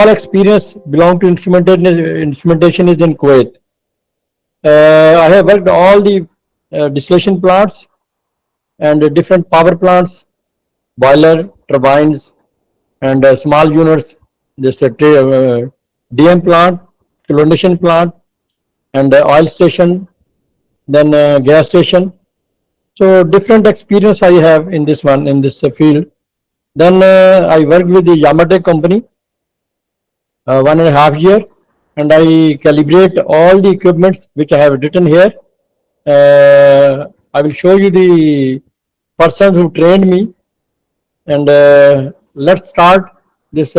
all experience belong to instrumentation is in Kuwait. I have worked all the distillation plants and different power plants, boiler, turbines, and small units, this DM plant, chlorination plant, and oil station, then gas station. So different experience I have in this one, in this field. Then I worked with the Yamatake company 1.5 year, and I calibrate all the equipments which I have written here. I will show you the persons who trained me, and let's start this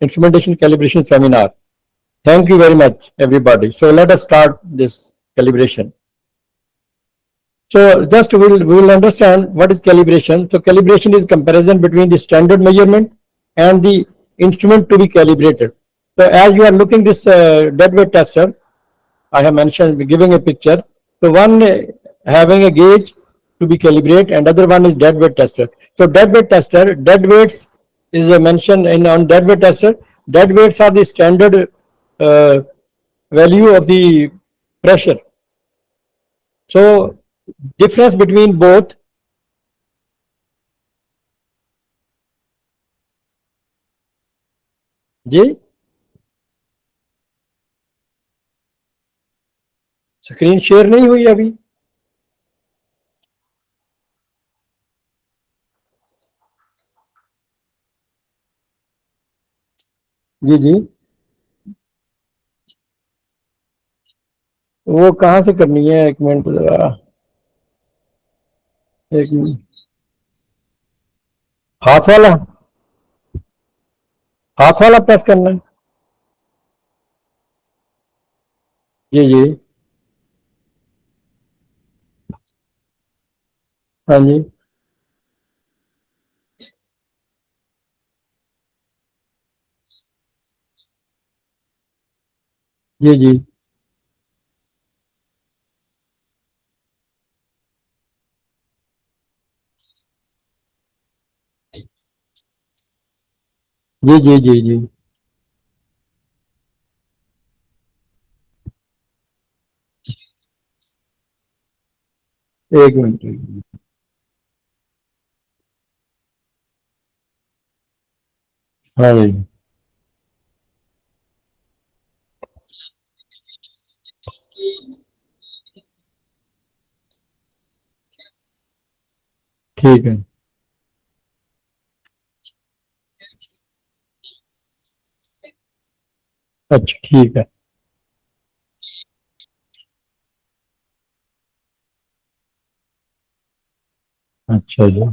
instrumentation calibration seminar. Thank you very much, everybody. So let us start this calibration. So just we will understand what is calibration. So calibration is comparison between the standard measurement and the instrument to be calibrated. So as you are looking this deadweight tester, I have mentioned giving a picture. So one having a gauge to be calibrated, and other one is deadweight tester. So deadweight tester, deadweights is mentioned in on deadweight tester. Deadweights are the standard value of the pressure. So difference between both. Ji screen share नहीं हुई अभी. जी जी वो कहाँ से करनी है, एक minute जरा, एक मिनट. हाथ वाला, हाथ वाला प्रेस करना है. जी जी. हाँ जी. जी जी जी जी जी जी. एक मिनट. हाँ जी. ठीक है. अच्छा ठीक है. अच्छा जी.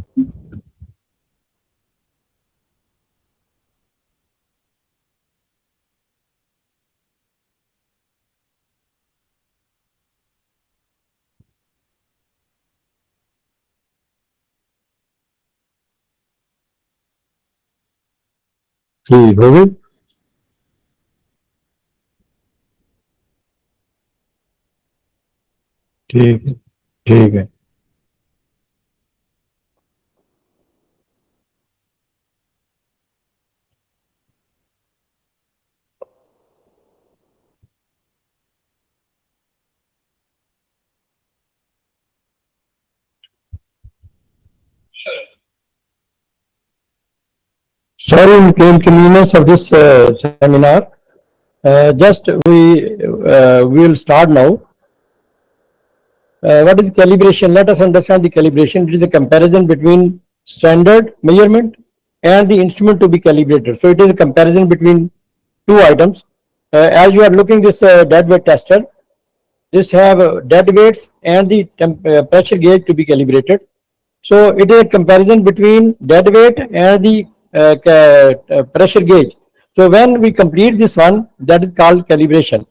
ठीक हो गई. ठीक है. ठीक है. Sorry inconvenience of this seminar. Just we will start now. What is calibration? Let us understand the calibration. It is a comparison between standard measurement and the instrument to be calibrated. So it is a comparison between two items. As you are looking this dead weight tester, this have dead weights and the pressure gauge to be calibrated. So it is a comparison between dead weight and the pressure gauge. So when we complete this one, that is called calibration.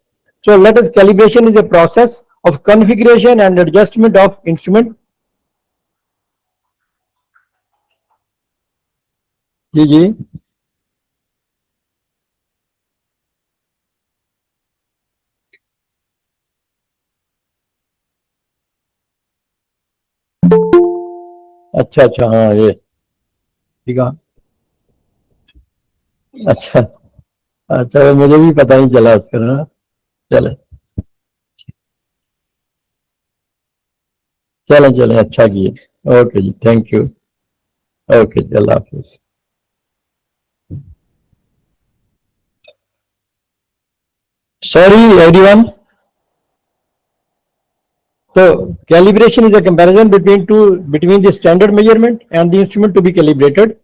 So let us, calibration is a process of configuration and adjustment of instrument. जी जी. अच्छा अच्छा हाँ ये ठीक है. अच्छा अच्छा, मुझे भी पता नहीं चला उसका ना। चले चले चले, अच्छा किए। Okay ji, thank you. Okay ji, Allah हाफिज। Sorry everyone. So calibration is a comparison between the standard measurement and the instrument to be calibrated.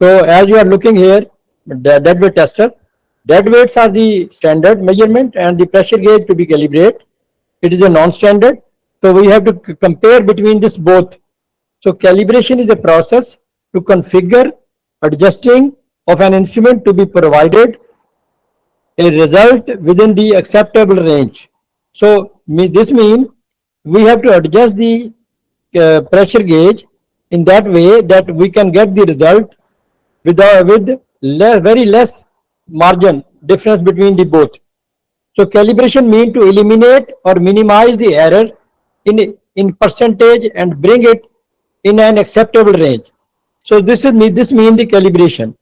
So as you are looking here, the dead weight tester, dead weights are the standard measurement and the pressure gauge to be calibrated. It is a non-standard. So we have to compare between this both. So calibration is a process to configure adjusting of an instrument to be provided a result within the acceptable range. So this means we have to adjust the pressure gauge in that way that we can get the result with very less margin difference between the both. So calibration means to eliminate or minimize the error in percentage and bring it in an acceptable range. So this means the calibration.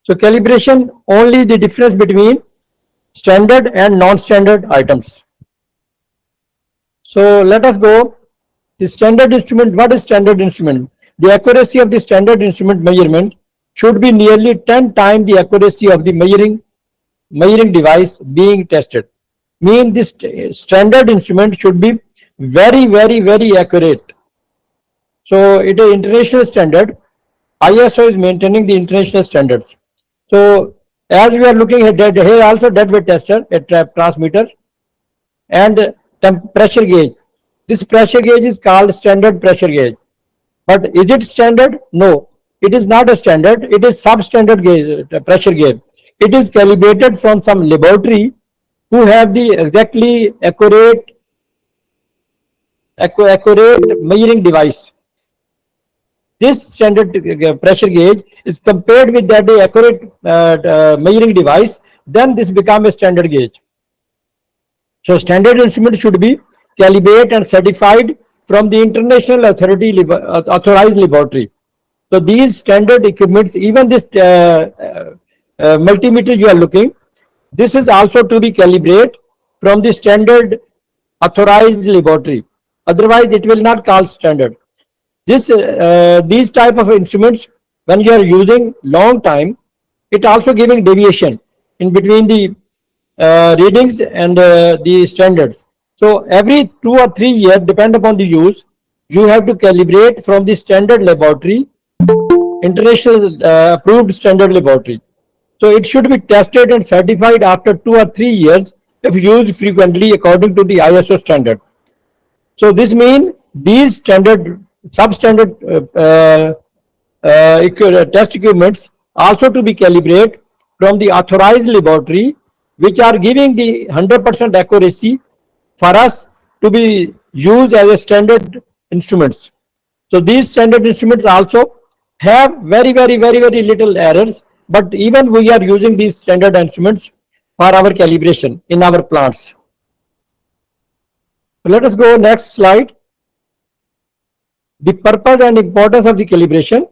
So calibration only the difference between standard and non-standard items. So let us go. The standard instrument, what is standard instrument? The accuracy of the standard instrument measurement should be nearly 10 times the accuracy of the measuring device being tested. Mean this standard instrument should be very accurate. So it is international standard. ISO is maintaining the international standards. So as we are looking at that, here also dead weight tester, a transmitter, and pressure gauge. This pressure gauge is called standard pressure gauge. But is it standard? No, it is not a standard. It is substandard gauge, pressure gauge. It is calibrated from some laboratory who have the exactly accurate measuring device. This standard pressure gauge is compared with that accurate measuring device. Then this becomes a standard gauge. So standard instrument should be calibrated and certified from the international authorized laboratory. So these standard equipments, even this multimeter you are looking, this is also to be calibrated from the standard authorized laboratory. Otherwise, it will not call standard. These type of instruments, when you are using long time, it also giving deviation in between the readings and the standards. So every 2 or 3 years, depend upon the use, you have to calibrate from the standard laboratory, international approved standard laboratory. So it should be tested and certified after 2 or 3 years if used frequently according to the ISO standard. So this means these standard, substandard test equipments also to be calibrated from the authorized laboratory, which are giving the 100% accuracy for us to be used as a standard instruments. So these standard instruments also have very little errors, but even we are using these standard instruments for our calibration in our plants. So let us go next slide. The purpose and importance of the calibration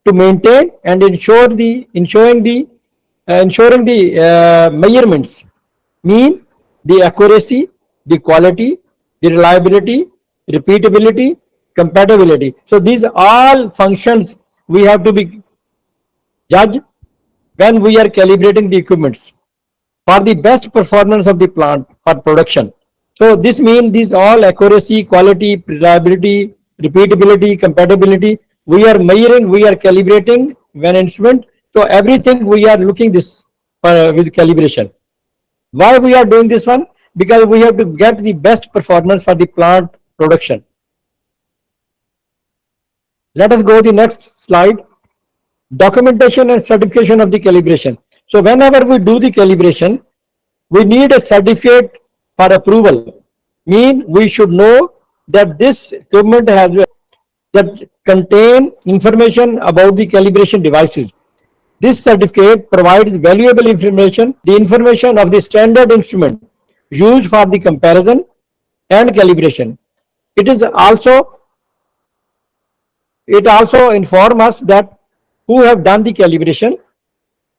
to maintain and ensuring the measurements mean the accuracy, the quality, the reliability, repeatability, compatibility. So these all functions we have to be judged when we are calibrating the equipments for the best performance of the plant for production. So this means these all accuracy, quality, reliability, repeatability, compatibility. We are measuring, we are calibrating when instrument. So everything we are looking this with calibration. Why we are doing this one? Because we have to get the best performance for the plant production. Let us go to the next slide. Documentation and certification of the calibration. So whenever we do the calibration, we need a certificate for approval. Mean we should know that this equipment has that contain information about the calibration devices. This certificate provides valuable information, the information of the standard instrument used for the comparison and calibration. It also informs us that who have done the calibration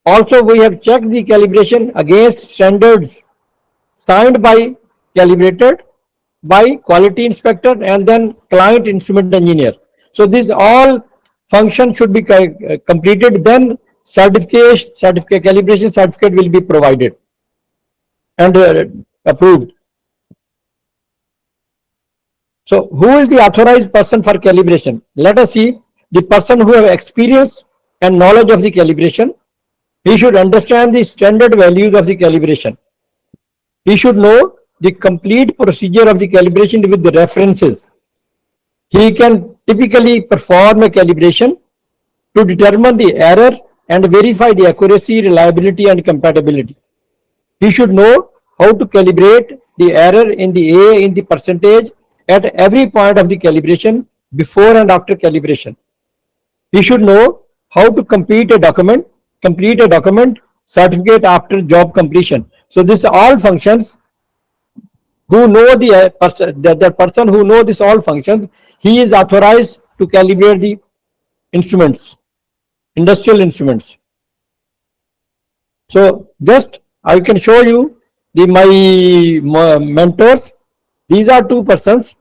Also, we have checked the calibration against standards signed by calibrated by quality inspector and then client instrument engineer. So these all functions should be completed, then calibration certificate will be provided and approved. So who is the authorized person for calibration? Let us see the person who have experience and knowledge of the calibration. He should understand the standard values of the calibration. He should know the complete procedure of the calibration with the references. He can typically perform a calibration to determine the error and verify the accuracy, reliability, and compatibility. He should know how to calibrate the error in the percentage at every point of the calibration before and after calibration. He should know how to complete a document certificate after job completion. So this all functions who know the person who know this all functions, he is authorized to calibrate the instruments, industrial instruments. So just I can show you my mentors. These are two persons.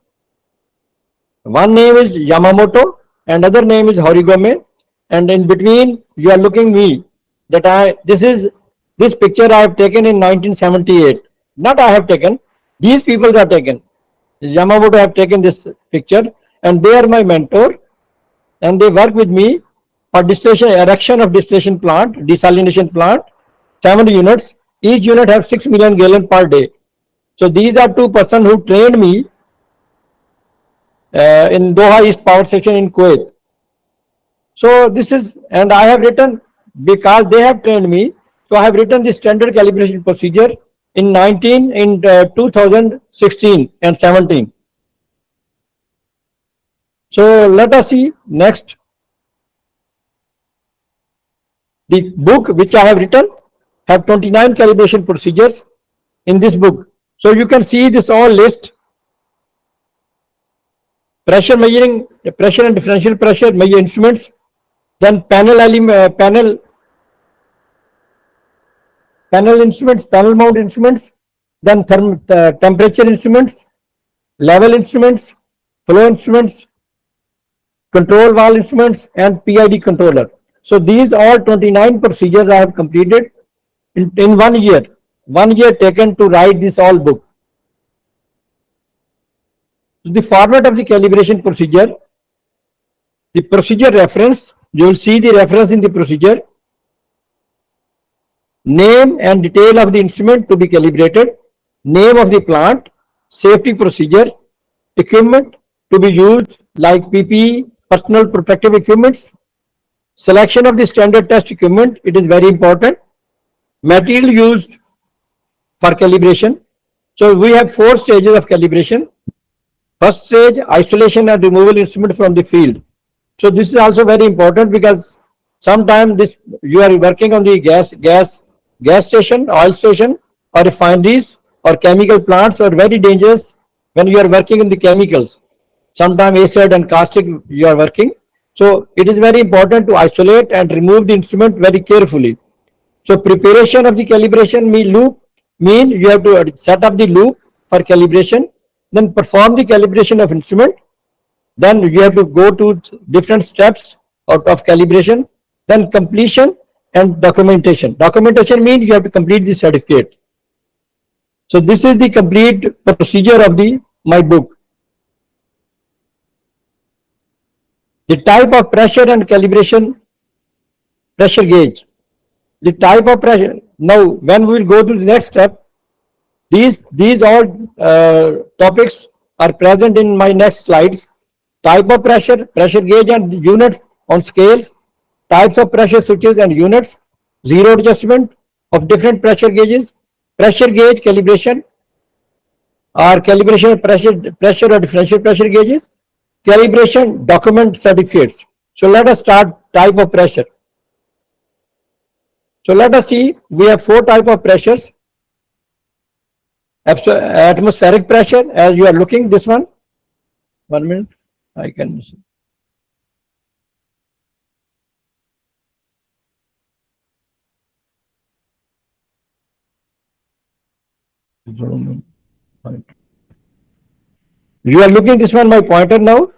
One name is Yamamoto and other name is Horigome. And in between you are looking me that this picture I have taken in 1978. Not I have taken. These people are taken. Yamamoto have taken this picture and they are my mentor and they work with me for erection of distillation plant, desalination plant, 7 units. Each unit have 6 million gallon per day. So these are two persons who trained me in Doha East Power Station in Kuwait. So this is, and I have written, because they have trained me, so I have written the standard calibration procedure in 2016 and 17. So let us see next. The book which I have written have 29 calibration procedures in this book. So you can see this all list. Pressure measuring, pressure and differential pressure measure instruments, then panel instruments, panel mount instruments, then temperature instruments, level instruments, flow instruments, control valve instruments, and PID controller. So these all 29 procedures I have completed in 1 year. 1 year taken to write this all book. So the format of the calibration procedure, the procedure reference, you will see the reference in the procedure, name and detail of the instrument to be calibrated, name of the plant, safety procedure, equipment to be used like PPE, personal protective equipments, selection of the standard test equipment, it is very important, material used for calibration. So we have 4 stages of calibration. First stage, isolation and removal instrument from the field. So this is also very important because sometimes you are working on the gas station, oil station, or refineries or chemical plants are very dangerous when you are working in the chemicals. Sometimes acid and caustic you are working. So it is very important to isolate and remove the instrument very carefully. So preparation of the calibration loop mean you have to set up the loop for calibration, then perform the calibration of instrument, then you have to go to different steps of calibration, then completion and documentation. Documentation means you have to complete the certificate. So this is the complete procedure of my book. The type of pressure and calibration pressure gauge. The type of pressure. Now, when we will go to the next step, these all topics are present in my next slides. Type of pressure, pressure gauge and units on scales, types of pressure switches and units, zero adjustment of different pressure gauges, pressure gauge calibration or calibration of pressure or differential pressure gauges, calibration document certificates. So let us start type of pressure. So let us see, we have 4 types of pressures. Atmospheric pressure, as you are looking, this one. 1 minute, I can see. You are looking this one, my pointer now.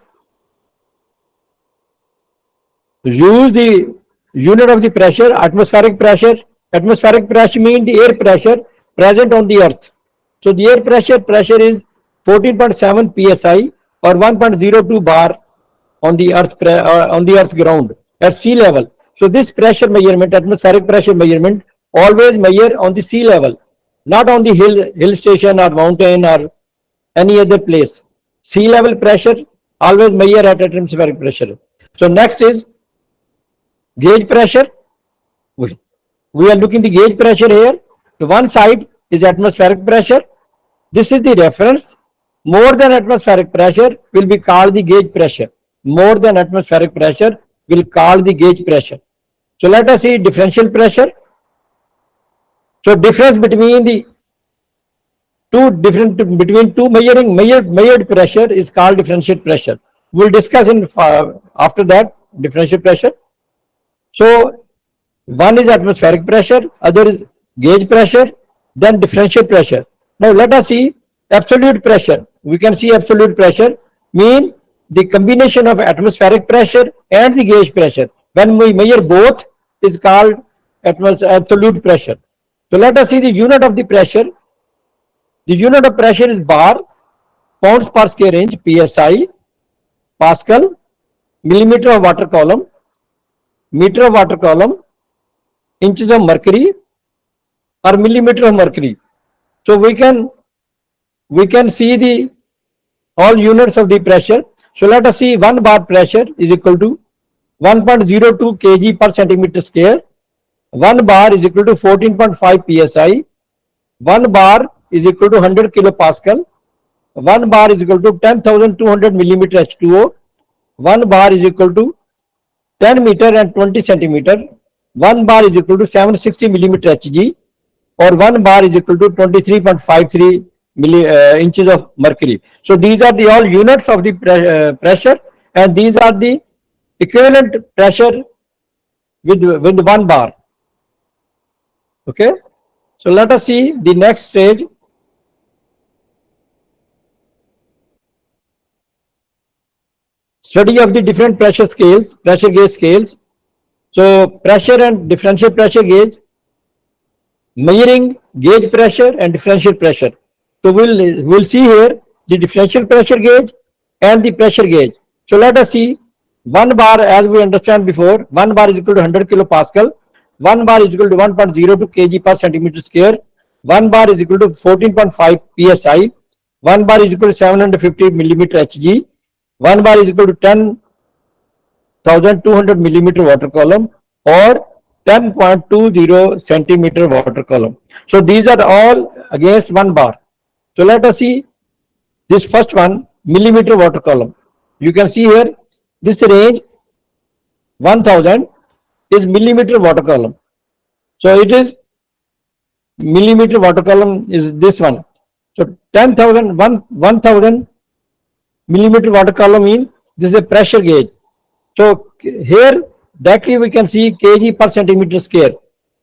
Use the unit of the pressure, atmospheric pressure. Atmospheric pressure means the air pressure present on the earth. So the air pressure is 14.7 psi or 1.02 bar on the earth ground at sea level. So this pressure measurement, atmospheric pressure measurement, always measure on the sea level, not on the hill station or mountain or any other place. Sea level pressure always measure at atmospheric pressure. So next is gauge pressure. We are looking the gauge pressure here. To one side is atmospheric pressure. This is the reference. More than atmospheric pressure will be called the gauge pressure. More than atmospheric pressure will call the gauge pressure. So let us see differential pressure. So difference between the two measured pressure is called differential pressure. We'll discuss in after that differential pressure. So one is atmospheric pressure, other is gauge pressure, then differential pressure. Now let us see absolute pressure. We can see absolute pressure mean the combination of atmospheric pressure and the gauge pressure. When we measure both is called absolute pressure. So let us see the unit of the pressure. The unit of pressure is bar, pounds per square inch, psi, Pascal, millimeter of water column, meter of water column, inches of mercury or millimeter of mercury. So we can see the all units of the pressure. So let us see 1 bar pressure is equal to 1.02 kg per centimeter square. 1 bar is equal to 14.5 psi. 1 bar is equal to 100 kilopascal. 1 bar is equal to 10,200 millimeter H2O. 1 bar is equal to 10 meter and 20 centimeter. 1 bar is equal to 760 millimeter Hg, or 1 bar is equal to 23.53 inches of mercury. So these are the all units of the pressure, and these are the equivalent pressure with 1 bar. Okay. So let us see the next stage. Study of the different pressure scales, pressure gauge scales. So pressure and differential pressure gauge, measuring gauge pressure and differential pressure. So we'll see here the differential pressure gauge and the pressure gauge. So let us see 1 bar, as we understand before, 1 bar is equal to 100 kilopascal. 1 bar is equal to 1.02 kg per centimeter square. 1 bar is equal to 14.5 psi. 1 bar is equal to 750 millimeter Hg. 1 bar is equal to 10,200 millimeter water column or 10.20 centimeter water column. So these are all against 1 bar. So let us see this first one, millimeter water column. You can see here this range 1000 is millimeter water column. So it is millimeter water column is this one. So 10,000, 1000 millimeter water column means this is a pressure gauge. So here directly we can see kg per centimeter square.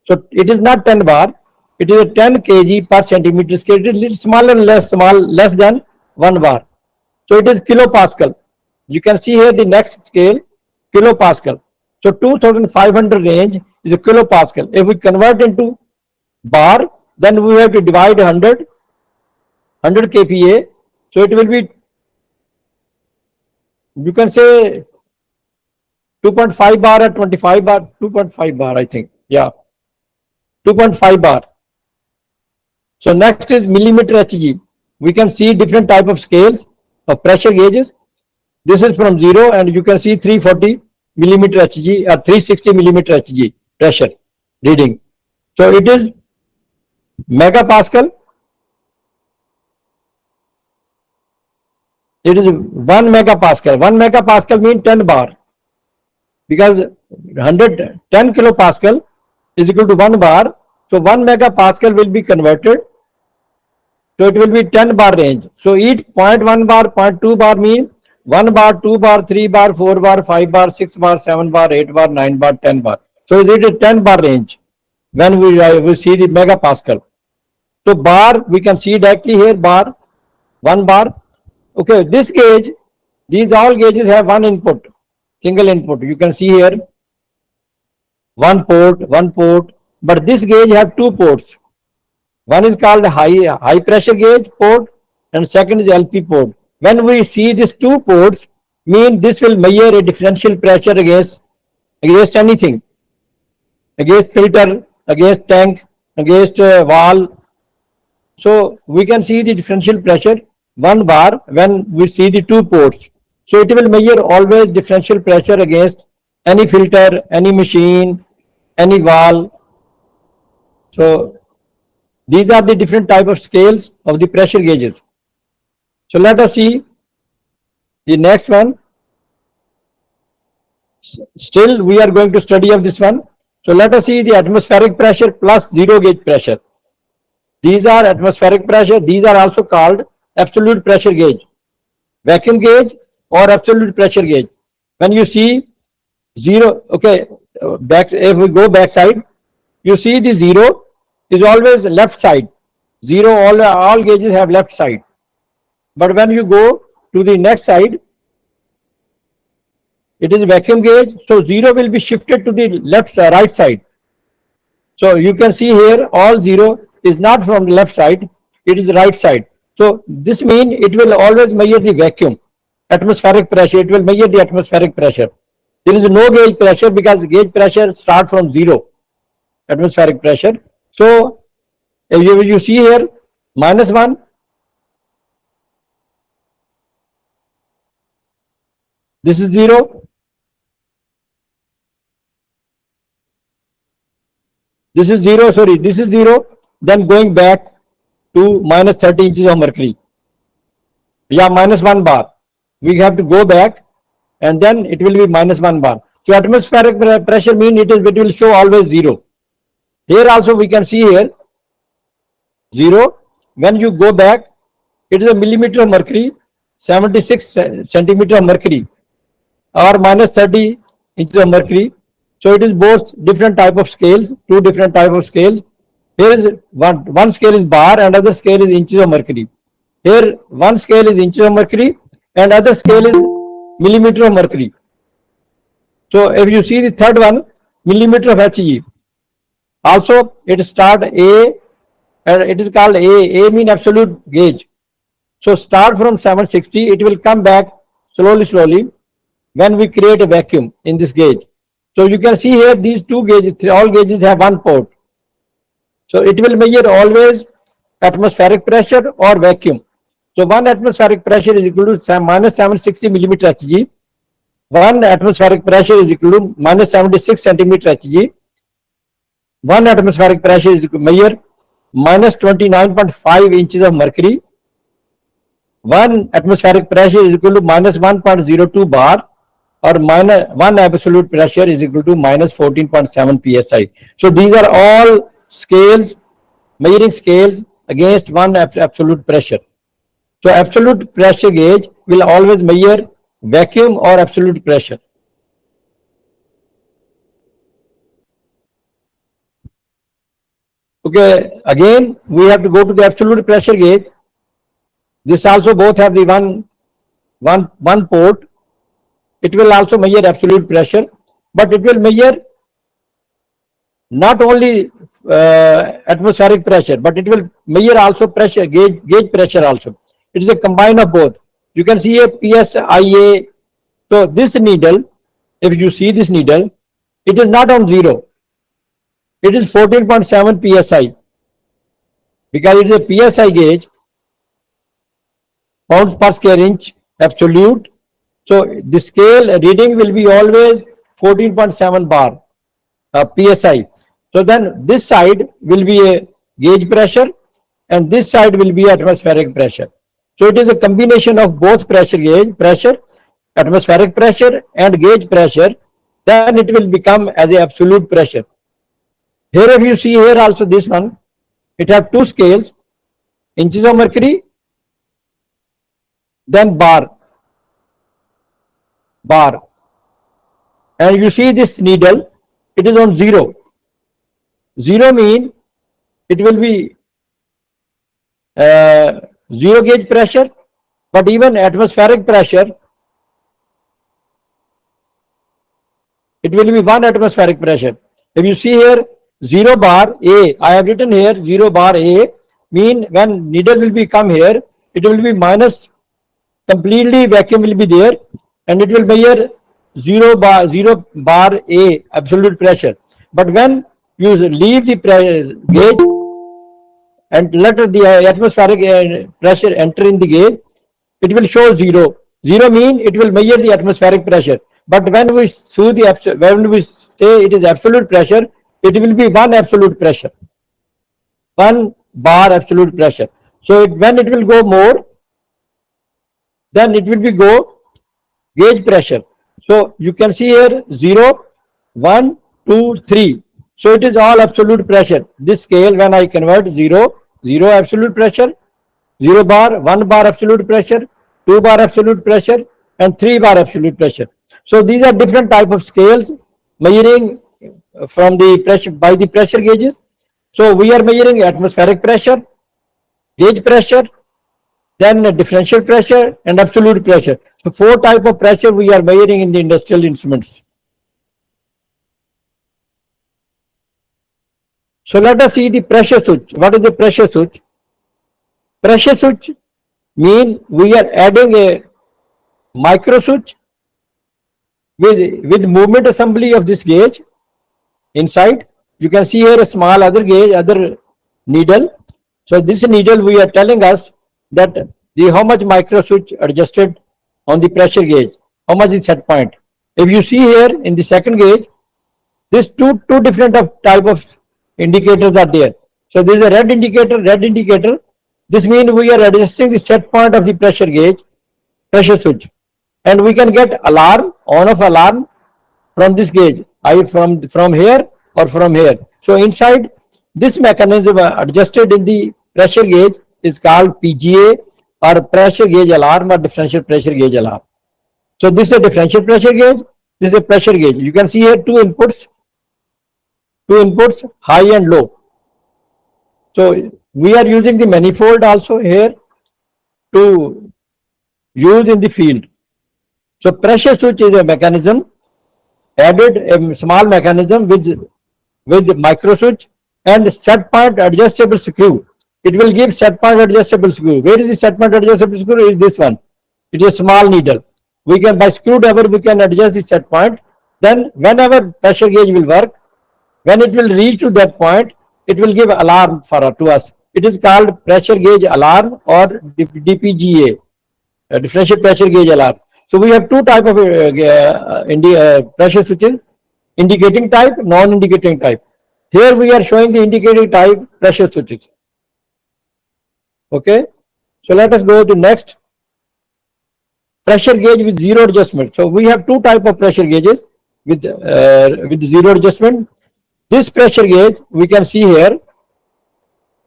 So it is not 10 bar, it is a 10 kg per centimeter square. It is little smaller, less than 1 bar. So it is kilopascal. You can see here the next scale, kilopascal. So 2500 range is a kilopascal. If we convert into bar, then we have to divide 100 kPa. So it will be, you can say 2.5 bar or 25 bar, 2.5 bar I think, yeah, 2.5 bar. So next is millimeter Hg. We can see different type of scales of pressure gauges. This is from 0 and you can see 340 millimeter Hg or 360 millimeter Hg pressure reading. So it is megapascal. It is 1 megapascal. 1 megapascal means 10 bar, because 10 kilopascal is equal to 1 bar. So 1 megapascal will be converted. So it will be 10 bar range. So each 0.1 bar, 0.2 bar means 1 bar, 2 bar, 3 bar, 4 bar, 5 bar, 6 bar, 7 bar, 8 bar, 9 bar, 10 bar. So it is a 10 bar range when we see the megapascal. So bar, we can see directly here, bar, 1 bar. Okay, this gauge, these all gauges have one input, single input. You can see here, one port, but this gauge have two ports. One is called high pressure gauge port and second is LP port. When we see these two ports, mean this will measure a differential pressure against anything, against filter, against tank, against wall. So we can see the differential pressure 1 bar when we see the two ports. So it will measure always differential pressure against any filter, any machine, any wall. So these are the different type of scales of the pressure gauges. So let us see the next one. Still we are going to study of this one. So let us see the atmospheric pressure plus zero gauge pressure. These are atmospheric pressure. These are also called absolute pressure gauge, vacuum gauge or absolute pressure gauge. When you see zero, okay, back, if we go back side, you see the zero is always left side. Zero, all gauges have left side. But when you go to the next side, it is vacuum gauge. So zero will be shifted to the right side. So you can see here all zero is not from the left side, it is the right side. So this means it will always measure the vacuum, atmospheric pressure, it will measure the atmospheric pressure. There is no gauge pressure because gauge pressure starts from zero, atmospheric pressure. So if you see here, -1, this is 0, this is 0, sorry, this is 0, then going back to -30 inches of mercury. Yeah, -1 bar. We have to go back and then it will be -1 bar. So atmospheric pressure means it will show always 0. Here also we can see here 0. When you go back, it is a millimeter of mercury, 76 centimeter of mercury or -30 inches of mercury. So it is both different type of scales, two different type of scales. Here is one scale is bar and other scale is inches of mercury. Here one scale is inches of mercury and other scale is millimeter of mercury. So if you see the third one, millimeter of Hg. Also it start A and it is called A. A mean absolute gauge. So start from 760, it will come back slowly when we create a vacuum in this gauge. So you can see here these two gauges, all gauges have one port. So it will measure always atmospheric pressure or vacuum. So one atmospheric pressure is equal to -760 millimeter Hg. One atmospheric pressure is equal to -76 centimeter Hg. One atmospheric pressure is equal to measure -29.5 inches of mercury. One atmospheric pressure is equal to -1.02 bar or one absolute pressure is equal to -14.7 psi. So these are all scales, measuring scales against one absolute pressure. So absolute pressure gauge will always measure vacuum or absolute pressure. Okay, again we have to go to the absolute pressure gauge. This also both have the one port. It will also measure absolute pressure, but it will measure not only atmospheric pressure, but it will measure also pressure, gauge pressure also. It is a combine of both. You can see a PSIA. So this needle, if you see this needle, it is not on 0. It is 14.7 psi because it is a PSI gauge, pounds per square inch absolute. So the scale reading will be always 14.7 bar psi. So then this side will be a gauge pressure and this side will be atmospheric pressure. So it is a combination of both gauge pressure, atmospheric pressure and gauge pressure. Then it will become as a absolute pressure. Here if you see here also this one, it have two scales, inches of mercury, then bar. And you see this needle, it is on 0. 0 mean it will be zero gauge pressure, but even atmospheric pressure, it will be 1 atmospheric pressure. If you see here 0 bar A, I have written here 0 bar A, mean when needle will be come here, it will be minus, completely vacuum will be there, and it will measure 0 bar A absolute pressure. But when you leave the gauge and let the atmospheric pressure enter in the gauge, it will show 0. 0 mean it will measure the atmospheric pressure. But when we say it is absolute pressure, it will be 1 absolute pressure, 1 bar absolute pressure. So when it will go more, then it will be go gauge pressure. So you can see here 0, 1, 2, 3. So it is all absolute pressure. This scale, when I convert 0, 0 absolute pressure, 0 bar, 1 bar absolute pressure, 2 bar absolute pressure, and 3 bar absolute pressure. So these are different type of scales measuring from the pressure by the pressure gauges. So we are measuring atmospheric pressure, gauge pressure, then differential pressure and absolute pressure. So 4 type of pressure we are measuring in the industrial instruments. So let us see the pressure switch. What is the pressure switch? Pressure switch mean we are adding a micro switch with movement assembly of this gauge inside. You can see here a small other gauge, other needle. So this needle we are telling us that how much micro switch adjusted on the pressure gauge, how much is set point. If you see here in the second gauge, this two different type of indicators are there. So there is a red indicator. This means we are adjusting the set point of the pressure gauge, pressure switch, and we can get alarm, on off alarm from this gauge, either from here or from here. So inside this mechanism adjusted in the pressure gauge is called PGA, or pressure gauge alarm, or differential pressure gauge alarm. So this is a differential pressure gauge, this is a pressure gauge. You can see here two inputs, high and low. So we are using the manifold also here to use in the field. So pressure switch is a mechanism, added a small mechanism with micro switch and set point adjustable screw. It will give set point adjustable screw. Where is the set point adjustable screw? Is this one. It is a small needle. We can, by screwdriver, we can adjust the set point. Then whenever pressure gauge will work, when it will reach to that point, it will give alarm to us. It is called pressure gauge alarm, or DPGA, differential pressure gauge alarm. So we have two type of pressure switches, indicating type, non-indicating type. Here we are showing the indicating type pressure switches. Okay, so let us go to next. Pressure gauge with zero adjustment. So we have two type of pressure gauges with zero adjustment. This pressure gauge we can see here,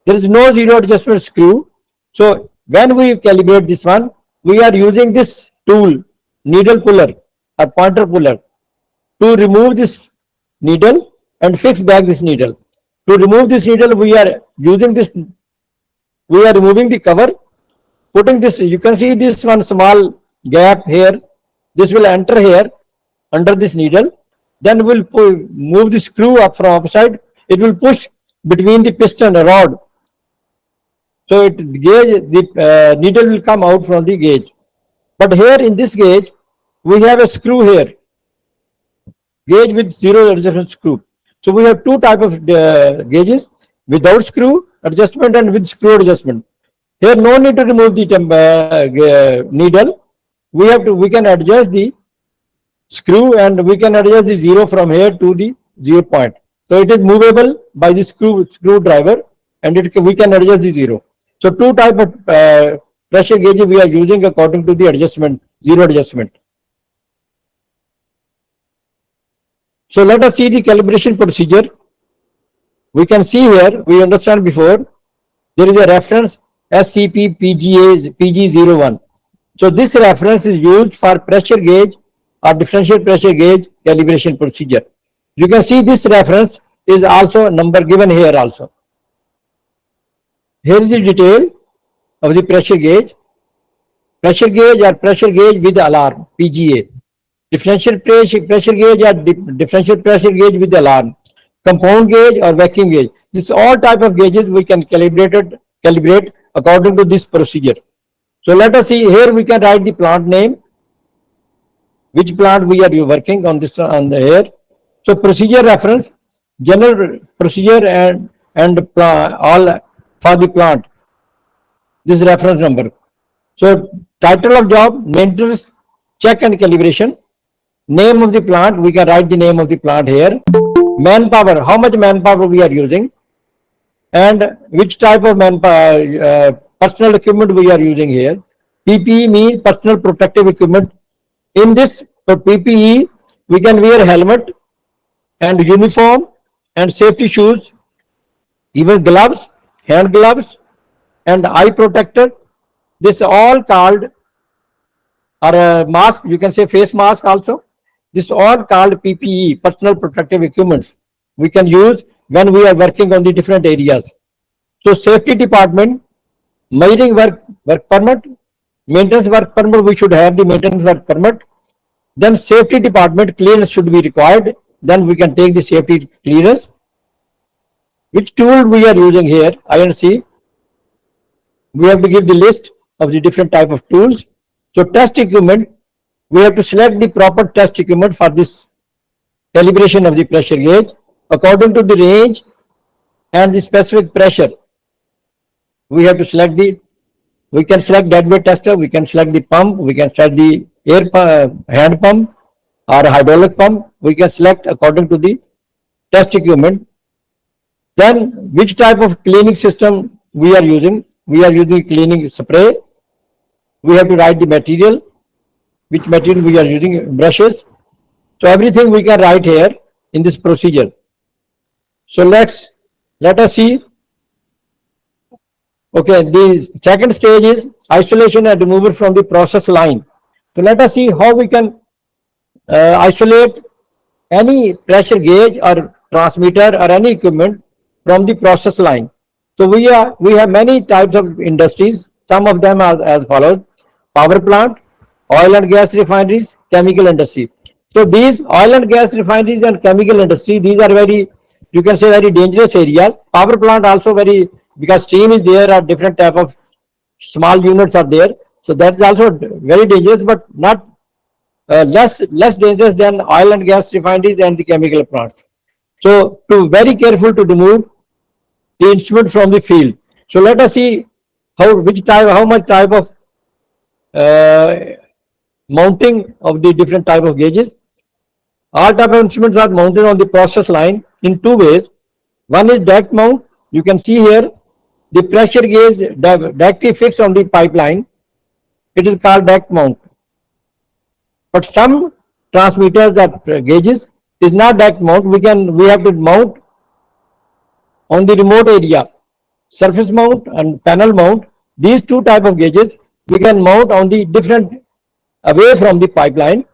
there is no zero adjustment screw. So when we calibrate this one, we are using this tool, needle puller or pointer puller, to remove this needle and fix back this needle. To remove this needle, we are using this, we are removing the cover, putting this, you can see this one small gap here, this will enter here under this needle. Then we'll move the screw up from upside, it will push between the piston and rod. So the needle will come out from the gauge. But here in this gauge, we have a screw here, gauge with zero adjustment screw. So we have two type of gauges, without screw adjustment and with screw adjustment. Here no need to remove the needle. We can adjust the screw and we can adjust the zero from here to the 0 point. So it is movable by the screwdriver, and we can adjust the zero. So two type of pressure gauges we are using according to the adjustment, zero adjustment. So let us see the calibration procedure. We can see here, we understand before, there is a reference SCP PG01. So this reference is used for pressure gauge or differential pressure gauge calibration procedure. You can see this reference is also number given here also. Here is the detail. of the pressure gauge or pressure gauge with alarm, PGA. Differential pressure gauge or differential pressure gauge with alarm. Compound gauge or vacuum gauge. This all type of gauges we can calibrate according to this procedure. So let us see here. We can write the plant name, which plant we are working on this on here. So procedure reference, general procedure and all for the plant. This reference number. So title of job, maintenance, check and calibration. Name of the plant, we can write the name of the plant here. Manpower, how much manpower we are using, and which type of manpower, personal equipment we are using here. PPE means personal protective equipment. In this PPE, we can wear helmet and uniform and safety shoes, even gloves, hand gloves, and eye protector. This all called, or a mask, you can say face mask also. This all called PPE, personal protective equipment, we can use when we are working on the different areas. So safety department, measuring work permit, maintenance work permit, we should have the maintenance work permit. Then safety department clearance should be required. Then we can take the safety clearance. Which tool we are using here, INC, we have to give the list of the different type of tools. So test equipment, we have to select the proper test equipment for this calibration of the pressure gauge according to the range and the specific pressure. We have to select we can select deadweight tester, we can select the pump, we can select the hand pump or hydraulic pump. We can select according to the test equipment. Then which type of cleaning system we are using? We are using cleaning spray. We have to write the material, which material we are using, brushes. So everything we can write here in this procedure. So let us see. Okay, the second stage is isolation and removal from the process line. So let us see how we can isolate any pressure gauge or transmitter or any equipment from the process line. So we have many types of industries. Some of them are as follows: power plant, oil and gas refineries, chemical industry. So these oil and gas refineries and chemical industry, these are very, you can say, very dangerous areas. Power plant also very, because steam is there, or different type of small units are there. So that is also very dangerous, but not less dangerous than oil and gas refineries and the chemical plants. So to very careful to remove the instrument from the field. So let us see how much type of mounting of the different type of gauges. All type of instruments are mounted on the process line in two ways. One is direct mount. You can see here the pressure gauge directly fixed on the pipeline. It is called direct mount. But some transmitters or gauges is not direct mount. We have to mount on the remote area, surface mount and panel mount. These two type of gauges we can mount on the different, away from the pipeline.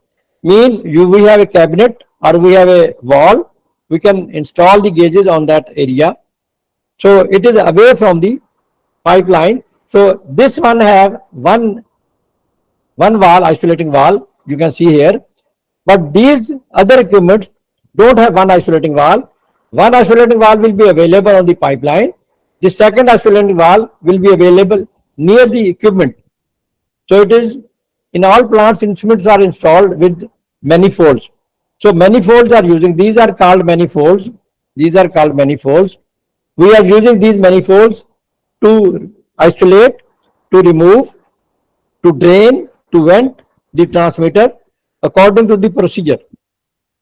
We have a cabinet or we have a wall, we can install the gauges on that area. So it is away from the pipeline. So this one have one wall, isolating wall, you can see here. But these other equipments don't have one isolating wall. One isolating wall will be available on the pipeline. The second isolating wall will be available near the equipment. So it is, in all plants, instruments are installed with manifolds. So manifolds are using, these are called manifolds. These are called manifolds. We are using these manifolds to isolate, to remove, to drain, to vent the transmitter according to the procedure.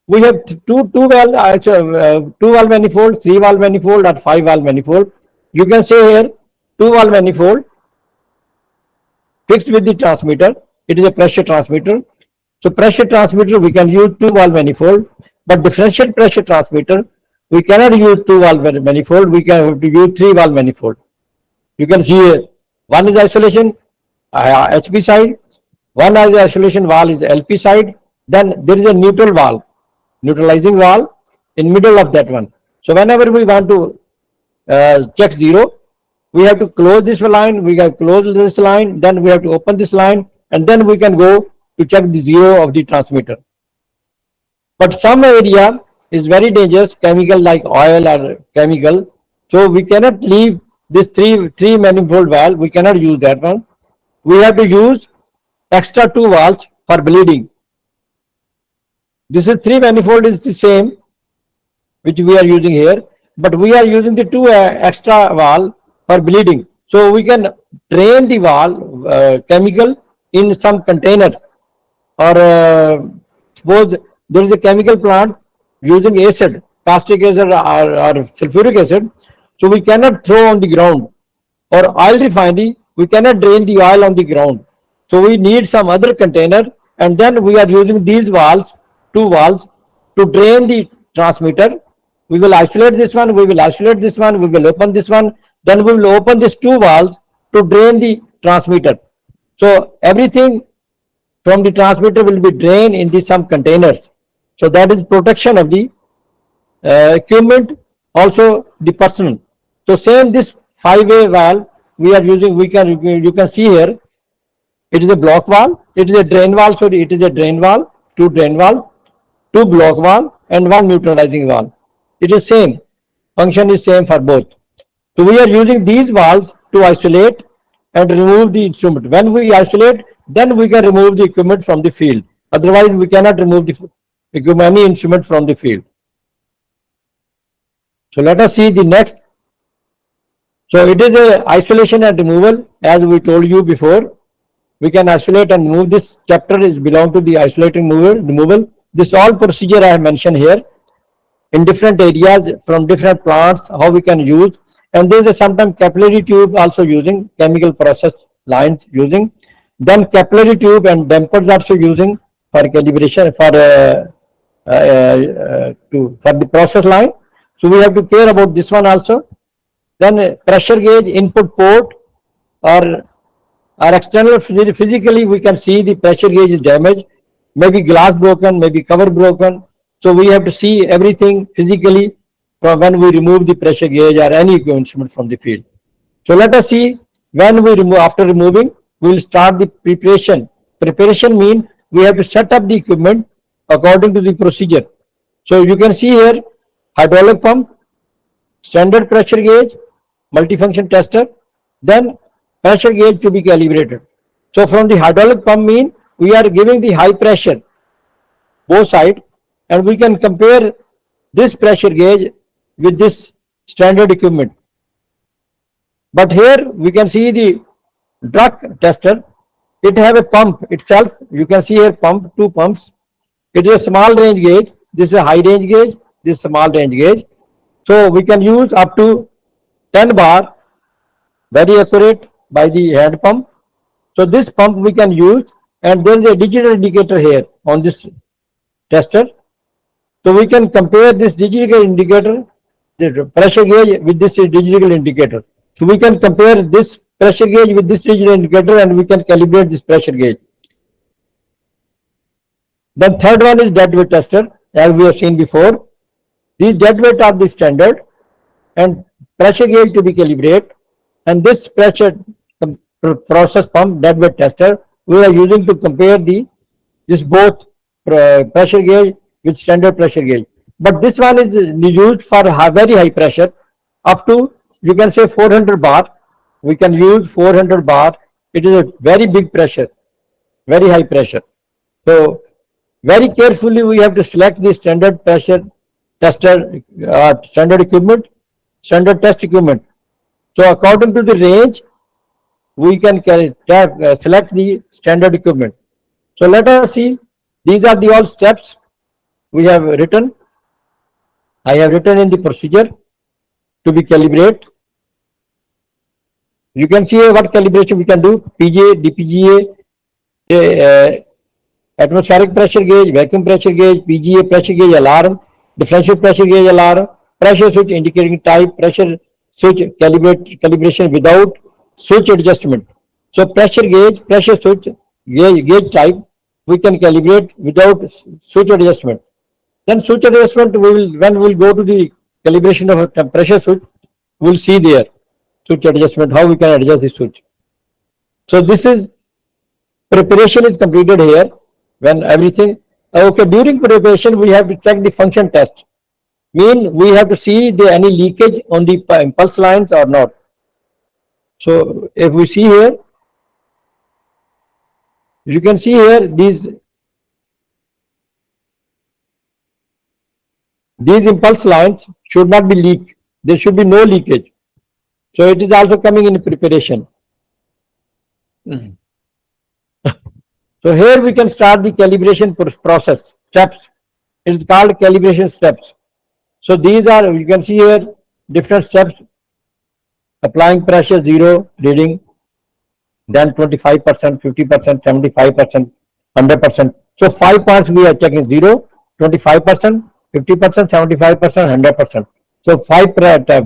We have two valve manifold, 3 valve manifold, or 5 valve manifold. You can say here 2 valve manifold fixed with the transmitter. It is a pressure transmitter. So pressure transmitter we can use 2 valve manifold, but differential pressure transmitter we cannot use 2 valve manifold. We can have to use 3 valve manifold. You can see here, one is isolation HP side, one is isolation valve is LP side. Then there is a neutral valve, neutralizing valve in middle of that one. So whenever we want to check zero, we have to close this line, we have to close this line, then we have to open this line, and then we can go to check the zero of the transmitter. But some area is very dangerous, chemical like oil or chemical. So we cannot leave this three manifold valve. We cannot use that one. We have to use extra two valves for bleeding. This is three manifold is the same, which we are using here, but we are using the two extra valve for bleeding. So we can drain the valve chemical in some container, or suppose there is a chemical plant using acid, caustic acid or sulfuric acid, so we cannot throw on the ground. Or oil refinery, we cannot drain the oil on the ground. So we need some other container, and then we are using these valves, two valves, to drain the transmitter. We will isolate this one, we will isolate this one, we will open this one, then we will open these two valves to drain the transmitter. So everything from the transmitter will be drained into some containers. So that is protection of the equipment, also the person. So same this five-way valve we are using, you can see here, it is a block valve, it is a drain valve, so it is a drain valve, two drain valve, two block valve, and one neutralizing valve. It is same, function is same for both. So we are using these valves to isolate and remove the instrument. When we isolate, then we can remove the equipment from the field. Otherwise, we cannot remove the any instrument from the field. So let us see the next. So it is a isolation and removal, as we told you before. We can isolate and remove. This chapter is belong to the isolating removal. This all procedure I have mentioned here in different areas from different plants, how we can use. And there is a sometimes capillary tube also using, chemical process lines using. Then capillary tube and dampers also using for calibration, for the process line. So we have to care about this one also. Then pressure gauge input port, or external physically we can see the pressure gauge is damaged, maybe glass broken, maybe cover broken. So we have to see everything physically from when we remove the pressure gauge or any instrument from the field. So let us see, when we remove, after removing, we will start the preparation. Preparation means we have to set up the equipment according to the procedure. So you can see here, hydraulic pump, standard pressure gauge, multifunction tester, then pressure gauge to be calibrated. So from the hydraulic pump mean we are giving the high pressure both sides, and we can compare this pressure gauge with this standard equipment. But here we can see the drug tester. It have a pump itself. You can see here pump, two pumps. It is a small range gauge. This is a high range gauge. This is small range gauge. So we can use up to 10 bar, very accurate by the hand pump. So this pump we can use, and there is a digital indicator here on this tester. So we can compare this digital indicator, the pressure gauge, with this digital indicator. So we can compare this pressure gauge with this digital indicator, and we can calibrate this pressure gauge. Then third one is deadweight tester, as we have seen before. These deadweight are the standard, and pressure gauge to be calibrated. And this pressure process pump deadweight tester we are using to compare this both pressure gauge with standard pressure gauge. But this one is used for very high pressure, up to, you can say, 400 bar. We can use 400 bar. It is a very big pressure, very high pressure. So very carefully we have to select the standard pressure tester, standard equipment, standard test equipment. So according to the range, we can select the standard equipment. So let us see, these are the all steps we have written. I have written in the procedure to be calibrated. You can see what calibration we can do: PGA, DPGA, atmospheric pressure gauge, vacuum pressure gauge, PGA pressure gauge alarm, differential pressure gauge alarm, pressure switch indicating type, pressure switch calibration without switch adjustment. So pressure gauge, pressure switch gauge type, we can calibrate without switch adjustment. Then switch adjustment, we will, when we will go to the calibration of a pressure switch, we will see there. switch adjustment, how we can adjust the switch. So this is preparation is completed here when everything, okay, during preparation we have to check the function test. Mean we have to see the any leakage on the impulse lines or not. So if we see here, you can see here these impulse lines should not be leaked. There should be no leakage. So it is also coming in preparation. So here we can start the calibration process steps. It is called calibration steps. So these are, you can see here different steps. Applying pressure 0 reading, then 25%, 50%, 75%, 100%. So 5 points we are checking: 0, 25%, 50%, 75%, 100%. So 5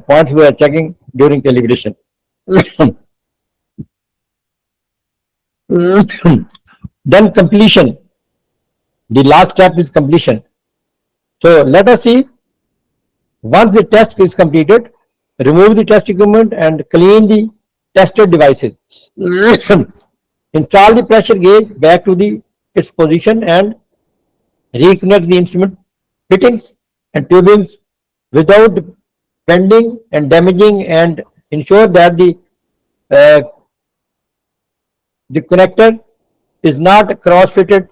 points we are checking during calibration. Then completion. The last step is completion. So let us see. Once the test is completed, remove the test equipment and clean the tested devices. Install the pressure gauge back to its position and reconnect the instrument fittings and tubings without bending and damaging, and ensure that the connector is not cross-fitted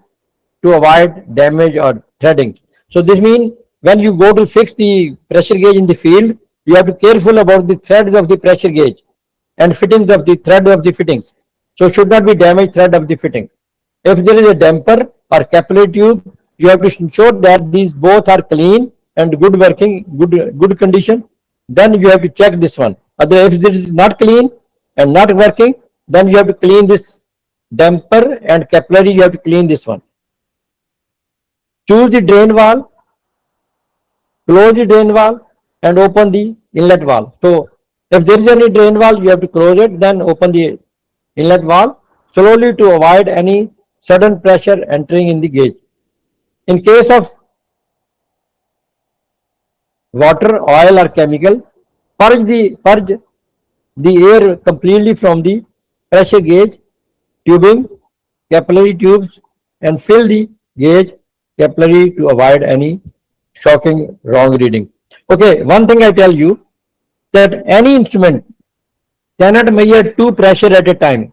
to avoid damage or threading. So this means when you go to fix the pressure gauge in the field, you have to be careful about the threads of the pressure gauge and fittings of the thread of the fittings. So should not be damaged thread of the fitting. If there is a damper or capillary tube, you have to ensure that these both are clean and good working, good condition. Then you have to check this one. Otherwise, if this is not clean and not working, then you have to clean this damper and capillary. You have to clean this one. Choose the drain valve, close the drain valve, and open the inlet valve. So if there is any drain valve, you have to close it, then open the inlet valve slowly to avoid any sudden pressure entering in the gauge. In case of water, oil or chemical, purge the air completely from the pressure gauge, tubing, capillary tubes, and fill the gauge capillary to avoid any shocking wrong reading. Okay, one thing I tell you, that any instrument cannot measure two pressure at a time.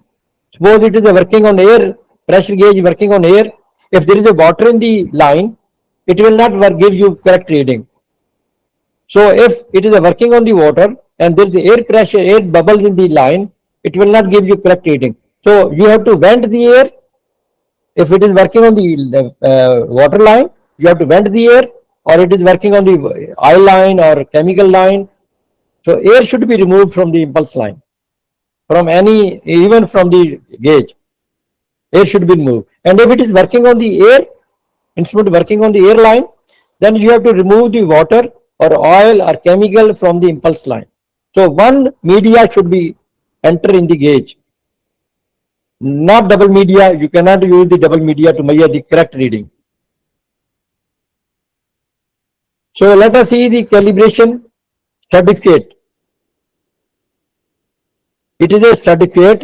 Suppose it is working on air, pressure gauge working on air. If there is a water in the line, it will not give you correct reading. So if it is working on the water and there is air pressure, air bubbles in the line, it will not give you correct reading. So you have to vent the air. If it is working on the water line, you have to vent the air, or it is working on the oil line or chemical line. So air should be removed from the impulse line, from any, even from the gauge. Air should be removed. And if it is working on the air, instrument working on the air line, then you have to remove the water or oil or chemical from the impulse line. So one media should be enter in the gauge, not double media. You cannot use the double media to measure the correct reading. So let us see the calibration certificate. It is a certificate.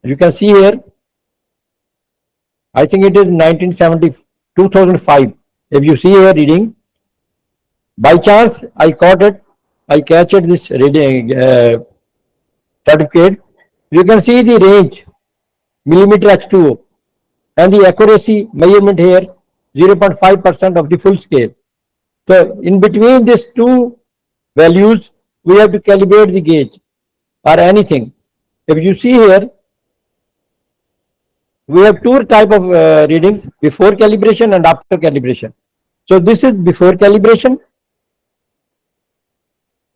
You can see here. I think it is 2005. If you see here reading, by chance I caught it. I captured this reading certificate. You can see the range, millimeter H2O, and the accuracy measurement here, 0.5% of the full scale. So in between these two values, we have to calibrate the gauge or anything. If you see here, we have two type of readings: before calibration and after calibration. So this is before calibration.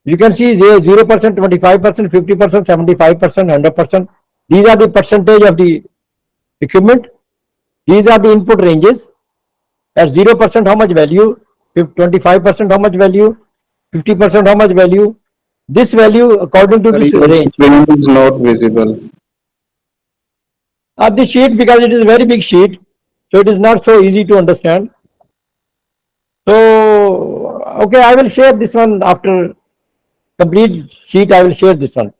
You can see there 0%, 25%, 50%, 75%, 100%. These are the percentage of the equipment. These are the input ranges. At 0%, how much value? 25%, how much value? 50%, how much value? This value according to this range. Is not visible. This sheet, because it is a very big sheet, so it is not so easy to understand. So, okay, I will share this one after complete sheet. I will share this one.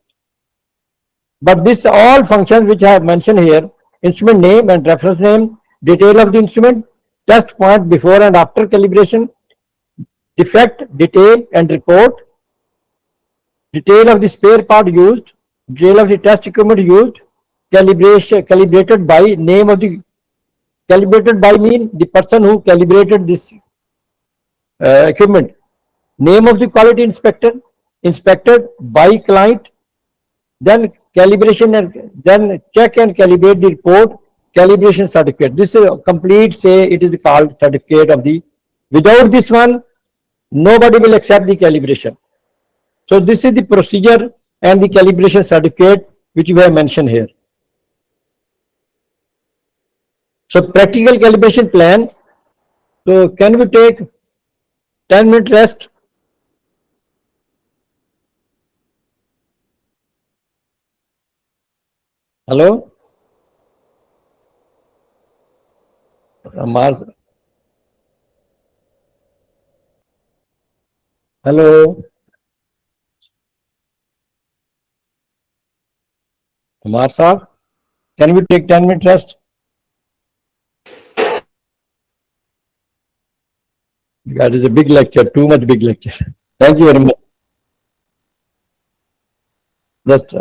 But this all functions which I have mentioned here, instrument name and reference name, detail of the instrument, test point before and after calibration, defect, detail and report, detail of the spare part used, detail of the test equipment used, calibration, calibrated by, name of the, calibrated by mean the person who calibrated this equipment, name of the quality inspector, inspected by client, then calibration and then check and calibrate the report, calibration certificate. This is a complete, say it is called certificate of the, without this one, nobody will accept the calibration. So this is the procedure and the calibration certificate which we have mentioned here. So practical calibration plan. So can we take 10-minute rest? Hello? Hello? Amar sir, can we take 10-minute rest? That is a big lecture, too much big lecture. Thank you very much. Just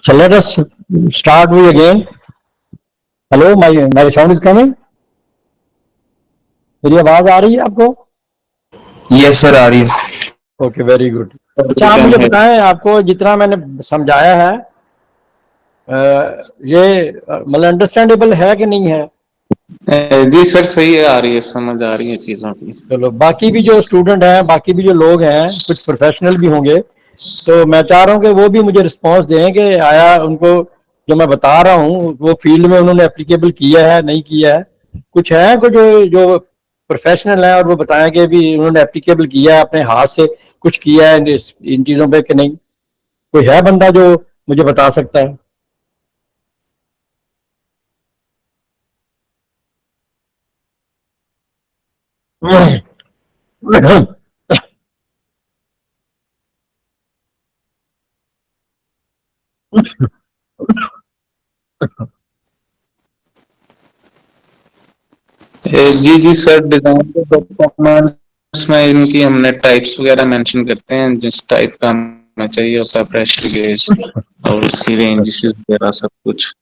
so let us start with again. Hello, my sound is coming. मेरी आवाज आ रही है आपको? Yes sir आ रही है। Okay, very good. अच्छा, आप मुझे बताएं, आपको जितना मैंने समझाया है ये मतलब अंडरस्टैंडेबल है कि नहीं है? जी सर, सही है, आ रही है, समझ आ रही है चीजों की। चलो, बाकी भी जो स्टूडेंट हैं, बाकी भी जो लोग हैं, कुछ प्रोफेशनल भी होंगे, तो मैं चाह रहा हूँ कि वो भी मुझे रिस्पांस दें कि आया उनको जो मैं बता रहा हूँ वो फील्ड में उन्होंने एप्लीकेबल किया है, नहीं किया है। कुछ है कुछ जो प्रोफेशनल है और वो बताएं कि भी उन्होंने एप्लीकेबल किया है, अपने हाथ से कुछ किया है इन चीजों पे कि नहीं। कोई है बंदा जो मुझे बता सकता है? जी जी सर, डिजाइन के डॉक्यूमेंट्स में इनकी हमने टाइप्स वगैरह मेंशन करते हैं, जिस टाइप का हमें चाहिए होता है, प्रेशर गेज और उसकी रेंज वगैरह सब कुछ,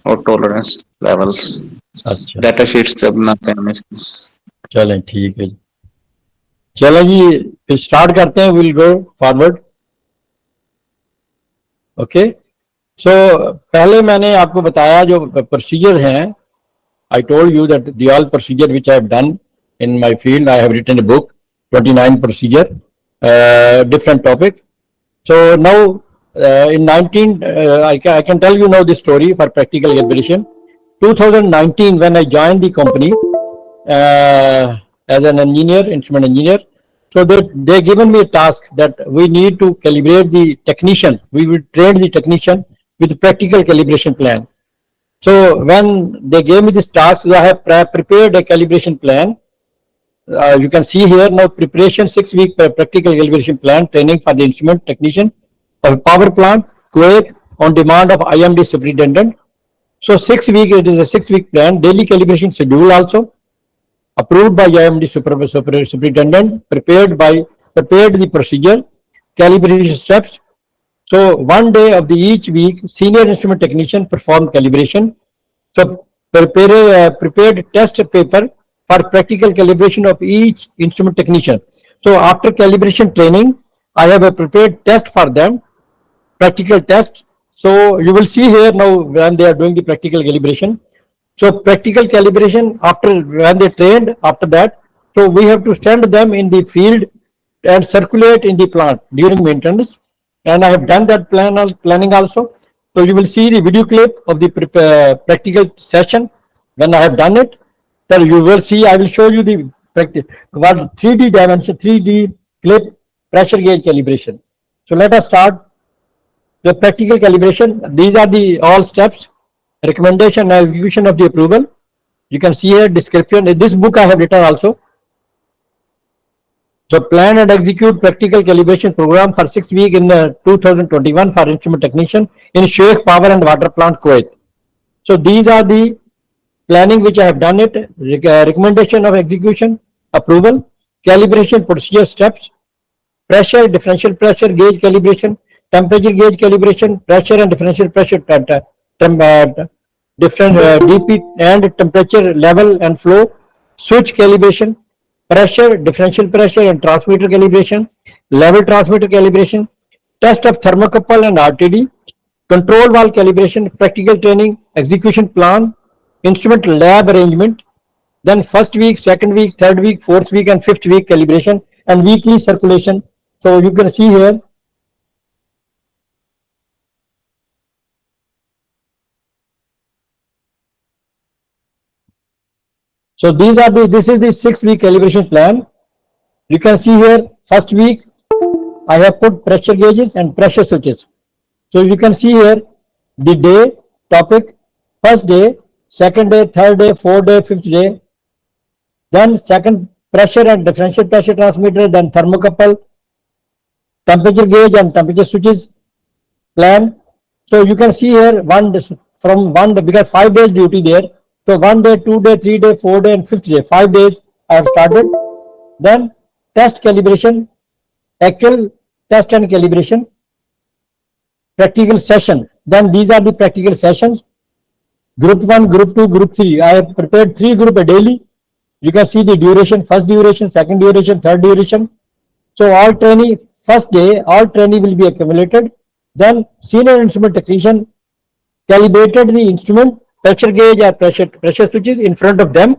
और टॉलरेंस लेवल्स, अच्छा, डाटा शीट्स जब बनाते हैं हम इसकी। चलें, ठीक है जी। चलें जी, फिर स्टार्ट करते हैं, विल गो फॉरवर्ड। ओके, सो पहले मैंने आपको बताया जो प्रोसीजर हैं, I told you that the all procedure which I have done in my field, I have written a book, 29 procedure, different topic. So now in 19, I can tell you now the story for practical calibration. 2019, when I joined the company as an engineer, instrument engineer, so they given me a task that we need to calibrate the technician. We will train the technician with practical calibration plan. So when they gave me this task, I have prepared a calibration plan. You can see here now preparation 6-week practical calibration plan training for the instrument technician of power plant, Kuwait, on demand of IMD superintendent. So 6 week, it is a 6-week plan, daily calibration schedule also approved by IMD superintendent, prepared the procedure, calibration steps. So one day of the each week, senior instrument technician performed calibration. So prepared test paper for practical calibration of each instrument technician. So after calibration training, I have a prepared test for them, practical test. So you will see here now when they are doing the practical calibration. So practical calibration after when they trained after that, so we have to send them in the field and circulate in the plant during maintenance. And I have done that planning also. So you will see the video clip of the practical session when I have done it. Then you will see, I will show you the practice, what 3D dimension, 3D clip pressure gauge calibration. So let us start the practical calibration. These are the all steps, recommendation and execution of the approval. You can see here description. In this book I have written also. So plan and execute practical calibration program for 6 weeks in 2021 for instrument technician in Sheikh Power and Water Plant, Kuwait. So these are the planning which I have done it, recommendation of execution, approval, calibration procedure steps, pressure, differential pressure gauge calibration, temperature gauge calibration, pressure and differential pressure, different DP and temperature level and flow, switch calibration, pressure, differential pressure and transmitter calibration, level transmitter calibration, test of thermocouple and RTD, control valve calibration, practical training, execution plan, instrument lab arrangement, then first week, second week, third week, fourth week and fifth week calibration and weekly circulation. So you can see here. So this is the 6 week calibration plan. You can see here, first week, I have put pressure gauges and pressure switches. So you can see here the day, topic, first day, second day, third day, fourth day, fifth day. Then second, pressure and differential pressure transmitter, then thermocouple, temperature gauge and temperature switches plan. So you can see here from one day, because 5 days duty there. So 1 day, 2 day, 3 day, 4 day and 5th day, 5 days I have started. Then test calibration, actual test and calibration, practical session. Then these are the practical sessions. Group 1, Group 2, Group 3. I have prepared 3 groups daily. You can see the duration, first duration, second duration, third duration. So all trainee, first day, all trainee will be accumulated. Then senior instrument technician calibrated the instrument, pressure gauge or pressure switches in front of them.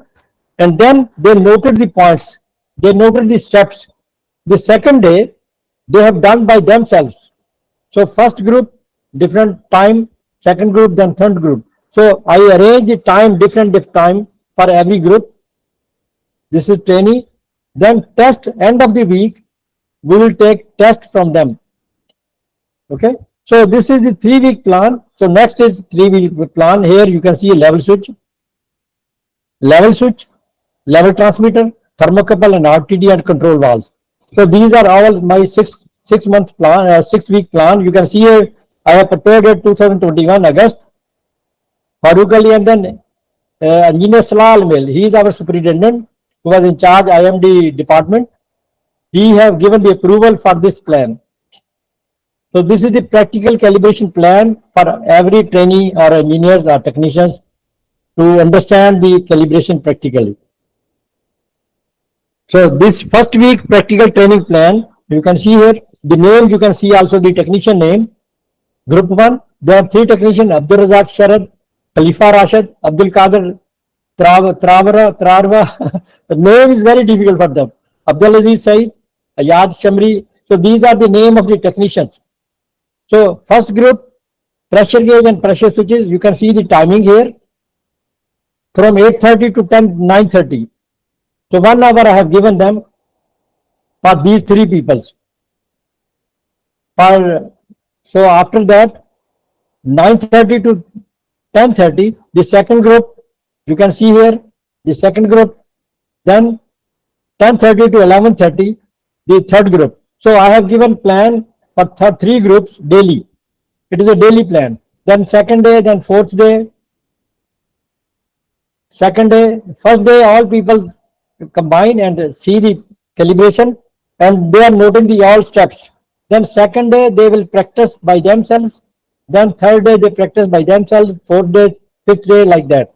And then they noted the points. They noted the steps. The second day, they have done by themselves. So first group, different time, second group, then third group. So I arrange the time, different time for every group. This is trainee. Then test, end of the week, we will take test from them. Okay. So this is the 3 week plan. So next is 3 week plan. Here you can see a level switch, level transmitter, thermocouple and RTD and control valves. So these are all my 6 month plan, 6 week plan. You can see here I have prepared it 2021 August. Farooq Ali and then Engineer Salah Al-Mil, he is our superintendent who was in charge IMD department. He have given the approval for this plan. So this is the practical calibration plan for every trainee or engineers or technicians to understand the calibration practically. So this first week practical training plan, you can see here the name, you can see also the technician name. Group 1, there are 3 technicians, Abdul Razak Sharad, Khalifa Rashid, Abdul Qadir Trarwa. The name is very difficult for them. Abdul Aziz Said, Ayad Shamri. So these are the name of the technicians. So first group, pressure gauge and pressure switches, you can see the timing here from 8:30 to 9:30. So 1 hour I have given them for these 3 people. So after that, 9:30 to 10:30, the second group, you can see here, the second group, then 10:30 to 11:30, the third group. So I have given plan for 3 groups daily. It is a daily plan. Then second day, then fourth day, second day, first day, all people combine and see the calibration and they are noting the all steps. Then second day, they will practice by themselves. Then third day, they practice by themselves. Fourth day, fifth day, like that.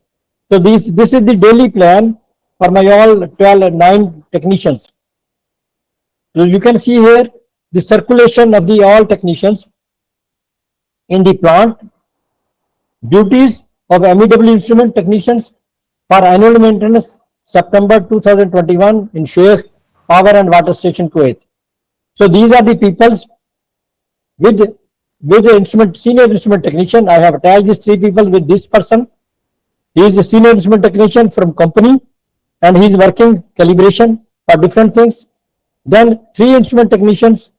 So this is the daily plan for my all 9 technicians. So you can see here the circulation of the all technicians in the plant, duties of MEW instrument technicians for annual maintenance September 2021 in Sheikh Power and Water Station, Kuwait. So these are the peoples with the instrument, senior instrument technician. I have attached these 3 people with this person. He is a senior instrument technician from company and he is working calibration for different things. Then 3 instrument technicians,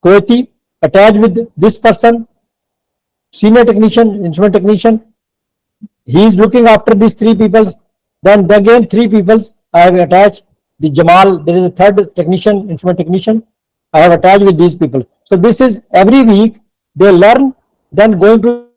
Kuwaiti, attached with this person, senior technician, instrument technician. He is looking after these 3 people. Then again 3 people I have attached. The Jamal, there is a 3rd technician, instrument technician. I have attached with these people. So this is every week they learn, then going to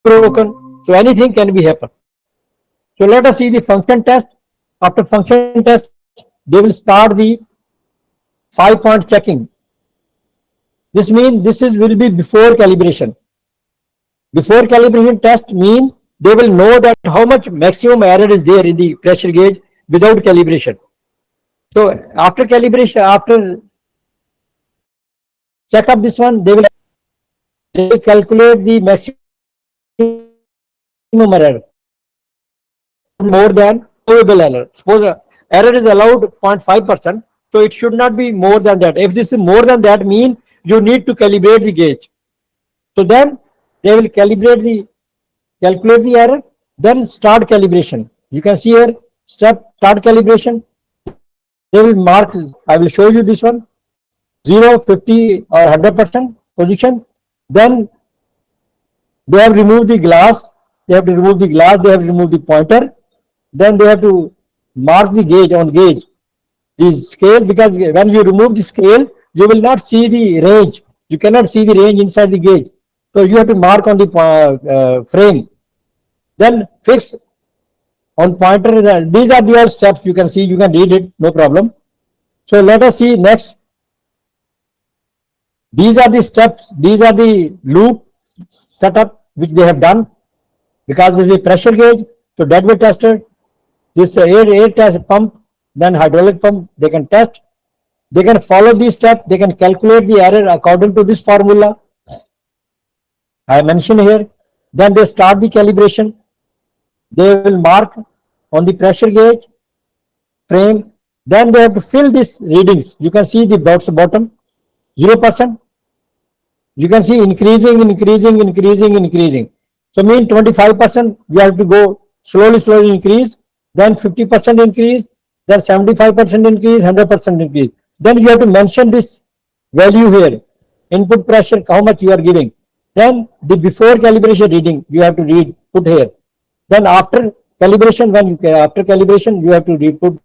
broken. So anything can be happen. So let us see the function test. After function test, they will start the 5-point checking. This means this is will be before calibration. Before calibration test mean they will know that how much maximum error is there in the pressure gauge without calibration. So after calibration, after check up this one, they will calculate the maximum error more than allowable error. Suppose error is allowed 0.5%, so it should not be more than that. If this is more than that, mean you need to calibrate the gauge. So then they will calculate the error, then start calibration. You can see here start calibration. They will mark, I will show you this one, 0, 50 or 100% position. Then they have removed the glass, they have to remove the glass, they have to remove the pointer. Then they have to mark the gauge on gauge. the scale, because when you remove the scale, you will not see the range. You cannot see the range inside the gauge. So you have to mark on the frame. Then fix on pointer. These are the all steps you can see. You can read it, no problem. So let us see next. These are the steps. These are the loop setup which they have done, because this is a pressure gauge. So dead weight tester, this air test pump, then hydraulic pump, they can test. They can follow these steps. They can calculate the error according to this formula I mentioned here. Then they start the calibration. They will mark on the pressure gauge frame. Then they have to fill these readings. You can see the dots bottom, 0%. You can see increasing, increasing, increasing, increasing. So mean 25%, you have to go slowly increase, then 50% increase, then 75% increase, 100% increase. Then you have to mention this value here, input pressure, how much you are giving. Then the before calibration reading, you have to read, put here. Then after calibration, after calibration, you have to read, put.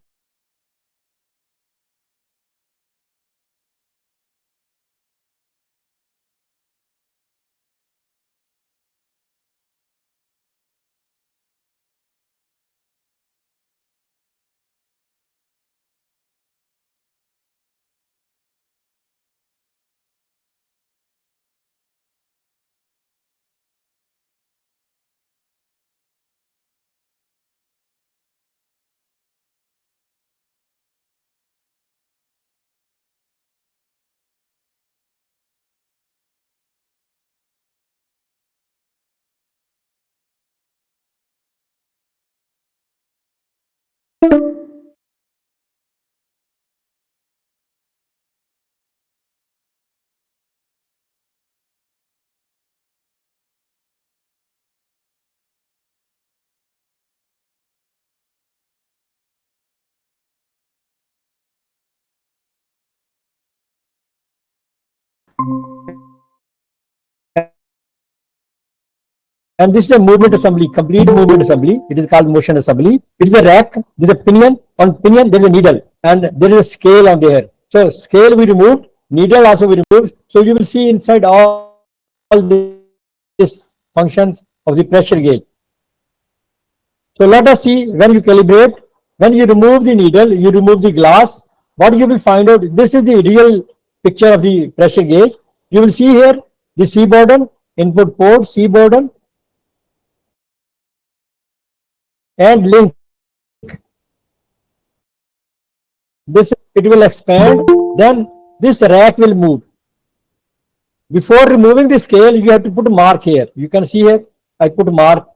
And this is a movement assembly, complete movement assembly. It is called motion assembly. It is a rack. There is a pinion. On pinion, there is a needle, and there is a scale on there. So scale we removed, needle also we removed. So you will see inside all these functions of the pressure gauge. So let us see when you calibrate, when you remove the needle, you remove the glass. What you will find out, this is the real picture of the pressure gauge. You will see here the C button, input port, C button, and link. This it will expand, then this rack will move. Before removing the scale, you have to put a mark here. You can see here, I put mark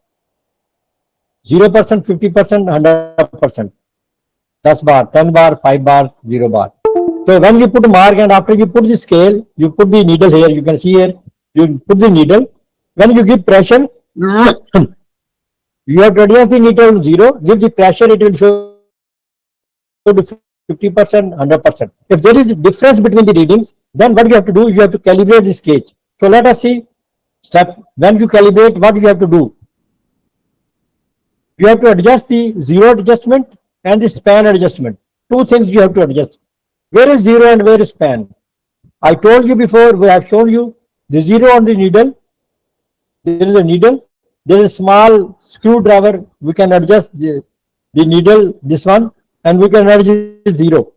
0%, 50%, 100%, 10 bar, 10 bar, 5 bar, 0 bar. So when you put a mark and after you put the scale, you put the needle here. You can see here, you put the needle. When you give pressure, you have to adjust the needle to 0. Give the pressure, it will show 50%, 100%. If there is a difference between the readings, then what you have to do, you have to calibrate this gauge. So let us see step. When you calibrate, what you have to do? You have to adjust the zero adjustment and the span adjustment. Two things you have to adjust. Where is zero and where is span? I told you before, we have shown you the zero on the needle. There is a needle. There is a small screwdriver. We can adjust the needle, this one, and we can adjust zero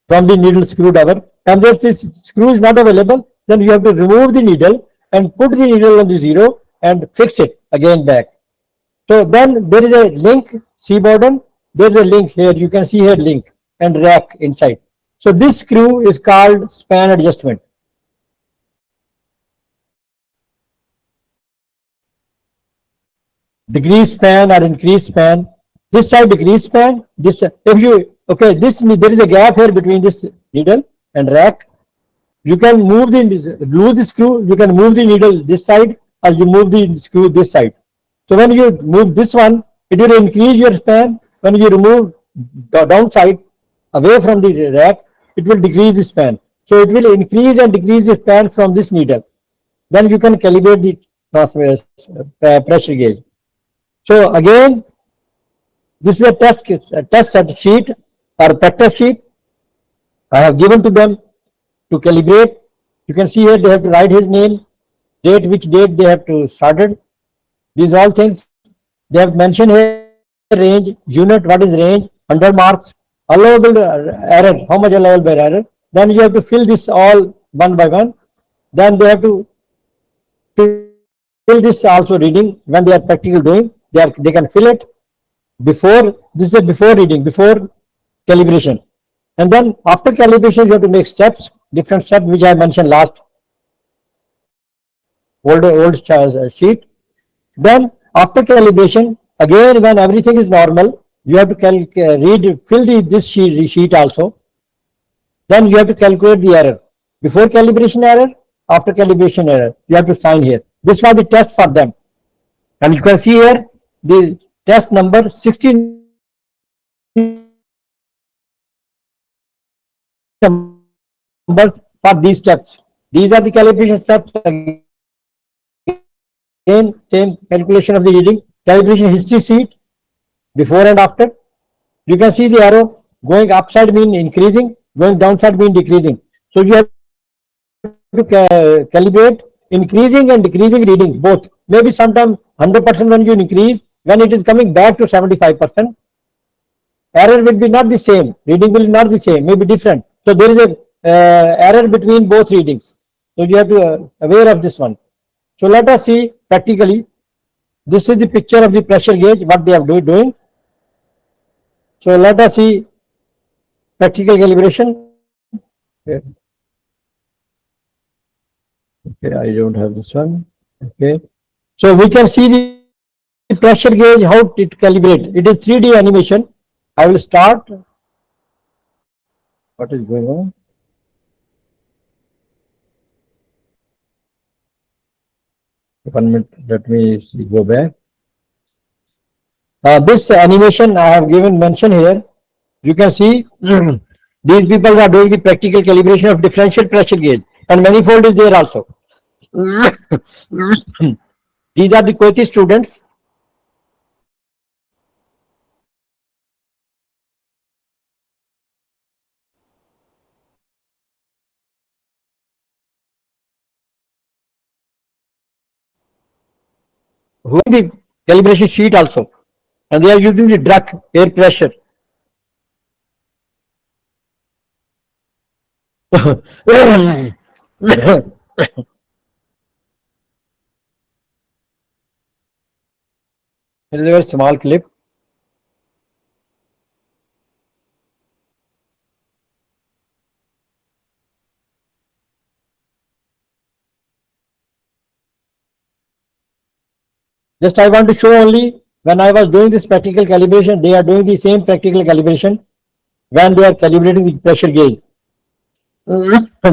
from the needle screwdriver. And if this screw is not available, then you have to remove the needle and put the needle on the zero and fix it again back. So then there is a link, C button. There is a link here. You can see here link and rack inside. So this screw is called span adjustment. Decrease span or increase span. This side decrease span. This if you this there is a gap here between this needle and rack. You can move lose the screw. You can move the needle this side or you move the screw this side. So when you move this one, it will increase your span. When you remove the downside away from the rack, it will decrease the span. So it will increase and decrease the span from this needle. Then you can calibrate the pressure gauge. So again, this is a test set sheet or practice sheet. I have given to them to calibrate. You can see here they have to write his name, date, which date they have to started. These all things they have mentioned here, range, unit, what is range, 100 marks, allowable error, how much allowable by error. Then you have to fill this all one by one. Then they have to fill this also reading when they are practical doing. They can fill it before. This is a before reading, before calibration. And then after calibration, you have to make steps, different steps, which I mentioned last old sheet. Then after calibration, again when everything is normal, you have to fill this sheet also. Then you have to calculate the error. Before calibration error, after calibration error, you have to sign here. This was the test for them. And you can see here the test number 16 numbers for these steps. These are the calibration steps. Again, same calculation of the reading, calibration history sheet, before and after. You can see the arrow going upside mean increasing, going downside mean decreasing. So you have to calibrate increasing and decreasing reading both. Maybe sometimes 100% when you increase, when it is coming back to 75%, error will be not the same, reading will not the same, may be different. So there is a error between both readings. So you have to aware of this one. So let us see practically. This is the picture of the pressure gauge, what they are doing. So let us see practical calibration. Okay. Okay, I don't have this one. Okay. So we can see the pressure gauge, how it calibrate. It is 3D animation. I will start. What is going on? One minute, let me see, go back. This animation I have mention here. You can see these people are doing the practical calibration of differential pressure gauge, and manifold is there also. These are the Kuwaiti students. Who the calibration sheet also, and they are using the drug air pressure. It is a very small clip. Just I want to show only when I was doing this practical calibration, they are doing the same practical calibration when they are calibrating the pressure gauge,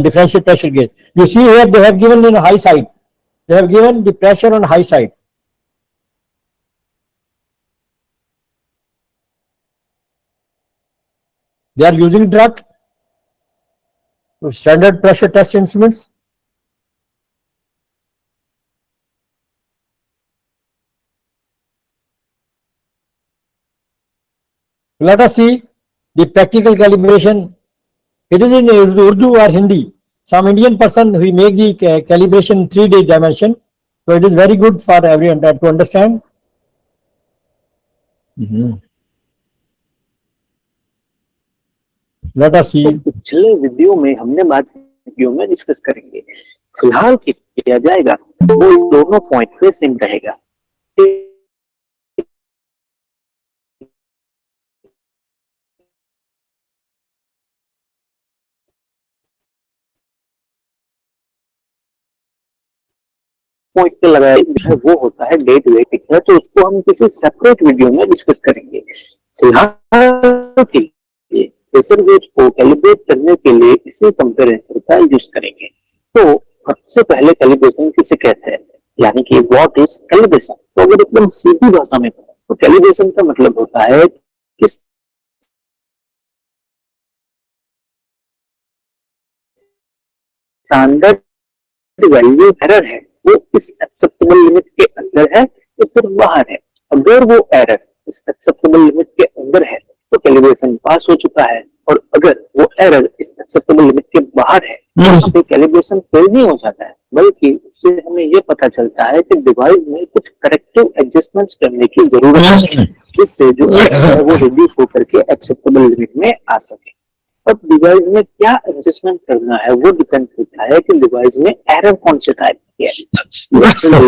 differential pressure gauge. You see here they have given in a high side. They have given the pressure on high side. They are using drug, standard pressure test instruments. Let us see the practical calibration. It is in Urdu or Hindi. Some Indian person who make the calibration 3D dimension. So it is very good for everyone to understand. Let us see. पिछले video में हमने बात video में discuss करेंगे। फिलहाल किया जाएगा वो इस दोनों पॉइंट पे सेम रहेगा। पॉइंट पे लगाया वो होता है डे टू डे पिक्चर, तो उसको हम किसी सेपरेट वीडियो में डिस्कस करेंगे। फिलहाल के लिए प्रेशर गेज को कैलिब्रेट करने के लिए इसी कंपैरेटर का यूज करेंगे। तो सबसे पहले कैलिब्रेशन किसे कहते हैं, यानी कि व्हाट इज कैलिब्रेशन। तो अगर एकदम सीधी भाषा में तो कैलिब्रेशन का मतलब होता है कि स्टैंडर्ड वैल्यू एरर है वो इस एक्सेप्टेबल लिमिट के अंदर है या फिर बाहर है। अगर वो एरर इस एक्सेप्टेबल लिमिट के अंदर है तो तो कैलिब्रेशन पास हो चुका है। और अगर वो एरर इस एक्सेप्टेबल लिमिट के बाहर है तो पे कैलिब्रेशन फेल नहीं हो जाता है, बल्कि उससे हमें ये पता चलता है कि डिवाइस में कुछ करेक्टिव एडजस्टमेंट्स करने की जरूरत है, जिससे जो एरर है वो रिड्यूस होकर के एक्सेप्टेबल लिमिट में आ सके। अब डिवाइस में क्या एडजस्टमेंट करना है वो डिपेंड करता है कि डिवाइस में एरर कौन से टाइप की है।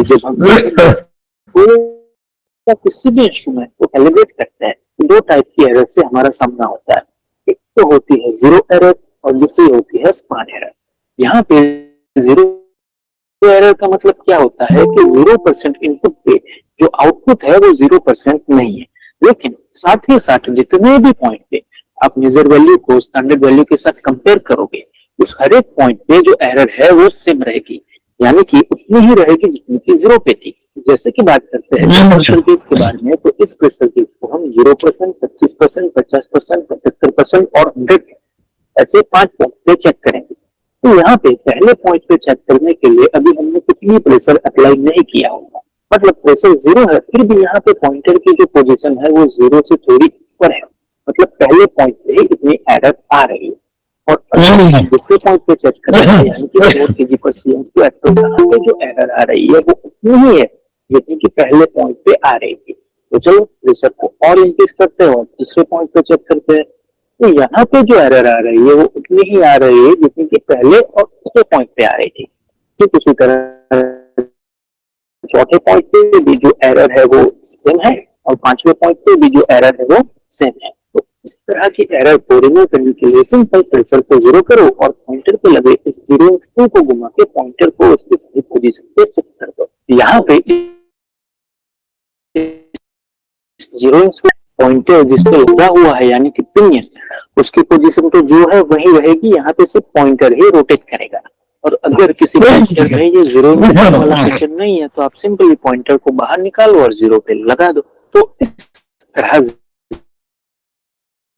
जब हम या किसी भी इंस्ट्रूमेंट को कैलिब्रेट करते हैं तो दो टाइप की एरर से हमारा सामना होता है। एक तो होती है जीरो एरर और दूसरी होती है स्पान एरर। यहाँ पे जीरो एरर का मतलब क्या होता है कि 0% इनपुट पे जो आउटपुट है वो 0% नहीं है, लेकिन साथ ही साथ जितने भी पॉइंट पे आप मेजर वैल्यू को स्टैंडर्ड वैल्यू के साथ कंपेयर करोगे उस हर एक पॉइंट पे जो एरर है वो सेम रहेगी, यानी कि उतनी ही रहेगी जितनी की जीरो पे थी। जैसे कि बात करते हैं क्रिस्टल गेज के बारे में, तो इस क्रिस्टल गेज को हम 0%, 25%, 50%, 75% और 100 ऐसे 5 पॉइंट पे चेक करेंगे। तो यहाँ पे पहले पॉइंट पे चेक करने के लिए अभी हमने कुछ भी प्रेशर अप्लाई नहीं किया होगा, मतलब प्रेशर जीरो है, फिर भी यहाँ पे पॉइंटर की जो पोजीशन है वो जीरो से थोड़ी ऊपर है, मतलब पहले पॉइंट पे इतनी एरर आ रही है। और अगर दूसरे पॉइंट पे चेक करते हैं यानी कि 4 kg/cm पे जो एरर आ रही है वो उतनी ही है जितनी कि पहले पॉइंट पे आ रही थी। तो चलो प्रेशर को और इंक्रीज करते हैं और दूसरे पॉइंट पे चेक करते हैं, तो यहाँ पे जो एरर आ रही है वो उतनी ही आ रही है जितनी कि पहले और दूसरे पॉइंट पे आ रही थी। ठीक उसी तरह चौथे पॉइंट पे भी जो एरर है वो सेम है और पांचवें पॉइंट पे भी जो एरर है वो सेम है। तो इस तरह की एरर को रिमूव करने के लिए सिंपल प्रेशर को जीरो करो और पॉइंटर पे लगे इस जीरो स्क्रू को घुमा के पॉइंटर को उसकी सही पोजीशन पे शिफ्ट कर दो। यहाँ पे जीरो पॉइंटर जिस पे लगा हुआ है यानी कि पिनियन, उसकी पोजीशन तो जो है वही रहेगी, यहाँ पे सिर्फ पॉइंटर ही रोटेट करेगा। और अगर किसी पॉइंटर में ये जीरो वाला फीचर नहीं है तो आप सिंपली पॉइंटर को बाहर निकालो और जीरो पे लगा दो। तो इस तरह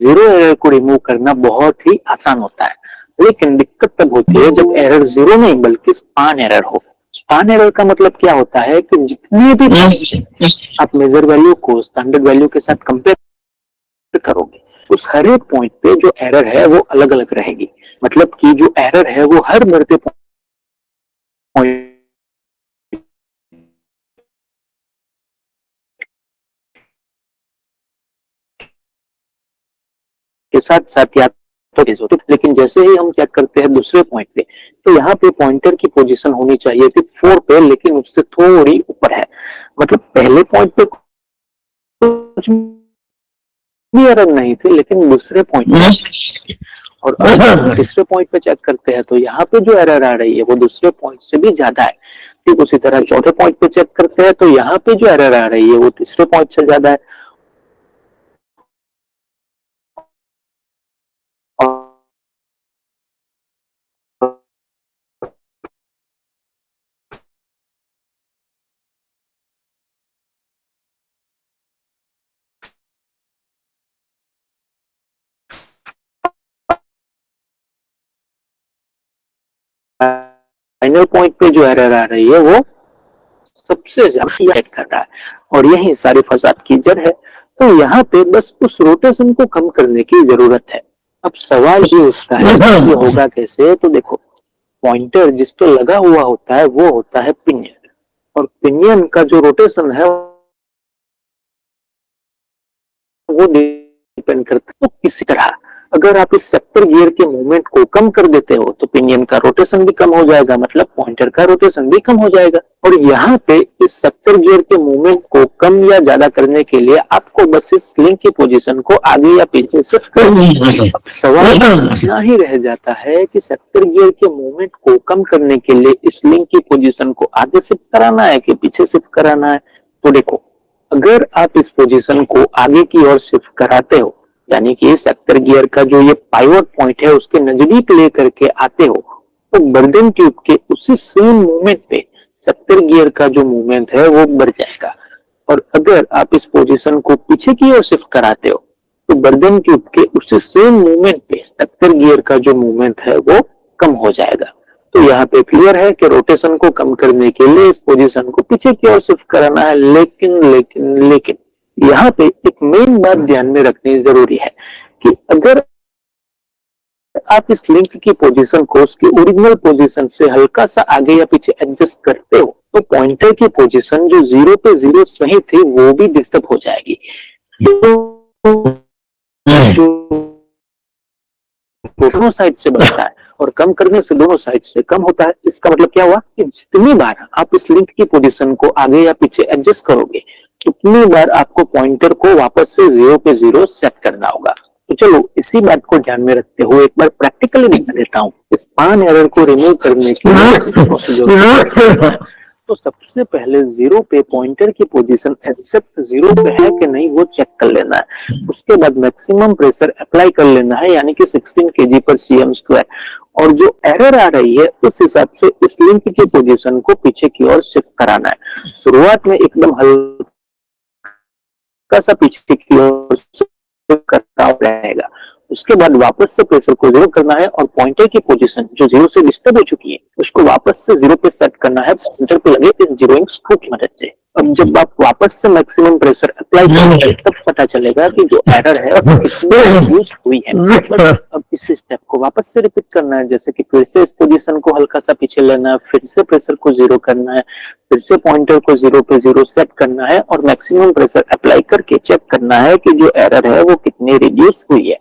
जीरो एरर को रिमूव करना बहुत ही आसान होता है, लेकिन दिक्कत तब होती है जब एरर जीरो नहीं बल्कि स्पान एरर हो। स्पान एरर का मतलब क्या होता है कि जितने भी आप मेजर वैल्यू को स्टैंडर्ड वैल्यू के साथ कंपेयर करोगे उस हर एक पॉइंट पे जो एरर है वो अलग अलग रहेगी, मतलब कि जो एरर है वो हर बढ़ते पॉइंट के साथ साथ या तो लेकिन जैसे ही हम चेक करते हैं दूसरे पॉइंट पे तो यहाँ पे पॉइंटर की पोजीशन होनी चाहिए थी 4 पे, लेकिन उससे थोड़ी ऊपर है, मतलब पहले पॉइंट पे कुछ भी एरर नहीं थी लेकिन दूसरे पॉइंट पे और अगर तीसरे पॉइंट पे चेक करते हैं तो यहाँ पे जो एरर आ रही है वो दूसरे पॉइंट से भी ज्यादा है। ठीक उसी तरह चौथे पॉइंट पे चेक करते हैं तो यहाँ पे जो एरर आ रही है वो तीसरे पॉइंट से ज्यादा है। फाइनल पॉइंट पे जो एरर आ रही है वो सबसे ज्यादा हिट कर रहा है और यही सारी फसाद की जड़ है। तो यहाँ पे बस उस रोटेशन को कम करने की जरूरत है। अब सवाल ये उठता है ये होगा कैसे, तो देखो पॉइंटर जिस पे लगा हुआ होता है वो होता है पिनियन, और पिनियन का जो रोटेशन है वो डिपेंड करता है। तो किसी तरह अगर आप इस सेक्टर गियर के मूवमेंट को कम कर देते हो तो पिनियन का रोटेशन भी कम हो जाएगा, मतलब पॉइंटर का रोटेशन भी कम हो जाएगा। और यहाँ पे इस सेक्टर गियर के मूवमेंट को कम या ज्यादा करने के लिए आपको बस इस लिंक की पोजीशन को आगे या पीछे शिफ्ट करनी है। अब सवाल इतना ही रह जाता है कि सेक्टर गियर के मूवमेंट को कम करने के लिए इस लिंक की पोजीशन को आगे शिफ्ट कराना है कि पीछे शिफ्ट कराना है। तो देखो अगर आप इस पोजीशन को आगे की ओर शिफ्ट कराते हो यानी कि सेक्टर गियर का जो ये पाइवट पॉइंट है उसके नजदीक लेकर के आते हो तो बर्दन ट्यूब के उसी सेम मूवमेंट पे सेक्टर गियर का जो मूवमेंट है वो बढ़ जाएगा। और अगर आप इस पोजीशन को पीछे की ओर शिफ्ट कराते हो तो बर्दन ट्यूब के उसी सेम मूवमेंट पे सेक्टर गियर का जो मूवमेंट है वो कम हो जाएगा। तो यहाँ पे क्लियर है कि रोटेशन को कम करने के लिए इस पोजीशन को पीछे की ओर शिफ्ट कराना है, लेकिन यहाँ पे एक मेन बात ध्यान में रखनी जरूरी है कि अगर आप इस लिंक की पोजीशन को उसकी ओरिजिनल पोजीशन से हल्का सा आगे या पीछे एडजस्ट करते हो तो पॉइंटर की पोजीशन जो 0 पे 0 सही थी वो भी डिस्टर्ब हो जाएगी। तो जो दोनों साइड से बढ़ता है और कम करने से दोनों साइड से कम होता है। इसका मतलब क्या हुआ कि जितनी बार आप इस लिंक की पोजीशन को आगे या पीछे एडजस्ट करोगे उतनी बार आपको पॉइंटर को वापस से 0 पे 0 सेट करना होगा। तो चलो इसी बात को ध्यान में रखते हुए एक बार प्रैक्टिकली दिखा देता हूँ। स्पान एरर को रिमूव करने के लिए इस प्रोसीजर तो सबसे पहले 0 पे पॉइंटर की पोजीशन एक्सेप्ट 0 पे है कि नहीं वो चेक कर लेना है। उसके बाद मैक्सिमम प्रेशर अप्लाई कर लेना है यानी कि 16 केजी पर सीएम स्क्वायर और जो एरर आ रही है उस हिसाब से इस लिंक की पोजीशन को पीछे की ओर शिफ्ट कराना है। शुरुआत में एकदम हल्का सा पीछे की ओर शिफ्ट करना रहेगा। उसके बाद वापस से प्रेशर को 0 करना है और पॉइंटर की पोजीशन जो 0 से डिस्टर्ब हो चुकी है उसको वापस से 0 पे सेट करना है पॉइंटर पे लगे इस जीरोइंग स्क्रू की मदद से। अब जब आप वापस से मैक्सिमम प्रेशर अप्लाई करेंगे तब पता चलेगा कि जो एरर है वो कितनी रिड्यूस हुई है। बस अब इस स्टेप को वापस से रिपीट करना है जैसे कि फिर से इस पोजीशन को हल्का सा पीछे लेना है, फिर से प्रेशर को 0 करना है, फिर से पॉइंटर को 0 पे 0 सेट करना है और मैक्सिमम प्रेशर अप्लाई करके चेक करना है कि जो एरर है वो कितनी रिड्यूस हुई है।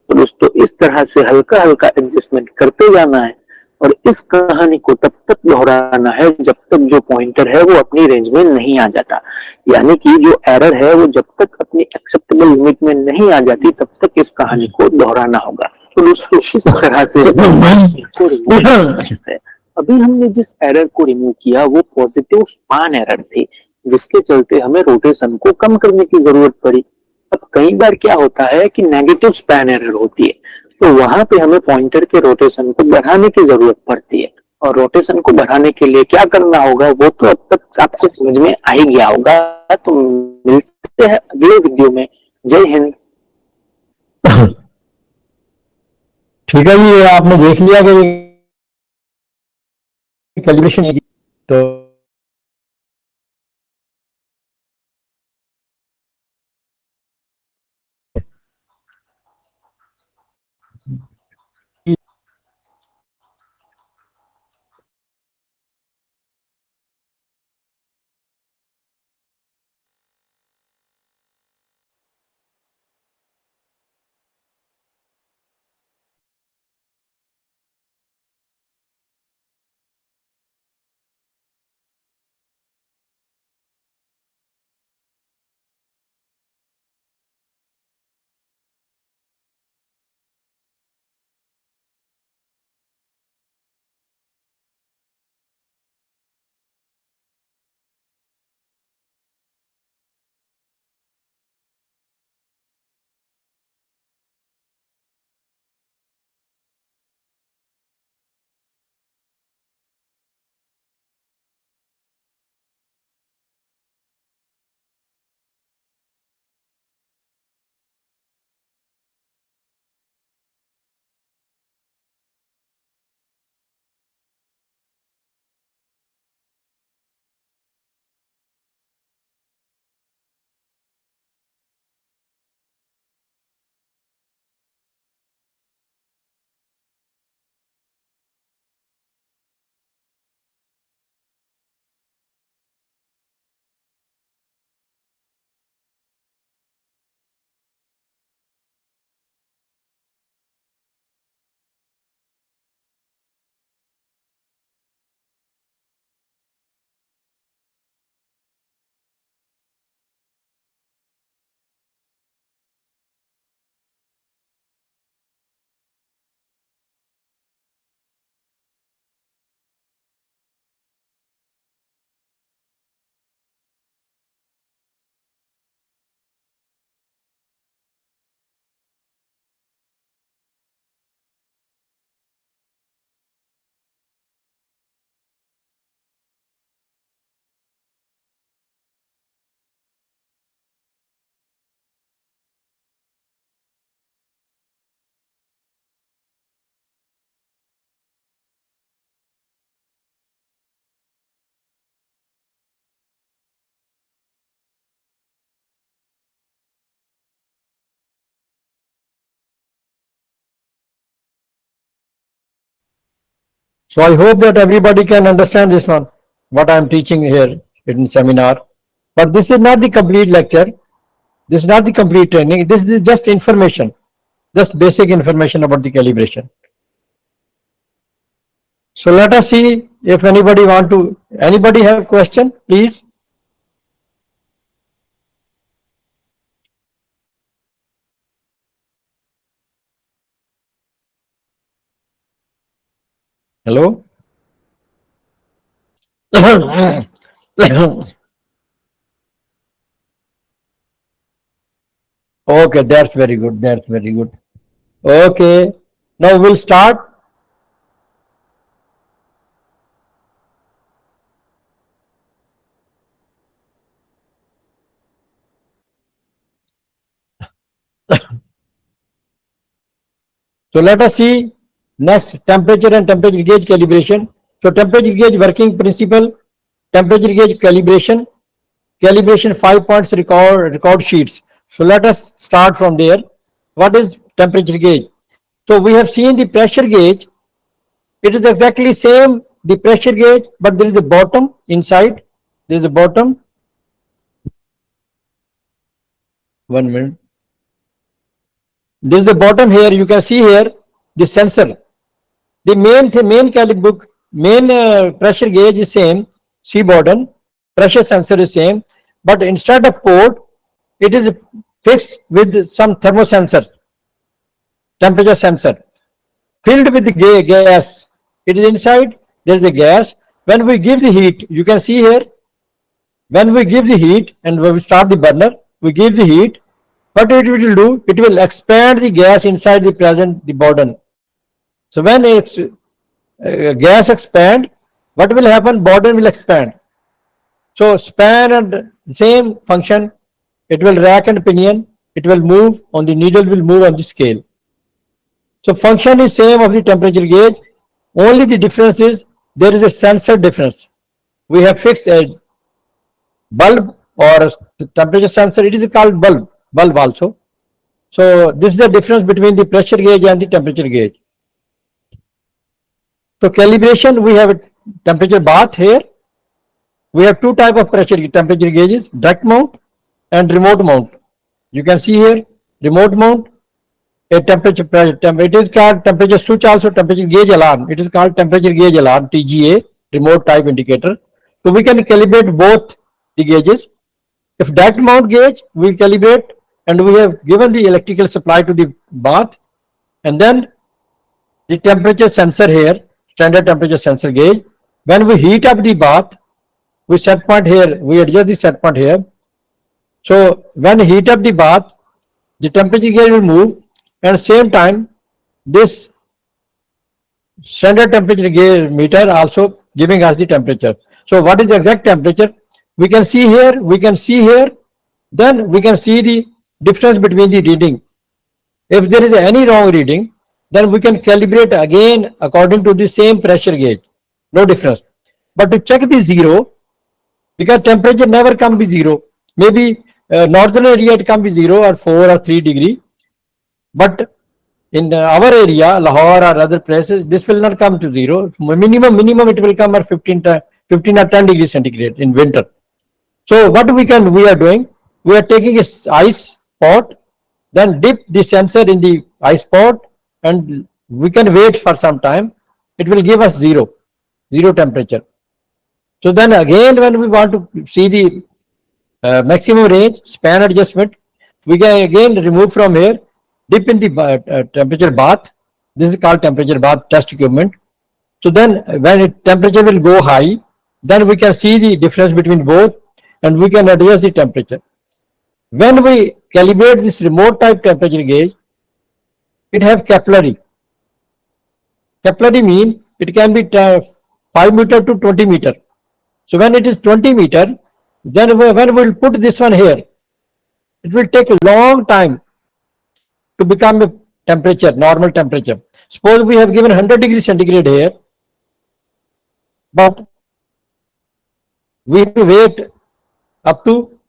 तो दोस्तों इस तरह से हल्का हल्का एडजस्टमेंट करते जाना है और इस कहानी को तब तक दोहराना है जब तक जो पॉइंटर है वो अपनी रेंज में नहीं आ जाता। यानी कि जो एरर है वो जब तक अपनी एक्सेप्टेबल लिमिट में नहीं आ जाती तब तक इस कहानी को दोहराना होगा। तो दोस्तों इस तरह से इसको रिमूव कर सकते हैं। अभी हमने जिस एरर को रिमूव किया वो पॉजिटिव स्पान एरर थी जिसके चलते हमें रोटेशन को कम करने की जरूरत पड़ी। अब कई बार क्या होता है कि नेगेटिव स्पैन एरर होती है तो वहां पे हमें पॉइंटर के रोटेशन को बढ़ाने की जरूरत पड़ती है और रोटेशन को बढ़ाने के लिए क्या करना होगा वो तो अब तक आपको समझ में आ ही गया होगा। तो मिलते हैं अगले वीडियो में। जय हिंद। ठीक है जी, आपने देख लिया कि कैलिब्रेशन तो So I hope that everybody can understand this one, what I am teaching here in seminar. But this is not the complete lecture. This is not the complete training. This is just information, just basic information about the calibration. So let us see if anybody have question, please. Hello? Okay, that's very good. That's very good. Okay, now we'll start. So let us see next temperature and temperature gauge calibration. So temperature gauge working principle, temperature gauge calibration, calibration 5 points record sheets. So let us start from there. What is temperature gauge? So we have seen the pressure gauge. It is exactly same the pressure gauge, but there is a bottom inside. There is a bottom. 1 minute. There is a bottom here. You can see here the sensor. The main pressure gauge is same. C bottom. Pressure sensor is same, but instead of port, it is fixed with some thermosensor, temperature sensor, filled with the gas. It is inside. There is a gas. When we give the heat, you can see here. When we give the heat and when we start the burner, we give the heat. What it will do? It will expand the gas inside the bottom. So when gas expand, what will happen? Bottom will expand. So span and same function. It will rack and pinion. It will move on the needle. Will move on the scale. So function is same of the temperature gauge. Only the difference is there is a sensor difference. We have fixed a bulb or temperature sensor. It is called bulb also. So this is the difference between the pressure gauge and the temperature gauge. So calibration, we have a temperature bath here. We have two type of temperature gauges, direct mount and remote mount. You can see here remote mount, a temperature it is called temperature switch, also temperature gauge alarm. It is called temperature gauge alarm, TGA, remote type indicator. So we can calibrate both the gauges. If direct mount gauge, we calibrate and we have given the electrical supply to the bath, and then the temperature sensor here, standard temperature sensor gauge. When we heat up the bath, we set point here, we adjust the set point here. So when heat up the bath, the temperature gauge will move, and same time this standard temperature gauge meter also giving us the temperature. So what is the exact temperature? We can see here, we can see here, then we can see the difference between the reading. If there is any wrong reading, then we can calibrate again according to the same pressure gauge, no difference. But to check the zero, because temperature never can be zero, maybe northern area it can be 0 or 4 or 3 degree, but in our area, Lahore or other places, this will not come to 0. Minimum it will come at 15 or 10 degrees centigrade in winter. So what we are doing, we are taking a ice pot, then dip the sensor in the ice pot, and we can wait for some time. It will give us zero temperature. So then again, when we want to see the maximum range, span adjustment, we can again remove from here, dip in the temperature bath. This is called temperature bath test equipment. So then when temperature will go high, then we can see the difference between both and we can adjust the temperature. When we calibrate this remote type temperature gauge, it has capillary. Capillary means it can be 5 meter to 20 meter. So when it is 20 meter, then when we will put this one here, it will take a long time to become a temperature, normal temperature. Suppose we have given 100 degrees centigrade here, but we have to wait up to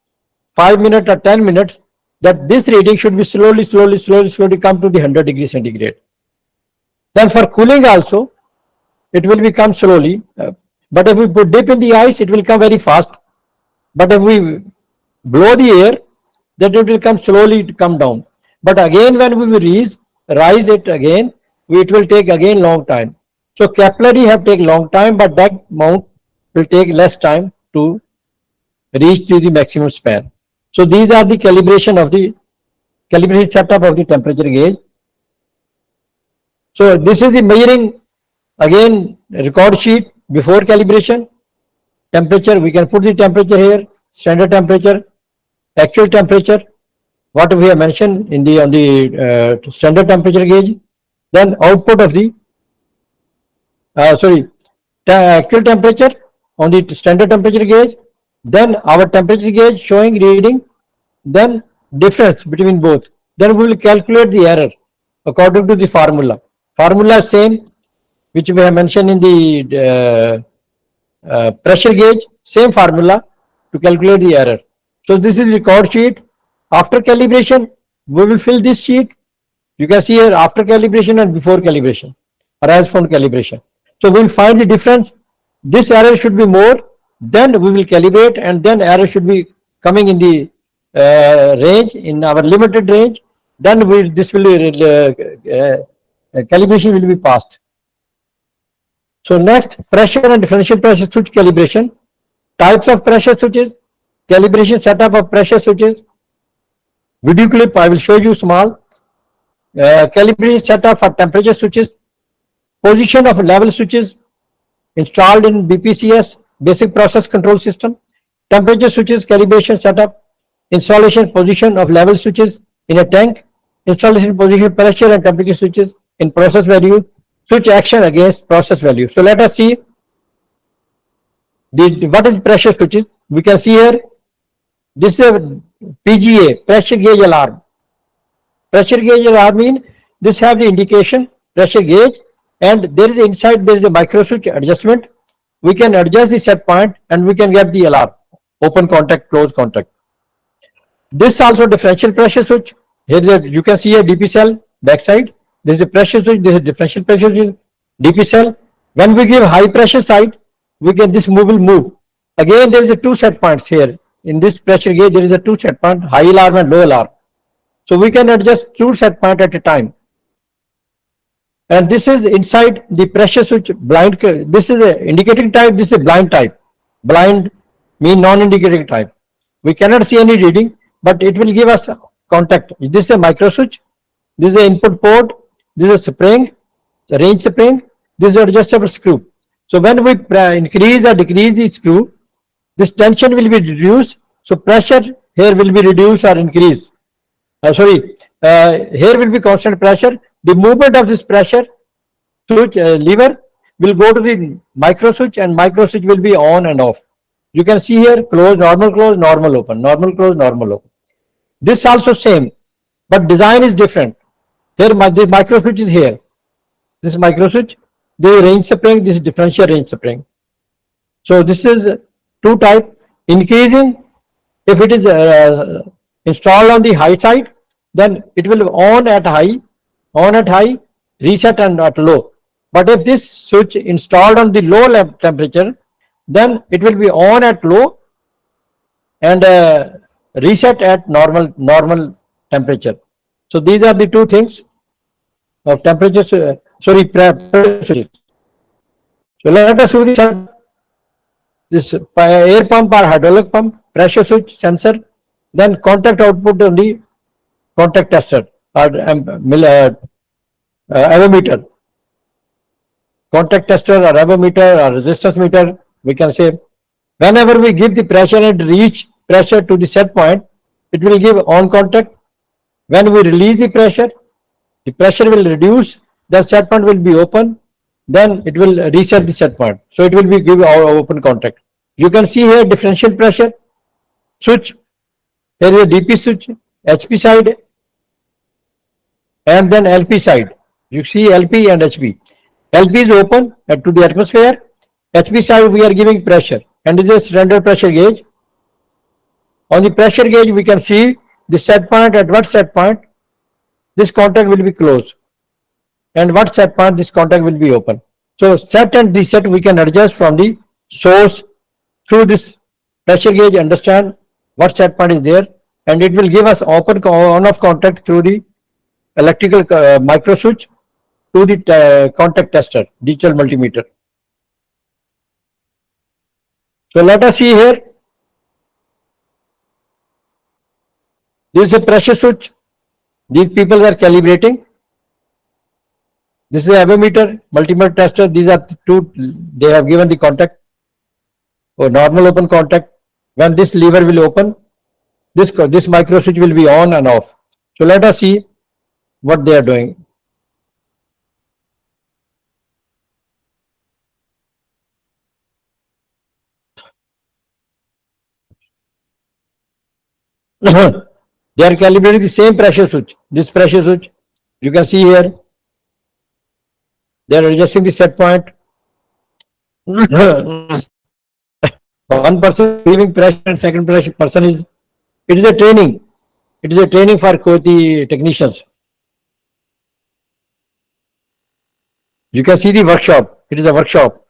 5 minutes or 10 minutes, that this reading should be slowly come to the 100 degrees centigrade. Then for cooling also, it will become slowly. But if we put dip in the ice, it will come very fast. But if we blow the air, then it will come slowly to come down. But again, when we will rise it again, it will take again long time. So capillary have take long time, but that mount will take less time to reach to the maximum span. So these are the calibration setup of the temperature gauge. So this is the measuring, again record sheet before calibration. Temperature, we can put the temperature here, standard temperature, actual temperature, what we have mentioned in the on the standard temperature gauge. Then output of the actual temperature on the standard temperature gauge, then our temperature gauge showing reading, then difference between both. Then we will calculate the error according to the formula. Formula is same which we have mentioned in the pressure gauge, same formula to calculate the error. So this is record sheet. After calibration, we will fill this sheet. You can see here after calibration and before calibration, or as found calibration. So we will find the difference. This error should be more, then we will calibrate, and then error should be coming in the range, in our limited range. Then calibration will be passed. So next, pressure and differential pressure switch calibration. Types of pressure switches, calibration setup of pressure switches. Video clip I will show you small. Calibration setup for temperature switches. Position of level switches installed in BPCS, basic process control system. Temperature switches calibration setup. Installation position of level switches in a tank. Installation position pressure and temperature switches in process value. Switch action against process value. So let us see what is pressure switches. We can see here, this is a PGA, pressure gauge alarm. Pressure gauge alarm means this have the indication pressure gauge, and there is inside there is a micro switch adjustment. We can adjust the set point and we can get the alarm, open contact, close contact. This also differential pressure switch. Here is a, you can see a DP cell backside. This is a pressure switch, this is differential pressure switch, DP cell. When we give high pressure side, we can this will move. Again, there is a two set points here. In this pressure gauge, there is a two set point, high alarm and low alarm. So we can adjust two set point at a time. And this is inside the pressure switch blind. This is a indicating type, this is a blind type. Blind mean non-indicating type. We cannot see any reading, but it will give us contact. This is a micro switch. This is an input port. This is a spring, the range spring. This is an adjustable screw. So when we increase or decrease the screw, this tension will be reduced. So pressure here will be reduced or increased. Here will be constant pressure. The movement of this pressure switch lever will go to the micro switch, and micro switch will be on and off. You can see here close, normal open, normal close, normal open. This also same, but design is different. Here the micro switch is here. This micro switch, the range spring, this is differential range spring. So this is two type. Increasing, if it is installed on the high side, then it will on at high, reset and at low. But if this switch installed on the low temperature, then it will be on at low and reset at normal temperature. So these are the two things of temperature. Pressure switches. So let us see this air pump or hydraulic pump, pressure switch, sensor, then contact output on the contact tester or avometer. Contact tester or avometer or resistance meter, we can say. Whenever we give the pressure and reach pressure to the set point, it will give on contact. When we release the pressure will reduce, the set point will be open, then it will reset the set point. So it will be give our open contact. You can see here differential pressure switch. Here is a DP switch, HP side, and then LP side. You see LP and HP. LP is open to the atmosphere. HP side we are giving pressure, and this is a standard pressure gauge. On the pressure gauge we can see the set point, at what set point this contact will be closed, and what set point this contact will be open. So set and reset we can adjust from the source through this pressure gauge, understand what set point is there, and it will give us open on off contact through the electrical micro switch to the contact tester, digital multimeter. So let us see here. This is a pressure switch. These people are calibrating. This is a ammeter, multimeter tester. These are two. They have given the contact or normal open contact. When this lever will open, this micro switch will be on and off. So let us see what they are doing. They are calibrating the same pressure switch. This pressure switch, you can see here, they are adjusting the set point. One person is giving pressure and second person is, it is a training. It is a training for the technicians. You can see the workshop. It is a workshop.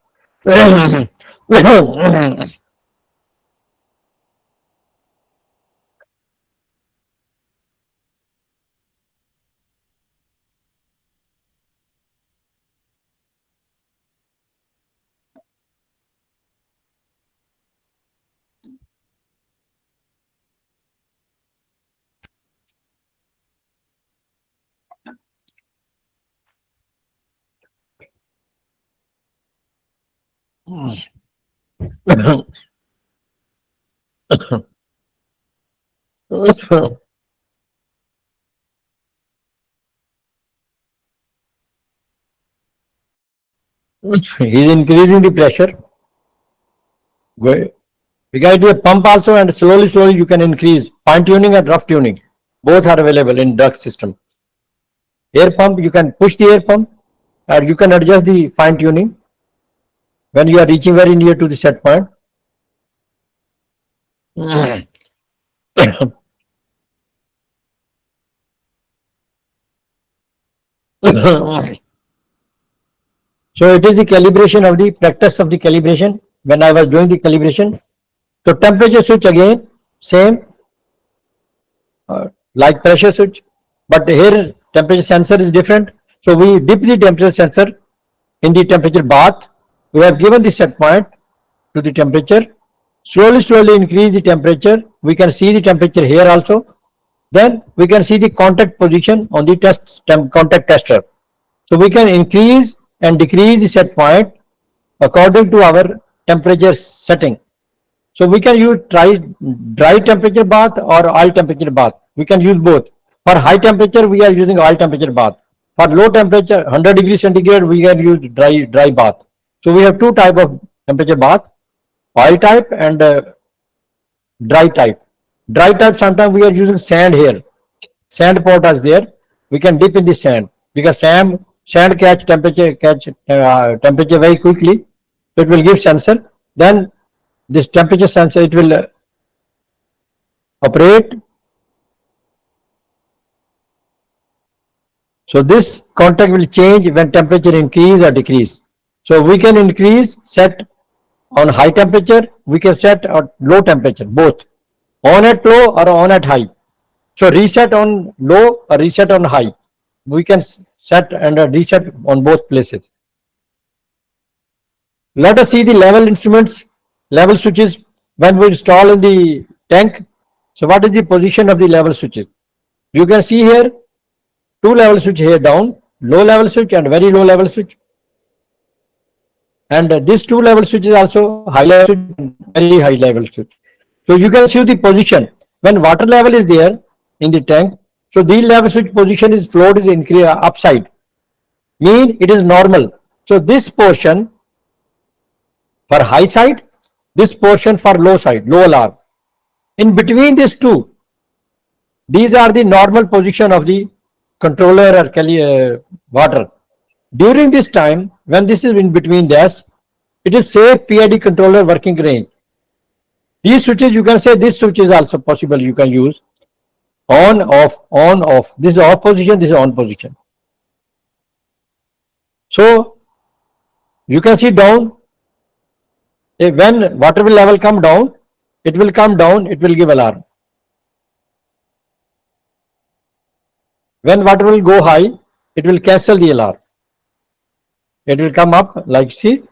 He is increasing the pressure. We can do a pump also, and slowly you can increase. Fine tuning and rough tuning. Both are available in duct system. Air pump, you can push the air pump, or you can adjust the fine tuning when you are reaching very near to the set point. So it is the calibration of the practice of the calibration. When I was doing the calibration, so temperature switch again same like pressure switch, but here temperature sensor is different. So we dip the temperature sensor in the temperature bath. We have given the set point to the temperature. Slowly increase the temperature. We can see the temperature here also. Then we can see the contact position on the contact tester. So we can increase and decrease the set point according to our temperature setting. So we can use dry temperature bath or oil temperature bath. We can use both. For high temperature, we are using oil temperature bath. For low temperature, 100 degrees centigrade, we can use dry bath. So we have two type of temperature bath, oil type and dry type. Dry type, sometimes we are using sand here. Sand pot is there. We can dip in the sand because sand catch temperature very quickly. So it will give sensor. Then this temperature sensor, it will operate. So this contact will change when temperature increase or decrease. So we can increase, set on high temperature, we can set at low temperature, both on at low or on at high. So reset on low or reset on high. We can set and reset on both places. Let us see the level instruments, level switches when we install in the tank. So what is the position of the level switches? You can see here two level switch here down, low level switch and very low level switch. And this two level switch is also high level switch and very high level switch. So you can see the position when water level is there in the tank. So the level switch position is float is increase upside, mean it is normal. So this portion for high side, this portion for low side, low alarm. In between these two, these are the normal position of the controller or water. During this time, when this is in between this, it is safe PID controller working range. These switches, you can say this switch is also possible. You can use on, off, on, off. This is off position, this is on position. So You can see down, when water will level come down, it will come down, it will give alarm. When water will go high, it will cancel the alarm. It will come up like, see,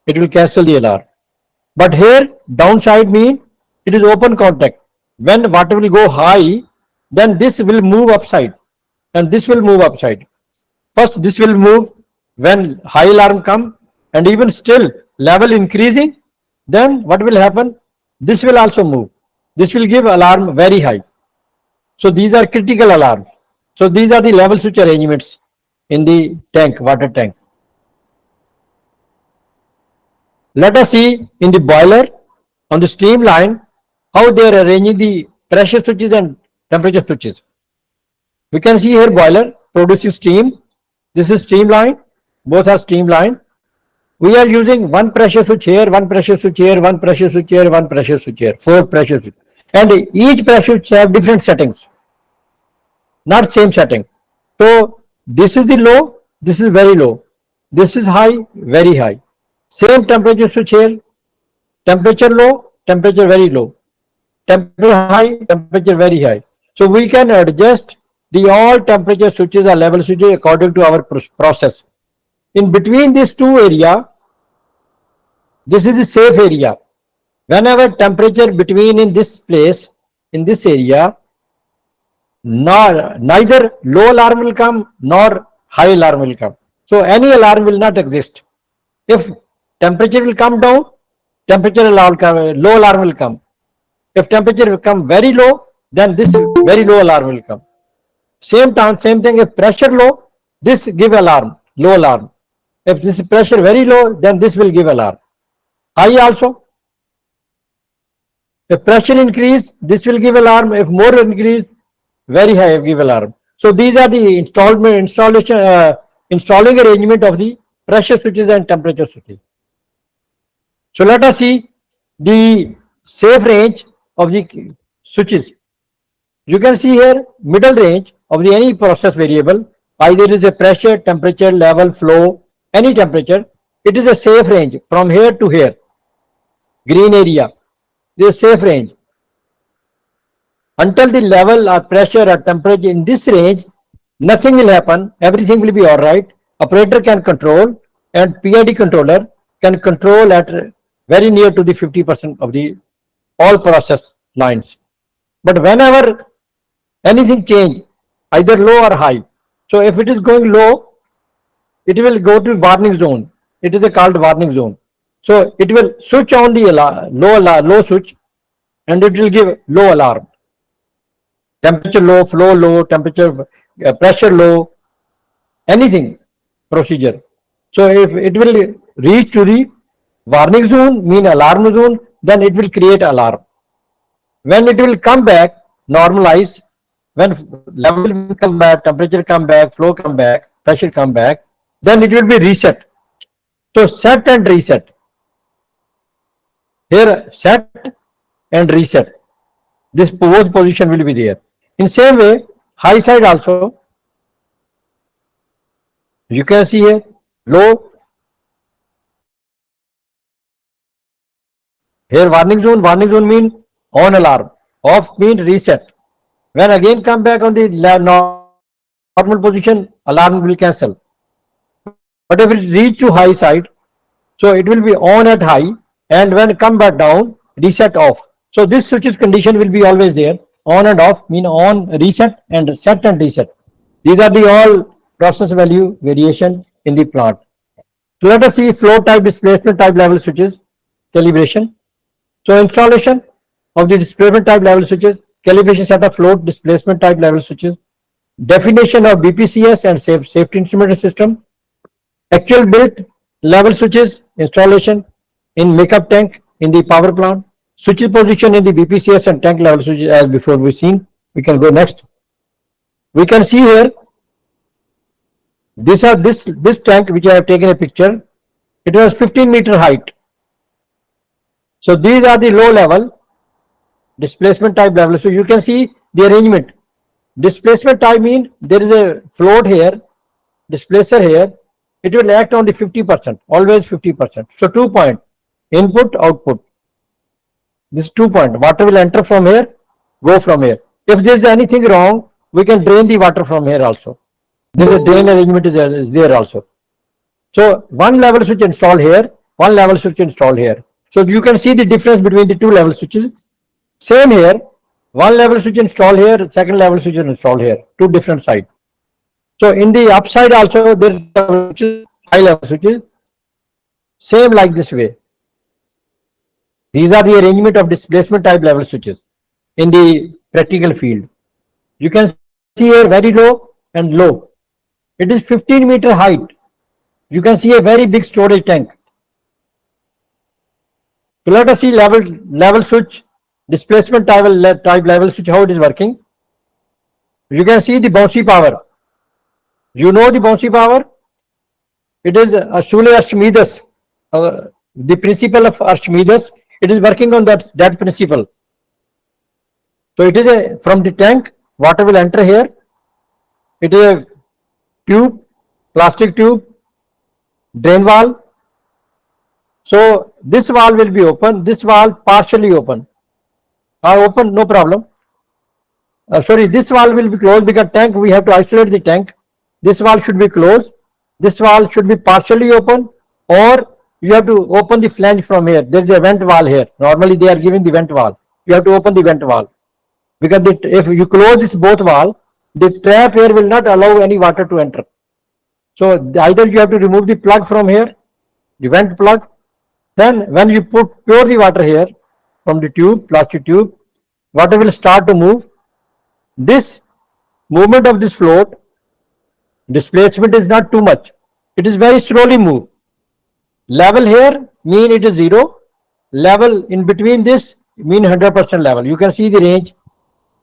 it will cancel the alarm. But here downside mean it is open contact. When water will go high, then this will move upside and this will move upside. First this will move when high alarm come, and even still level increasing, then what will happen? This will also move. This will give alarm very high. So these are critical alarms. So these are the level switch arrangements in the tank, water tank. Let us see in the boiler on the streamline how they are arranging the pressure switches and temperature switches. We can see here boiler producing steam. This is streamline. Both are streamline. We are using one pressure switch here, one pressure switch here, one pressure switch here, one pressure switch here, 4 pressure switch. And each pressure switch have different settings, not same setting. So this is the low, this is very low. This is high, very high. Same temperature switch here, temperature low, temperature very low, temperature high, temperature very high. So we can adjust the all temperature switches or level switches according to our process. In between these two area, this is a safe area. Whenever temperature between in this place, in this area, neither low alarm will come nor high alarm will come. So any alarm will not exist. If temperature will come down, temperature alarm, low alarm will come. If temperature will come very low, then this very low alarm will come. Same time, same thing, if pressure low, this give alarm, low alarm. If this pressure very low, then this will give alarm. High also. If pressure increase, this will give alarm. If more increase, very high give alarm. So these are the installing arrangement of the pressure switches and temperature switches. So let us see the safe range of the switches. You can see here middle range of the any process variable, either it is a pressure, temperature, level, flow, any temperature. It is a safe range from here to here. Green area, this is safe range. Until the level or pressure or temperature in this range, nothing will happen, everything will be all right. Operator can control and PID controller can control at very near to the 50% of the all process lines. But whenever anything change, either low or high, so if it is going low, it will go to warning zone. It is a called warning zone. So it will switch on the low switch and it will give low alarm. Temperature low, flow low, temperature, pressure low, anything procedure. So if it will reach to the warning zone, mean alarm zone, then it will create alarm. When it will come back, normalize, when level will come back, temperature come back, flow come back, pressure come back, then it will be reset. So set and reset. Here set and reset. This both position will be there. In same way, high side also, you can see here low. Here warning zone mean on alarm, off mean reset. When again come back on the normal position, alarm will cancel. But if it reach to high side, so it will be on at high, and when come back down, reset off. So this switches condition will be always there. On and off mean on, reset, and set and reset. These are the all process value variation in the plant. So let us see flow type, displacement type level switches, calibration. So installation of the displacement type level switches, calibration set of float displacement type level switches, definition of BPCS and safety instrumentation system, actual built level switches installation in makeup tank in the power plant, switches position in the BPCS and tank level switches as before we seen. We can go next. We can see here this tank which I have taken a picture. It was 15-meter height. So these are the low level displacement type level. So you can see the arrangement. Displacement type mean there is a float here, displacer here. it will act on the 50%, always 50%. So 2 point, input, output. This 2 point, water will enter from here, go from here. If there is anything wrong, we can drain the water from here also. This is a drain arrangement is there also. So one level switch installed here, one level switch installed here. So you can see the difference between the two level switches. Same here, one level switch installed here, second level switch installed here, two different sides. So in the upside also there is high level switches, same like this way. These are the arrangement of displacement type level switches in the practical field. You can see here very low and low. It is 15-meter height. You can see a very big storage tank. So let us see level switch, displacement type level switch, how it is working. You can see the bouncy power. You know the bouncy power? It is Archimedes, the principle of Archimedes. It is working on that principle. So it is from the tank, water will enter here. It is a tube, plastic tube, drain valve. So this valve will be open, this valve partially open. Open, no problem. Sorry, this valve will be closed because tank, we have to isolate the tank. This valve should be closed. This valve should be partially open, or you have to open the flange from here. There is a vent valve here. Normally they are giving the vent valve. You have to open the vent valve. Because if you close this both valve, the trap air will not allow any water to enter. So either you have to remove the plug from here, the vent plug. Then when you pour the water here from the tube, plastic tube, water will start to move. This movement of this float, displacement is not too much. It is very slowly move. Level here mean it is 0. Level in between this mean 100% level. You can see the range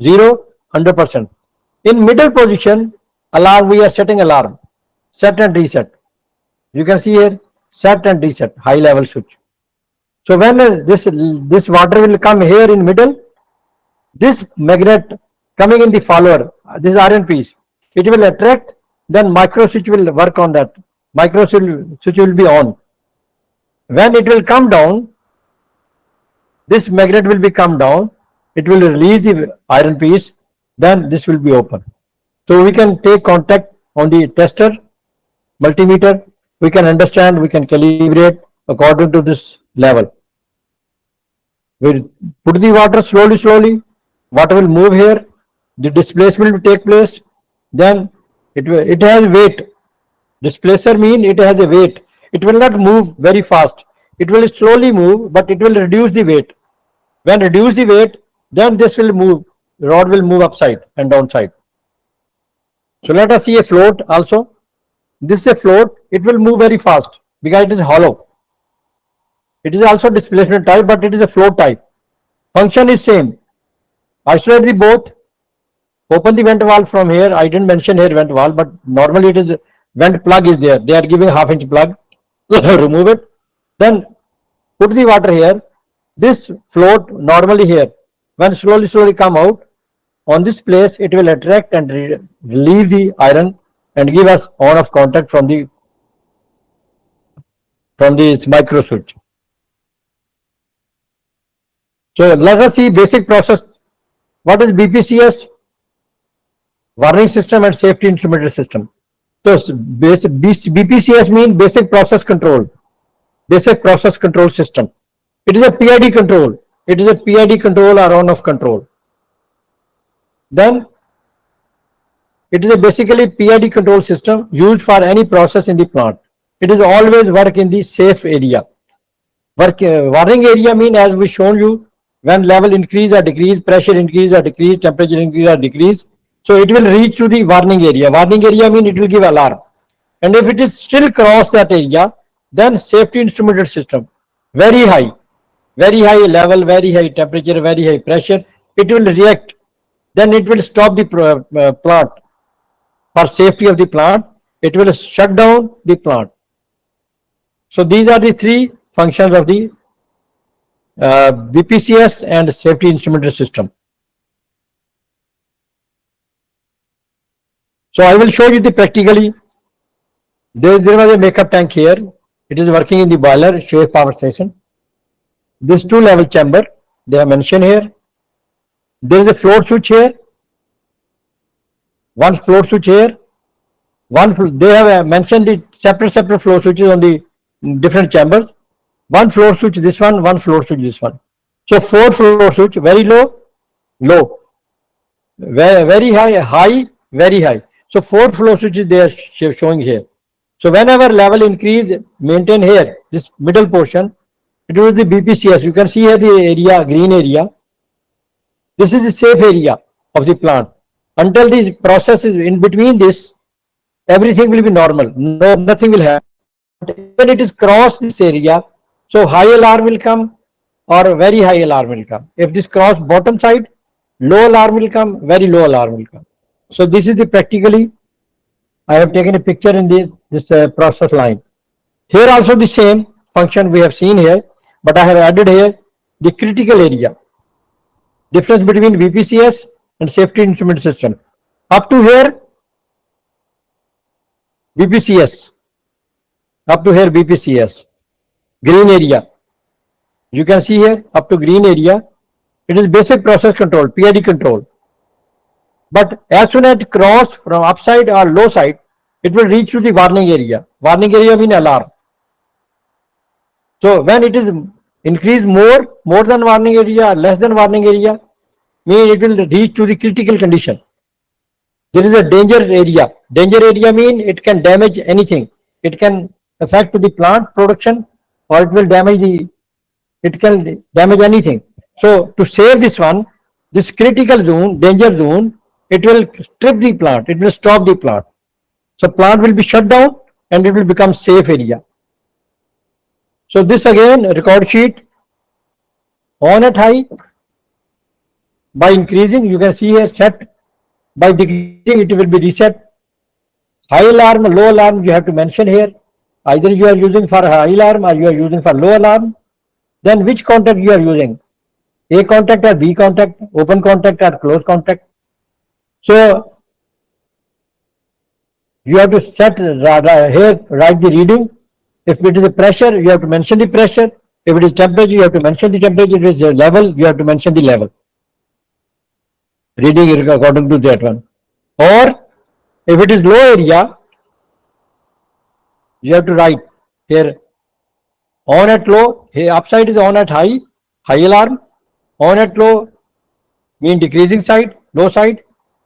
0, 100%. In middle position, alarm, we are setting alarm. Set and reset. You can see here, set and reset, high level switch. So when this water will come here in middle, this magnet coming in the follower, this iron piece, it will attract, then micro switch will work on that. Micro switch will be on. When it will come down, this magnet will be come down, it will release the iron piece, then this will be open. So we can take contact on the tester, multimeter, we can understand, we can calibrate according to this level. We put the water slowly, water will move here, the displacement will take place, then it has weight. Displacer mean it has a weight. It will not move very fast. It will slowly move, but it will reduce the weight. When reduce the weight, then this will move, the rod will move upside and downside. So let us see a float also. This is a float, it will move very fast because it is hollow. It is also displacement type, but it is a float type. Function is same. Isolate the both. Open the vent valve from here. I didn't mention here vent valve, but normally it is vent plug is there. They are giving half-inch plug. Remove it. Then put the water here. This float normally here. When slowly come out, on this place it will attract and relieve the iron and give us on-off contact from the micro switch. So let us see basic process. What is BPCS? Warning system and safety instrumentation system. So BPCS means basic process control. Basic process control system. It is a PID control. It is a PID control or on-off control. Then it is a basically PID control system used for any process in the plant. It is always work in the safe area. Warning area mean, as we shown you, when level increase or decrease, pressure increase or decrease, temperature increase or decrease. So it will reach to the warning area. Warning area mean it will give alarm. And if it is still cross that area, then safety instrumented system, very high level, very high temperature, very high pressure, it will react. Then it will stop the plant. For safety of the plant, it will shut down the plant. So these are the three functions of the BPCS and safety instrumented system. So I will show you the practically. There was a makeup tank here. It is working in the boiler, safe power station. This two-level chamber, they are mentioned here. There is a float switch here. One float switch here. They have mentioned the separate float switches on the different chambers. One float switch this one float switch this one. So 4 float switch, very low, low, very high, high, very high. So 4 float switches they are showing here. So whenever level increase, maintain here, this middle portion, it was the BPCS. You can see here the area, green area. This is a safe area of the plant. Until the process is in between this, everything will be normal. No, nothing will happen. When it is cross this area, so high alarm will come or very high alarm will come. If this cross bottom side, low alarm will come, very low alarm will come. So this is the practically, I have taken a picture in this process line. Here also the same function we have seen here, but I have added here the critical area. Difference between VPCS and safety instrument system. Up to here, VPCS. Up to here, VPCS. Green area. You can see here, up to green area, it is basic process control, PID control. But as soon as it cross from upside or low side, it will reach to the warning area. Warning area means alarm. So when it is increase more than warning area, less than warning area, means it will reach to the critical condition. There is a danger area. Danger area means it can damage anything. It can affect to the plant production, or it will damage it can damage anything. So to save this one, this critical zone, danger zone, it will strip the plant, it will stop the plant. So plant will be shut down and it will become safe area. So this again record sheet on at high, by increasing you can see here set, by decreasing it will be reset. High alarm, low alarm you have to mention here. Either you are using for high alarm or you are using for low alarm. Then which contact you are using? A contact or B contact, open contact or closed contact. So you have to set here, write the reading. If it is a pressure, you have to mention the pressure. If it is temperature, you have to mention the temperature. If it is a level, you have to mention the level. Reading according to that one. Or if it is low area, you have to write here on at low, here upside is on at high, high alarm, on at low mean decreasing side, low side,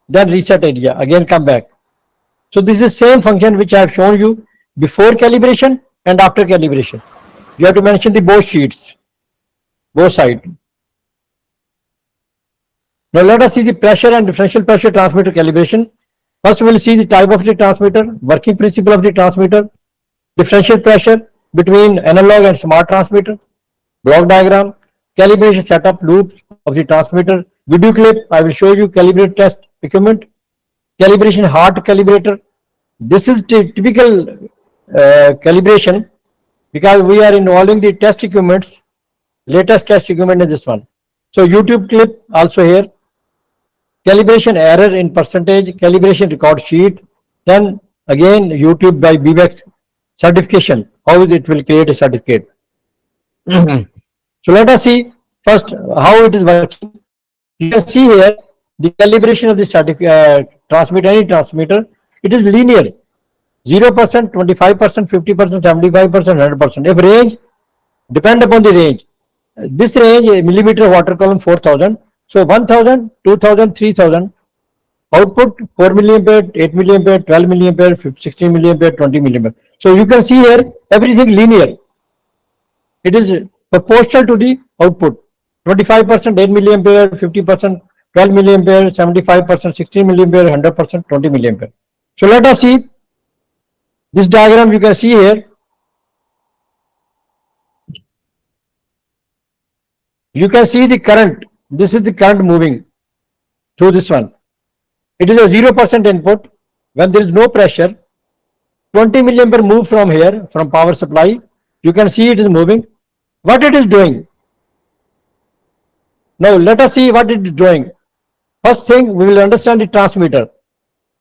then reset area, again come back. So this is same function which I have shown you before calibration and after calibration. You have to mention the both sheets, both sides. Now let us see the pressure and differential pressure transmitter calibration. First we will see the type of the transmitter, working principle of the transmitter, differential pressure between analog and smart transmitter, block diagram, calibration setup loops of the transmitter, video clip. I will show you calibrate test equipment, calibration heart calibrator. This is typical calibration because we are involving the test equipments, latest test equipment is this one. So YouTube clip also here, calibration error in percentage, calibration record sheet, then again YouTube by BVEX certification, how it will create a certificate. So let us see first how it is working. You can see here the calibration of the transmitter, any transmitter, it is linear, 0%, 25%, 50%, 75%, 100%. If range, depend upon the range. This range, millimeter water column 4000, so 1000, 2000, 3000, output 4 milliampere, 8 milliampere, 12 milliampere, 16 milliampere, 20 milliampere. So you can see here everything linear. It is proportional to the output. 25% 8 milliampere, 50% 12 milliampere, 75% 16 milliampere, 100% 20 milliampere. So let us see this diagram. You can see here. You can see the current. This is the current moving through this one. It is a 0% input when there is no pressure. 20 milliampere move from here, from power supply. You can see it is moving. What it is doing? Now let us see what it is doing. First thing, we will understand the transmitter.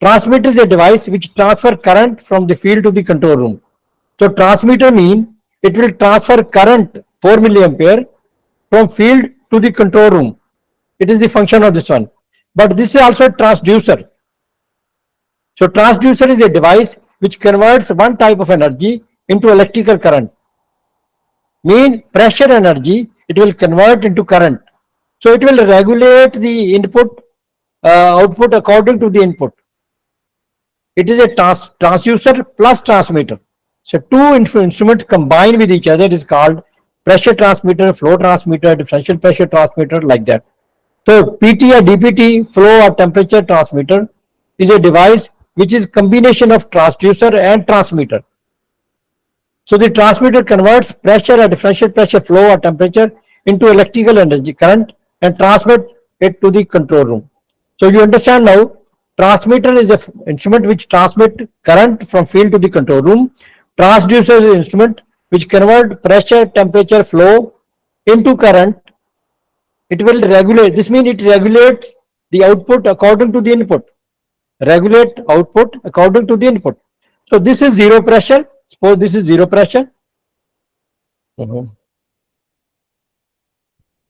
Transmitter is a device which transfer current from the field to the control room. So transmitter mean it will transfer current 4 milliampere from field to the control room. It is the function of this one. But this is also a transducer. So transducer is a device which converts one type of energy into electrical current. Mean pressure energy, it will convert into current. So it will regulate the input, output according to the input. It is a transducer plus transmitter. So two instruments combined with each other is called pressure transmitter, flow transmitter, differential pressure transmitter, like that. So PT or DPT, flow or temperature transmitter, is a device which is combination of transducer and transmitter. So the transmitter converts pressure or differential pressure, flow or temperature into electrical energy current and transmits it to the control room. So you understand now, transmitter is an instrument which transmit current from field to the control room. Transducer is an instrument which convert pressure, temperature, flow into current. It will regulate, this means it regulates the output according to the input. Regulate output according to the input. So this is zero pressure. Suppose this is zero pressure.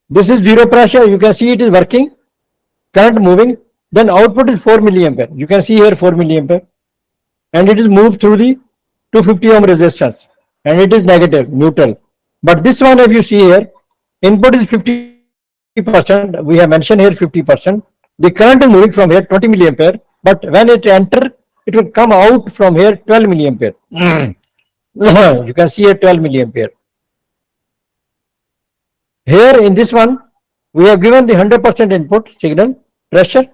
This is zero pressure. You can see it is working. Current moving. Then output is 4 milliampere. You can see here 4 milliampere. And it is moved through the 250 ohm resistance. And it is negative, neutral. But this one, if you see here, input is 50%. We have mentioned here 50%. The current is moving from here 20 milliampere. But when it enter, it will come out from here 12 milliampere. You can see here 12 milliampere. Here in this one, we have given the 100% input signal pressure.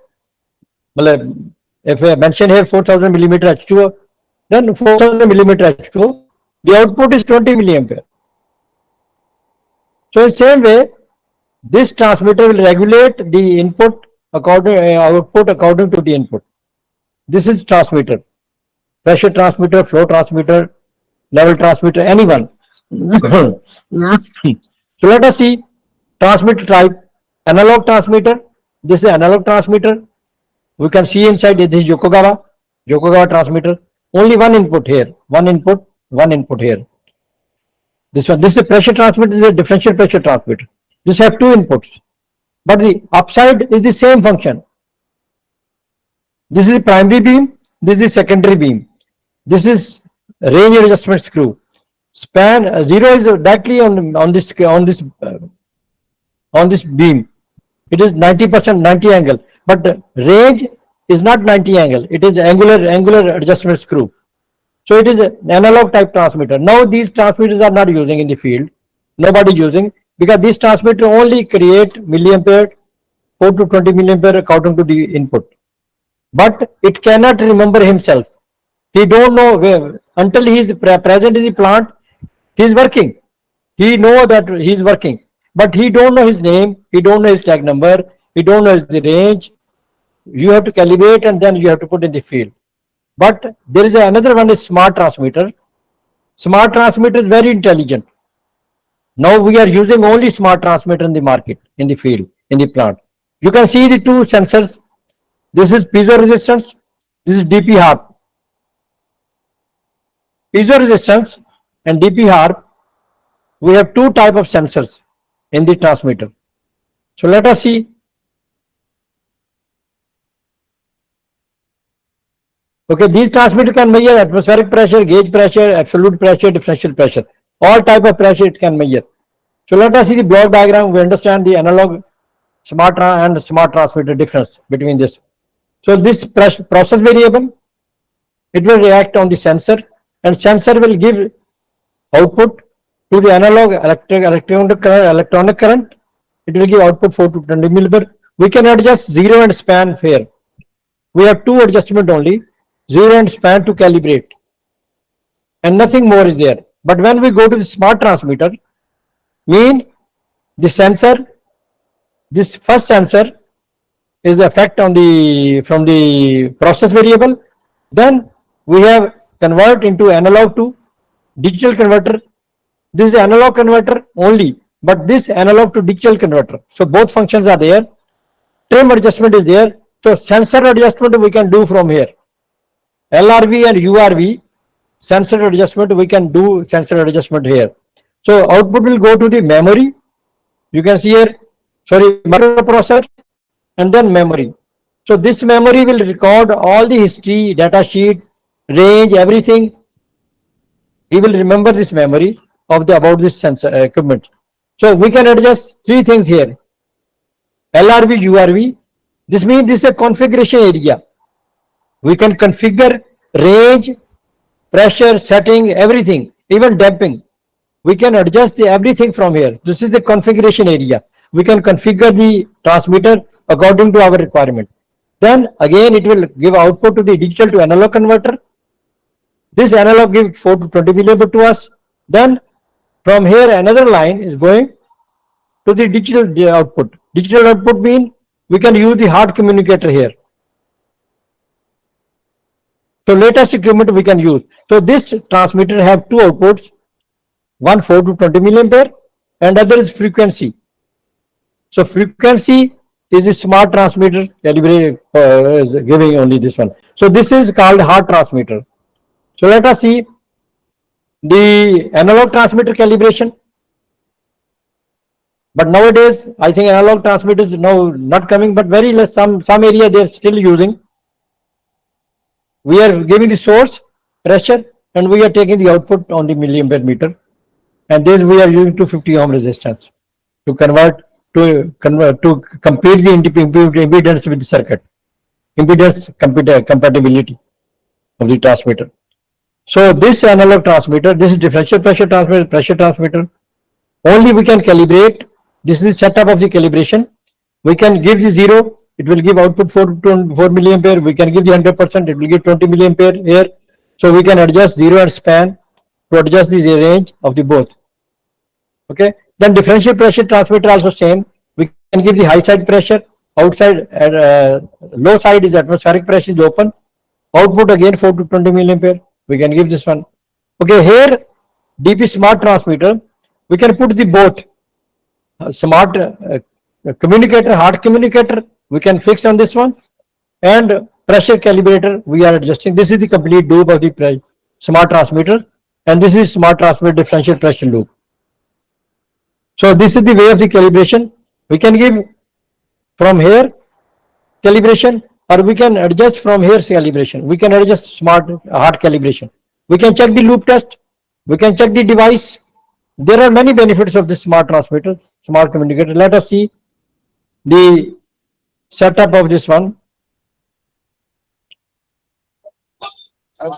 If I mention here 4000 millimeter H2O, then 4000 millimeter H2O, the output is 20 milliampere. So in the same way, this transmitter will regulate the input according output according to the input. This is transmitter, pressure transmitter, flow transmitter, level transmitter, anyone. So let us see transmitter type. Analog transmitter. This is analog transmitter. We can see inside this is Yokogawa transmitter. Only one input here, one input here. This one, this is a pressure transmitter, this is a differential pressure transmitter. This have two inputs, but the upside is the same function. This is the primary beam, this is secondary beam. This is range adjustment screw. Span zero is directly on this beam. It is 90% 90 angle, but the range is not 90 angle. It is angular adjustment screw. So it is an analog type transmitter. Now these transmitters are not using in the field. Nobody using, because this transmitter only create milliampere, 4 to 20 milliampere according to the input. But it cannot remember himself. He don't know where, until he is present in the plant, he is working. He know that he is working, but he don't know his name, he don't know his tag number, he don't know the range. You have to calibrate and then you have to put in the field. But there is another one is smart transmitter. Smart transmitter is very intelligent. Now we are using only smart transmitter in the market, in the field, in the plant. You can see the two sensors. This is piezo resistance. This is DP harp. Piezo resistance and DP harp. We have two type of sensors in the transmitter. So let us see. Okay, these transmitter can measure atmospheric pressure, gauge pressure, absolute pressure, differential pressure. All type of pressure it can measure. So let us see the block diagram. We understand the analog smart and smart transmitter difference between this. So this process variable, it will react on the sensor, and sensor will give output to the analog electronic current. It will give output 4 to 20 milliampere. We can adjust zero and span here. We have two adjustment only, zero and span to calibrate, and nothing more is there. But when we go to the smart transmitter, mean the sensor, this first sensor is effect on the from the process variable. Then we have convert into analog to digital converter. This is analog converter only, but this analog to digital converter. So both functions are there. Trim adjustment is there. So sensor adjustment we can do from here. LRV and URV sensor adjustment, we can do sensor adjustment here. So output will go to the memory. You can see here, sorry, microprocessor and then memory. So this memory will record all the history, data sheet, range, everything. He will remember this memory of the about this sensor equipment. So we can adjust three things here. LRV, URV. This means this is a configuration area. We can configure range, pressure, setting, everything, even damping. We can adjust everything from here. This is the configuration area. We can configure the transmitter according to our requirement. Then again it will give output to the digital to analog converter. This analog gives 4 to 20 millibit to us. Then from here another line is going to the digital output. Digital output means we can use the hard communicator here. So latest equipment we can use. So this transmitter have two outputs, one 4 to 20 milliampere and other is frequency. So frequency is a smart transmitter, is giving only this one. So this is called hard transmitter. So let us see the analog transmitter calibration. But nowadays, I think analog transmitters now not coming, but very less, some area they are still using. We are giving the source pressure and we are taking the output on the milliampere meter. And this we are using 250 ohm resistance to complete the impedance with the circuit, impedance compatibility of the transmitter. So this analog transmitter, this is differential pressure transmitter. Only we can calibrate. This is setup of the calibration. We can give the 0, it will give output 4 milliampere. We can give the 100%, it will give 20 milliampere here. So we can adjust 0 and span to adjust the range of the both. Okay. Then differential pressure transmitter also same. We can give the high side pressure, outside low side is atmospheric pressure is open. Output again 4 to 20 milliampere. We can give this one. Okay, here DP smart transmitter, we can put the both smart communicator, hard communicator, we can fix on this one, and pressure calibrator we are adjusting. This is the complete loop of the smart transmitter, and this is smart transmitter differential pressure loop. So this is the way of the calibration. We can give from here calibration, or we can adjust from here calibration. We can adjust smart hard calibration. We can check the loop test. We can check the device. There are many benefits of this smart transmitter, smart communicator. Let us see the setup of this one. They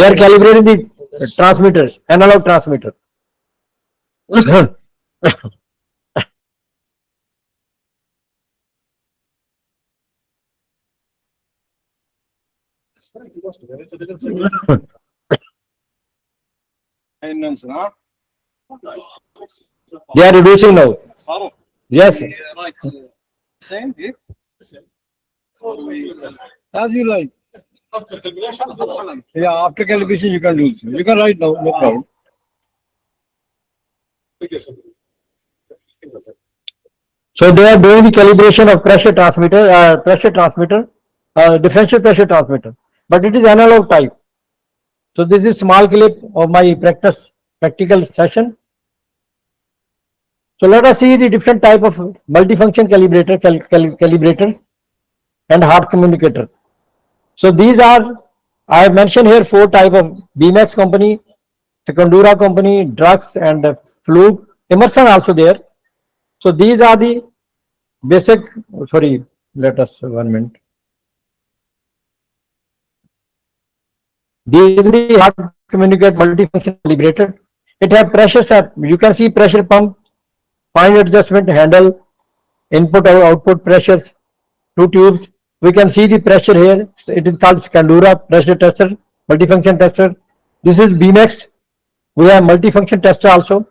are calibrating the transmitters, analog transmitter. They are reducing now. Yes. Same here. As you like. Yeah, after calibration you can do this. You can write now, no problem. So they are doing the calibration of pressure transmitter, differential pressure transmitter, but it is analog type. So this is small clip of my practical session. So let us see the different type of multifunction calibrators and hard communicator. So these are, I have mentioned here 4 type of BMAX company, Secondura company, Drugs and Fluke, Emerson also there. So these are the basic, sorry, let us 1 minute. These are the hard communicate multifunction calibrator. It has pressure set. You can see pressure pump, fine adjustment handle, input or output pressure, 2 tubes. We can see the pressure here. It is called Secondura pressure tester, multifunction tester. This is BMAX. We have multifunction tester also.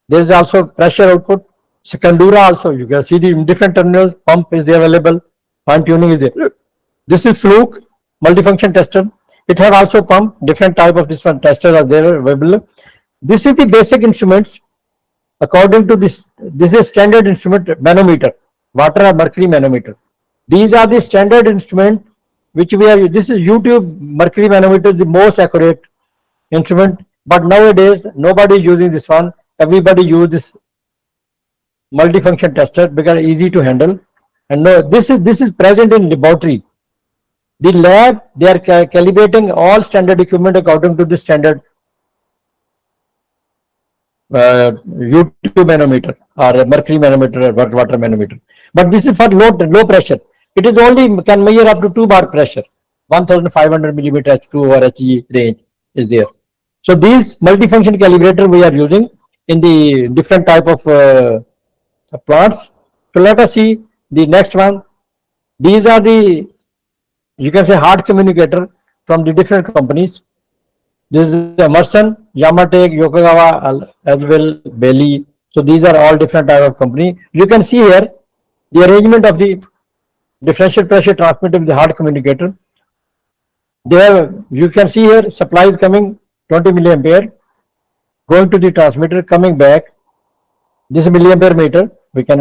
There is also pressure output. Secondura also. You can see the different terminals. Pump is there available. Fine tuning is there. This is Fluke multifunction tester. It have also pump. Different type of this one tester are there available. This is the basic instruments. According to this is standard instrument manometer, water or mercury manometer. These are the standard instrument which we are. This is YouTube mercury manometer, the most accurate instrument. But nowadays nobody is using this one. Everybody use this multifunction tester because easy to handle. And no, this is present in laboratory. The lab, they are calibrating all standard equipment according to the standard U2 manometer or mercury manometer or water manometer. But this is for low pressure. It is only can measure up to 2 bar pressure. 1500 millimeter H2 or Hg range is there. So these multifunction calibrator we are using in the different type of plants. So let us see the next one. These are the, you can say, hard communicator from the different companies. This is Emerson, Yamatake, Yokogawa, as well Bailey. So these are all different type of company. You can see here the arrangement of the differential pressure transmitter with the hard communicator. There you can see here supply is coming 20 milliampere, going to the transmitter, coming back. This is milliampere meter. We can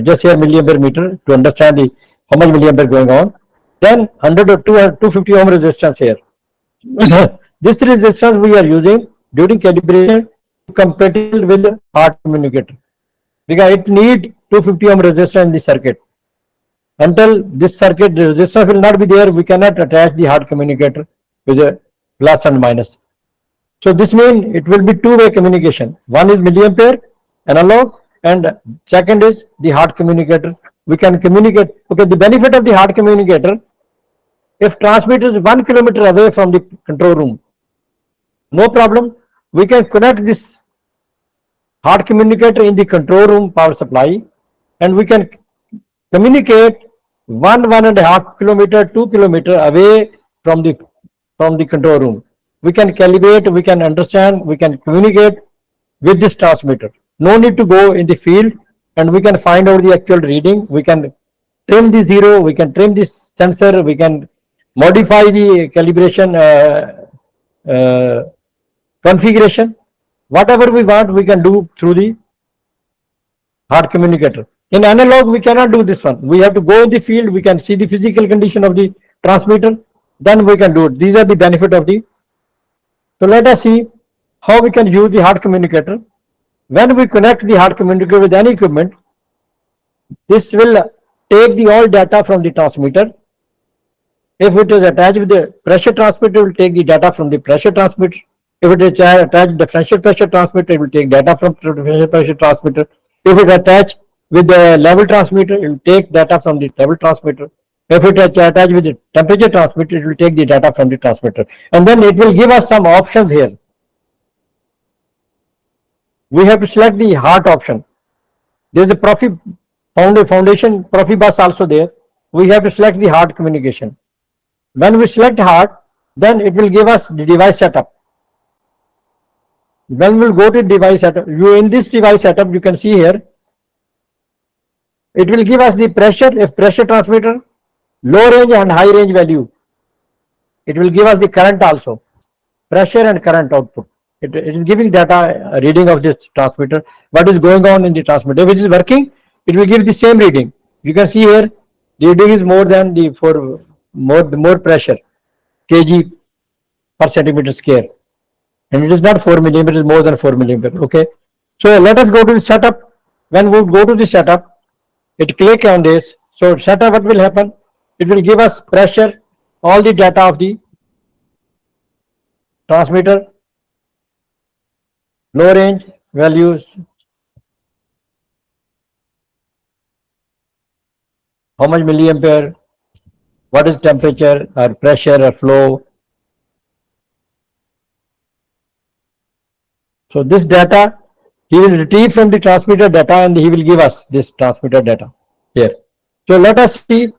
just here milliampere meter to understand the how much milliampere going on. Then 100 or 250 ohm resistance here. This resistance we are using during calibration compatible with hard communicator because it need 250 ohm resistance in the circuit. Until this circuit resistance will not be there, we cannot attach the hard communicator with a plus and minus. So this means it will be two-way communication. One is milliampere analog and second is the hard communicator. We can communicate. Okay, the benefit of the hard communicator, if transmitter is 1 kilometer away from the control room, no problem. We can connect this hard communicator in the control room power supply and we can communicate 1.5 kilometer, 2 kilometer away from the control room. We can calibrate, we can understand, we can communicate with this transmitter. No need to go in the field and we can find out the actual reading. We can trim the zero, we can trim this sensor, we can modify the calibration configuration. Whatever we want, we can do through the hard communicator. In analog, we cannot do this one. We have to go in the field, we can see the physical condition of the transmitter, then we can do it. These are the benefit of the. So let us see how we can use the hard communicator. When we connect the hard communicator with any equipment, this will take the all data from the transmitter. If it is attached with the pressure transmitter, it will take the data from the pressure transmitter. If it is attached to differential pressure transmitter, it will take data from differential pressure transmitter. If it is attached with the level transmitter, it will take data from the level transmitter. If it is attached with the temperature transmitter, it will take the data from the transmitter. And then it will give us some options here. We have to select the hard option. There is a Profi foundation, Profi bus also there. We have to select the hard communication. When we select hard, then it will give us the device setup. When we will go to device setup, in this device setup, you can see here, it will give us the pressure, if pressure transmitter, low range and high range value. It will give us the current also, pressure and current output. It is giving data reading of this transmitter, what is going on in the transmitter. If it is working, it will give the same reading. You can see here, the reading is more than the more pressure, kg per centimeter square. And it is not 4 millimeter, it is more than 4 millimeter. Okay. So let us go to the setup. When we go to the setup, it click on this. So setup, what will happen? It will give us pressure, all the data of the transmitter, low range values, how much milliampere, what is temperature or pressure or flow. So this data, he will retrieve from the transmitter data and he will give us this transmitter data here. So let us see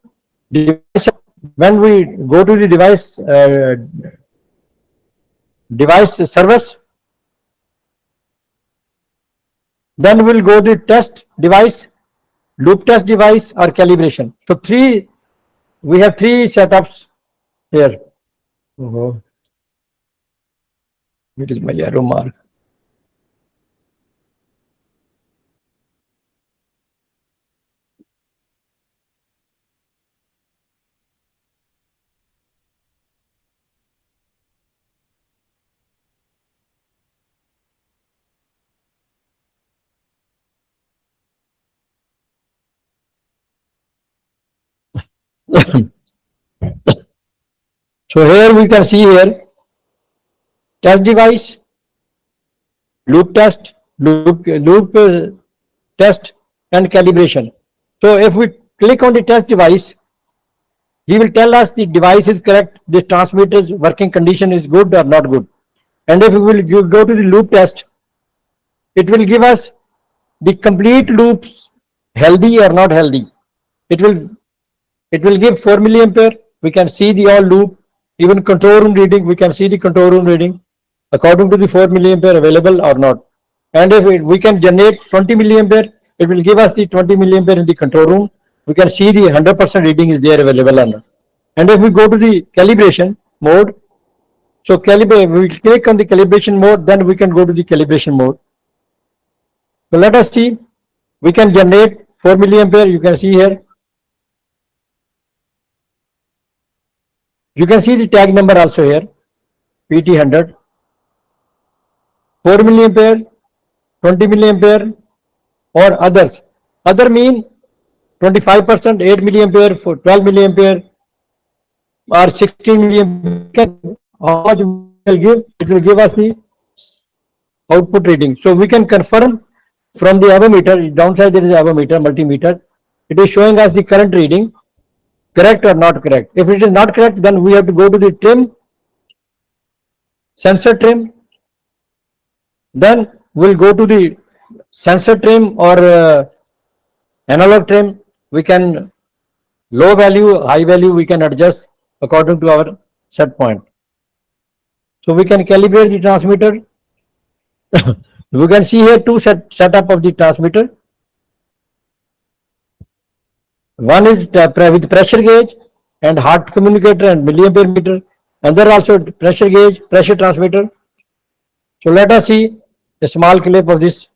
device. When we go to the device service, then we'll go to test device, loop test device or calibration. So we have three setups here. It is my arrow mark. So here we can see here test device, loop test, loop test, and calibration. So if we click on the test device, he will tell us the device is correct, the transmitter's working condition is good or not good. And if we will go to the loop test, it will give us the complete loops healthy or not healthy. It will give 4 milliampere. We can see the all loop, even control room reading. We can see the control room reading according to the 4 milliampere available or not. And if we can generate 20 milliampere, it will give us the 20 milliampere in the control room. We can see the 100% reading is there available or not. And if we go to the calibration mode, so we click on the calibration mode, then we can go to the calibration mode. So let us see, we can generate 4 milliampere, you can see here. You can see the tag number also here, PT100, 4 milliampere, 20 milliampere, or others. Other mean 25%, 8 milliampere, 12 milliampere, or 16 milliampere. How much will give? It will give us the output reading. So we can confirm from the avometer. Downside there is avometer, multimeter. It is showing us the current reading, correct or not correct. If it is not correct, then we have to go to the trim, sensor trim. Then we'll go to the sensor trim or analog trim. We can low value, high value, we can adjust according to our set point. So we can calibrate the transmitter. We can see here two setup of the transmitter. One is with pressure gauge and hard communicator and milliampere meter. Another also pressure gauge, pressure transmitter. So let us see a small clip of this.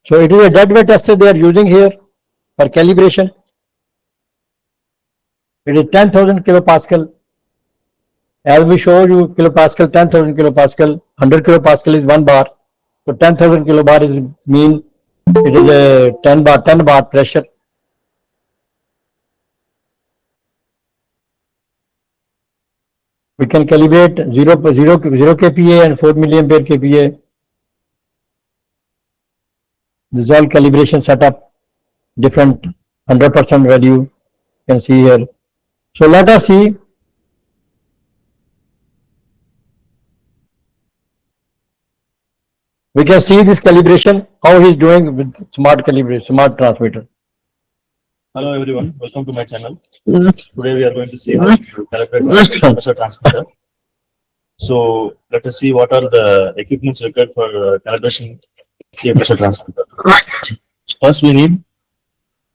So it is a dead weight tester they are using here for calibration. It is 10,000 kilopascal. As we showed you, kilopascal, 10,000 kilopascal, 100 kilopascal is 1 bar. So 10,000 kilobar is mean it is a 10 bar pressure. We can calibrate 0 kPa and 4 milliampere kPa. This is all calibration setup, different 100% value you can see here. So let us see. We can see this calibration, how he is doing with smart calibration, smart transmitter. Hello everyone, welcome to my channel. Today we are going to see how to calibrate pressure transmitter. So let us see what are the equipments required for calibration a pressure transmitter. First we need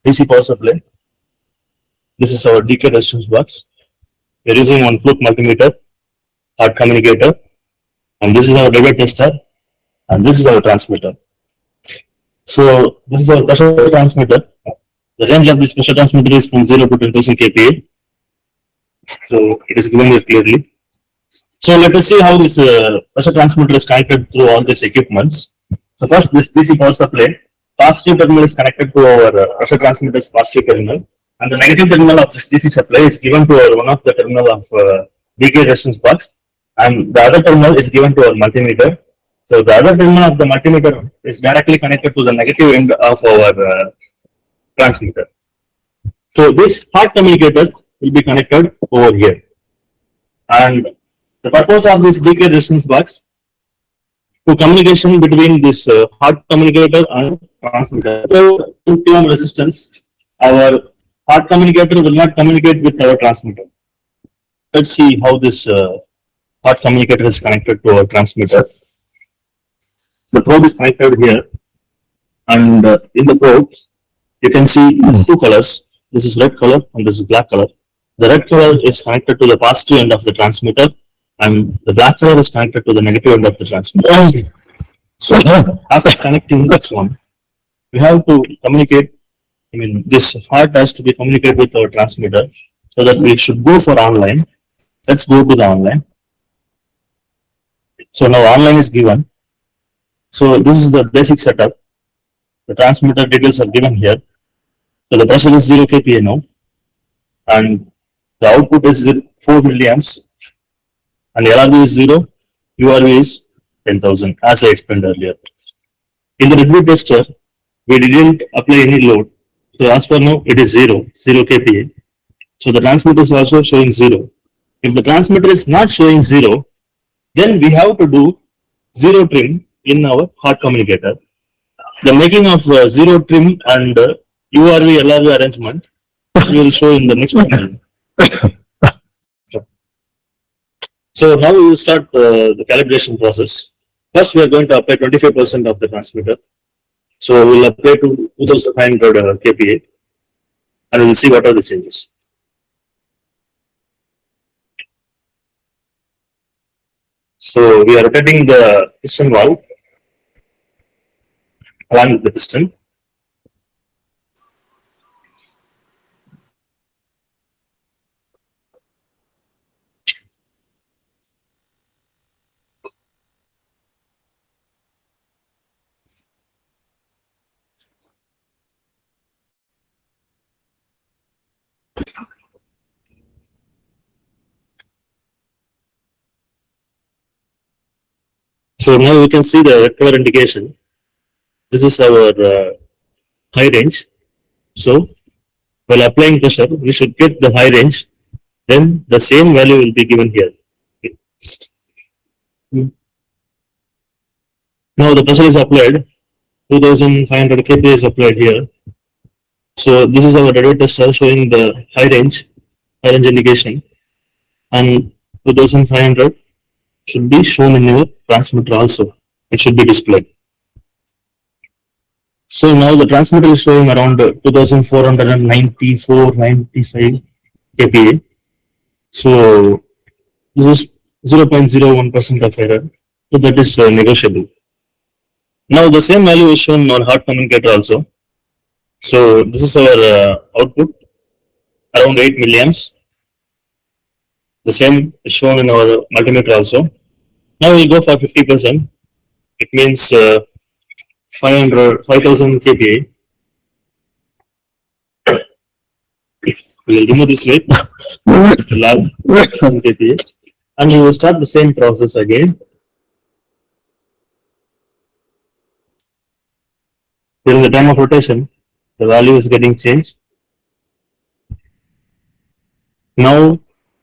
DC power supply. This is our DK resistance box. We are using one fluke multimeter, hard communicator, and this is our dead weight tester, and this is our transmitter. So this is our pressure transmitter. The range of this pressure transmitter is from 0 to 10,000 kPa. So it is given here clearly. So let us see how this pressure transmitter is connected through all these equipments. So first, this DC power supply, positive terminal is connected to our pressure transmitter's positive terminal, and the negative terminal of this DC supply is given to our one of the terminal of DK resistance box, and the other terminal is given to our multimeter. So the other terminal of the multimeter is directly connected to the negative end of our transmitter. So this hard communicator will be connected over here, and the purpose of this DK resistance box to communication between this hard communicator and transmitter. So 50 ohm resistance, our hard communicator will not communicate with our transmitter. Let's see how this hard communicator is connected to our transmitter. The probe is connected here, and in the probe you can see two colors. This is red color and this is black color. The red color is connected to the positive end of the transmitter, and the black color is connected to the negative end of the transmitter. So after connecting this one, we have to communicate I mean, this heart has to be communicated with our transmitter so that we should go for online. Let's go to the online. So now online is given. So this is the basic setup. The transmitter details are given here. So the pressure is 0 kPa now, and the output is 4 milliamps, and LRV is 0, URV is 10,000, as I explained earlier. In the deadweight tester, we didn't apply any load. So as for now, it is 0 kPa. So the transmitter is also showing 0. If the transmitter is not showing 0, then we have to do 0 trim in our hot communicator. The making of 0 trim and URV LRV arrangement we will show in the next one. So now we will start the calibration process. First, we are going to apply 25% of the transmitter. So we will apply to 2500 kPa, and we will see what are the changes. So we are rotating the piston valve along with the piston. So now we can see the red color indication. This is our high range. So while applying pressure, we should get the high range. Then the same value will be given here. Now the pressure is applied. 2500 kPa is applied here. So this is our deadweight tester showing the high range indication, and 2500 should be shown in your transmitter also. It should be displayed. So now the transmitter is showing around 2494-95 kPa. So this is 0.01% of error. So that is negotiable. Now the same value is shown on hot communicator also. So this is our output around 8 milliamps. The same is shown in our multimeter also. Now we go for 50%. It means 5000 kPa. We will remove this weight, lab kPa, and we will start the same process again. During the time of rotation, the value is getting changed. Now,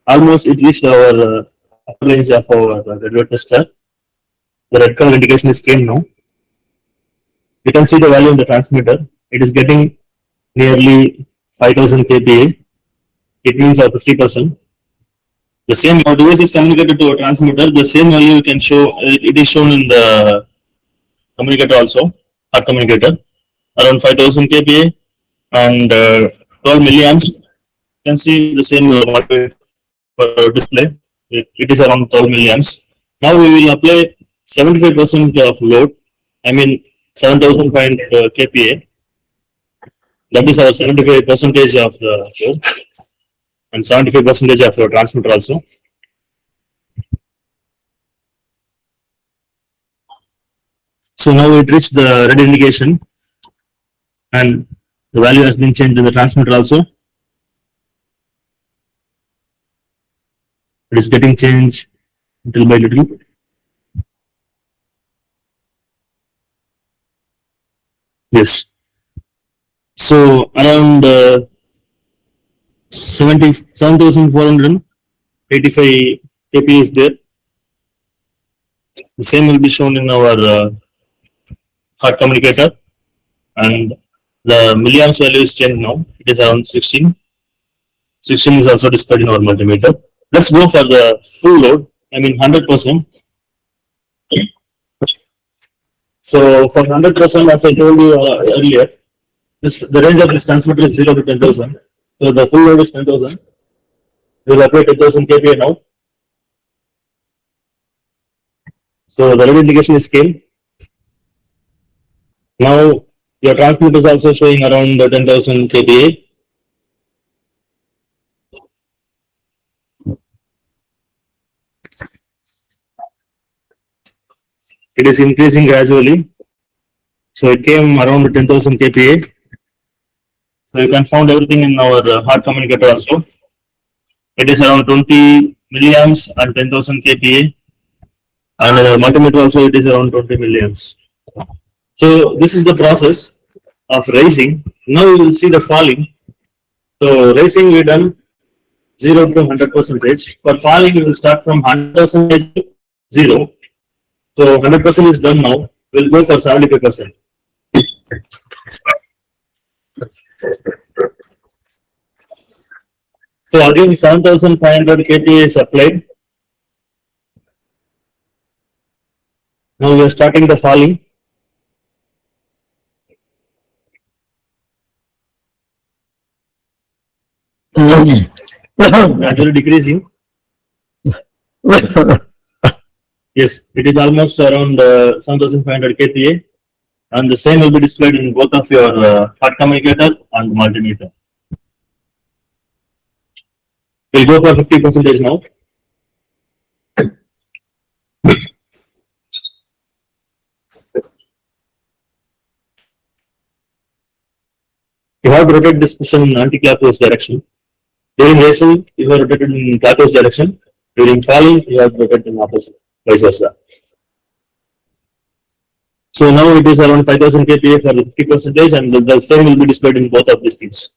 almost it reached our upper range of our deadweight tester. The red color indication is came now. You can see the value in the transmitter. It is getting nearly 5000 kPa. It means 50%. The same device is communicated to a transmitter. The same value you can show. It is shown in the communicator also, hot communicator, around 5000 kPa and 12 milliamps. You can see the same display. It is around 12 milliamps. Now we will apply 75% of load. I mean 7500 kPa. That is our 75% of the load, and 75% of our transmitter also. So now it reached the red indication, and the value has been changed in the transmitter also. It is getting changed little by little. Yes. So around 7485 kPa is there. The same will be shown in our hot communicator, and the milliamps value is changed now. It is around 16. 16 is also displayed in our multimeter. Let's go for the full load. I mean 100%. So for 100%, as I told you earlier, the range of this transmitter is 0 to 10,000. So the full load is 10,000. We will apply 10,000 kPa now. So the red indication is scale. Now Your transmitter is also showing around 10,000 kPa. It is increasing gradually. So it came around 10,000 kPa. So you can find everything in our hard communicator also. It is around 20 milliamps and 10,000 kPa. And multimeter also it is around 20 milliamps. So this is the process of raising. Now you will see the falling. So raising we done 0 to 100%. For falling we will start from 100% to 0. So 100% is done now. We'll go for 75%. So again 7,500 kPa is applied. Now we are starting the falling. Gradually decreasing. Yes, it is almost around 7,500 kPa, and the same will be displayed in both of your hard communicator and multimeter. We'll go for 50% now. You have to rotate this piston in anti-clockwise direction. During raising, you have rotated in clockwise direction. During falling, you have to rotate in opposite, vice versa. So now it is around 5,000 kPa for 50%, and the same will be displayed in both of these things.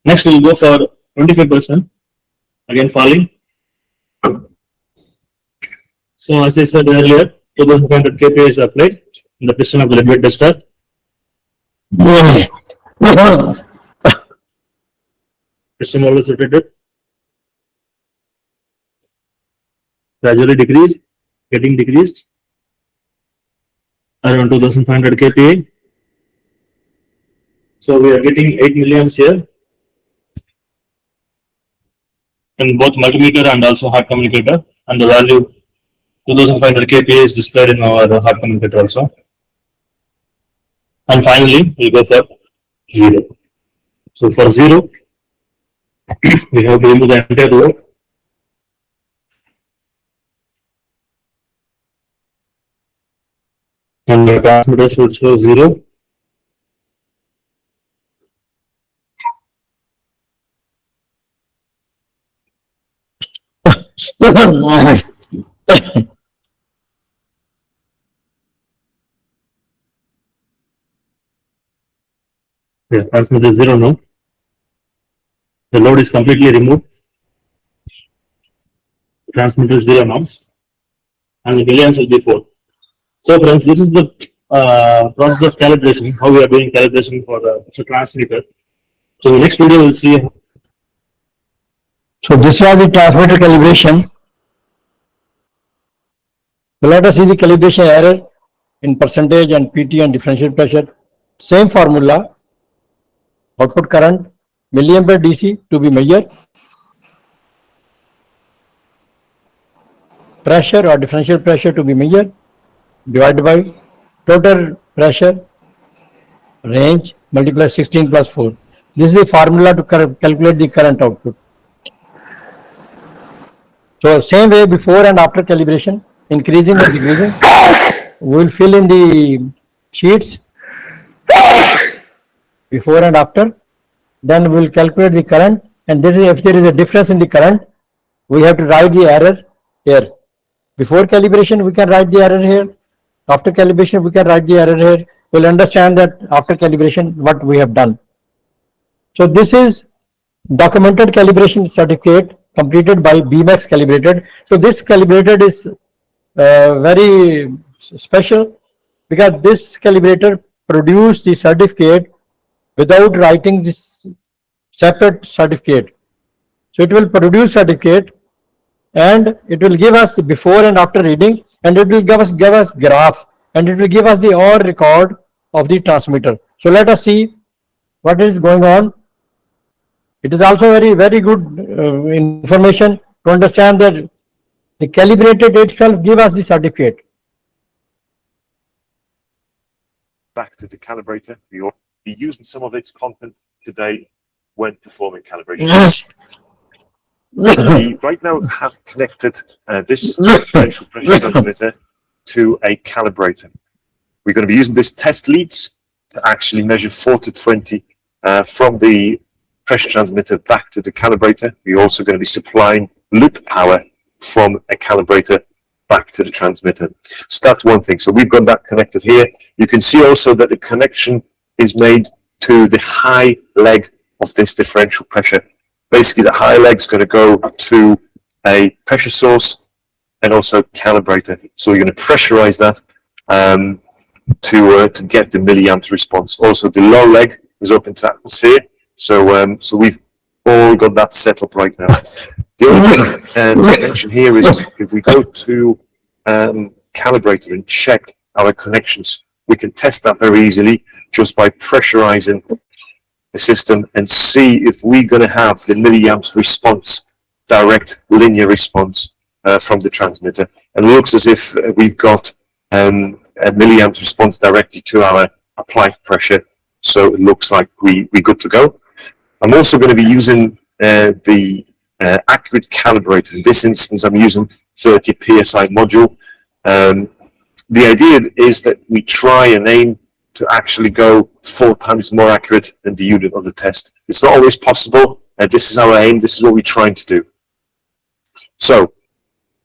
Next, we will go for 25%. Again, falling. So as I said earlier, 2,500 kPa is applied in the piston of the lead tester. Piston always rotated. Gradually decreased, getting decreased around 2,500 kPa. So we are getting 8 milliamps here in both multimeter and also hard communicator, and the value 2,500 kPa is displayed in our hard communicator also. And finally, we go for 0. So for 0, we have to remove the entire load. And the transmitter should show 0. Yeah, transmitter is 0 now. The load is completely removed. Transmitter is 0 now. And the milliamps will be 4. So friends, this is the process of calibration, how we are doing calibration for the transmitter. So in the next video we'll see. So this was the transmitter calibration. So let us see the calibration error in percentage and PT and differential pressure. Same formula, output current, milliampere DC to be measured, pressure or differential pressure to be measured, divided by total pressure, range, multiply 16 plus 4. This is the formula to calculate the current output. So same way before and after calibration, increasing or decreasing, we will fill in the sheets before and after, then we will calculate the current, and then if there is a difference in the current, we have to write the error here. Before calibration, we can write the error here. After calibration, we can write the error here. We'll understand that after calibration, what we have done. So this is documented calibration certificate completed by BMAX Calibrated. So this calibrated is very special because this calibrator produced the certificate without writing this separate certificate. So it will produce certificate and it will give us the before and after reading, and it will give us graph, and it will give us the hour record of the transmitter. So let us see what is going on. It is also very good information to understand that the calibrated itself give us the certificate. back to the calibrator. We will be using some of its content today when performing calibration. We right now have connected this differential pressure transmitter to a calibrator. We're going to be using this test leads to actually measure 4 to 20 from the pressure transmitter back to the calibrator. We're also going to be supplying loop power from a calibrator back to the transmitter. So that's one thing. So we've got that connected here. You can see also that the connection is made to the high leg of this differential pressure. Basically, the high leg is going to go to a pressure source and also calibrator. So you're going to pressurize that to get the milliamps response. Also, the low leg is open to atmosphere. So we've all got that set up right now. The other thing to mention here is if we go to calibrator and check our connections, we can test that very easily just by pressurizing the system and see if we're going to have the milliamps response, direct linear response from the transmitter. And it looks as if we've got a milliamps response directly to our applied pressure. So it looks like we're good to go. I'm also going to be using the accurate calibrator. In this instance, I'm using 30 PSI module. The idea is that we try and aim to actually go 4 times more accurate than the unit on the test. It's not always possible. This is our aim. This is what we're trying to do. So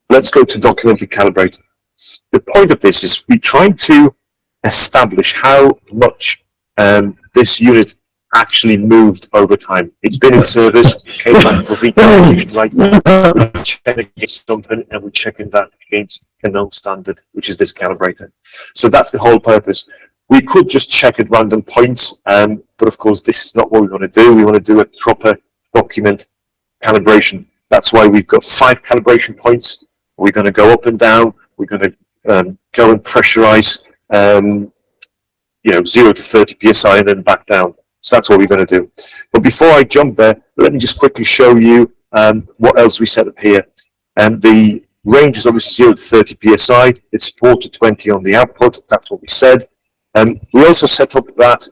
let's go to documented calibrator. The point of this is we're trying to establish how much this unit actually moved over time. It's been in service, came back for recalibration right now. We're checking against something and we're checking that against a known standard, which is this calibrator. So that's the whole purpose. We could just check at random points, but of course this is not what we want to do. We want to do a proper document calibration. That's why we've got 5 calibration points. We're going to go up and down. We're going to go and pressurize 0 to 30 psi and then back down. So that's what we're going to do. But before I jump there, let me just quickly show you what else we set up here. And the range is obviously 0 to 30 psi. It's 4 to 20 on the output. That's what we said. We also set up that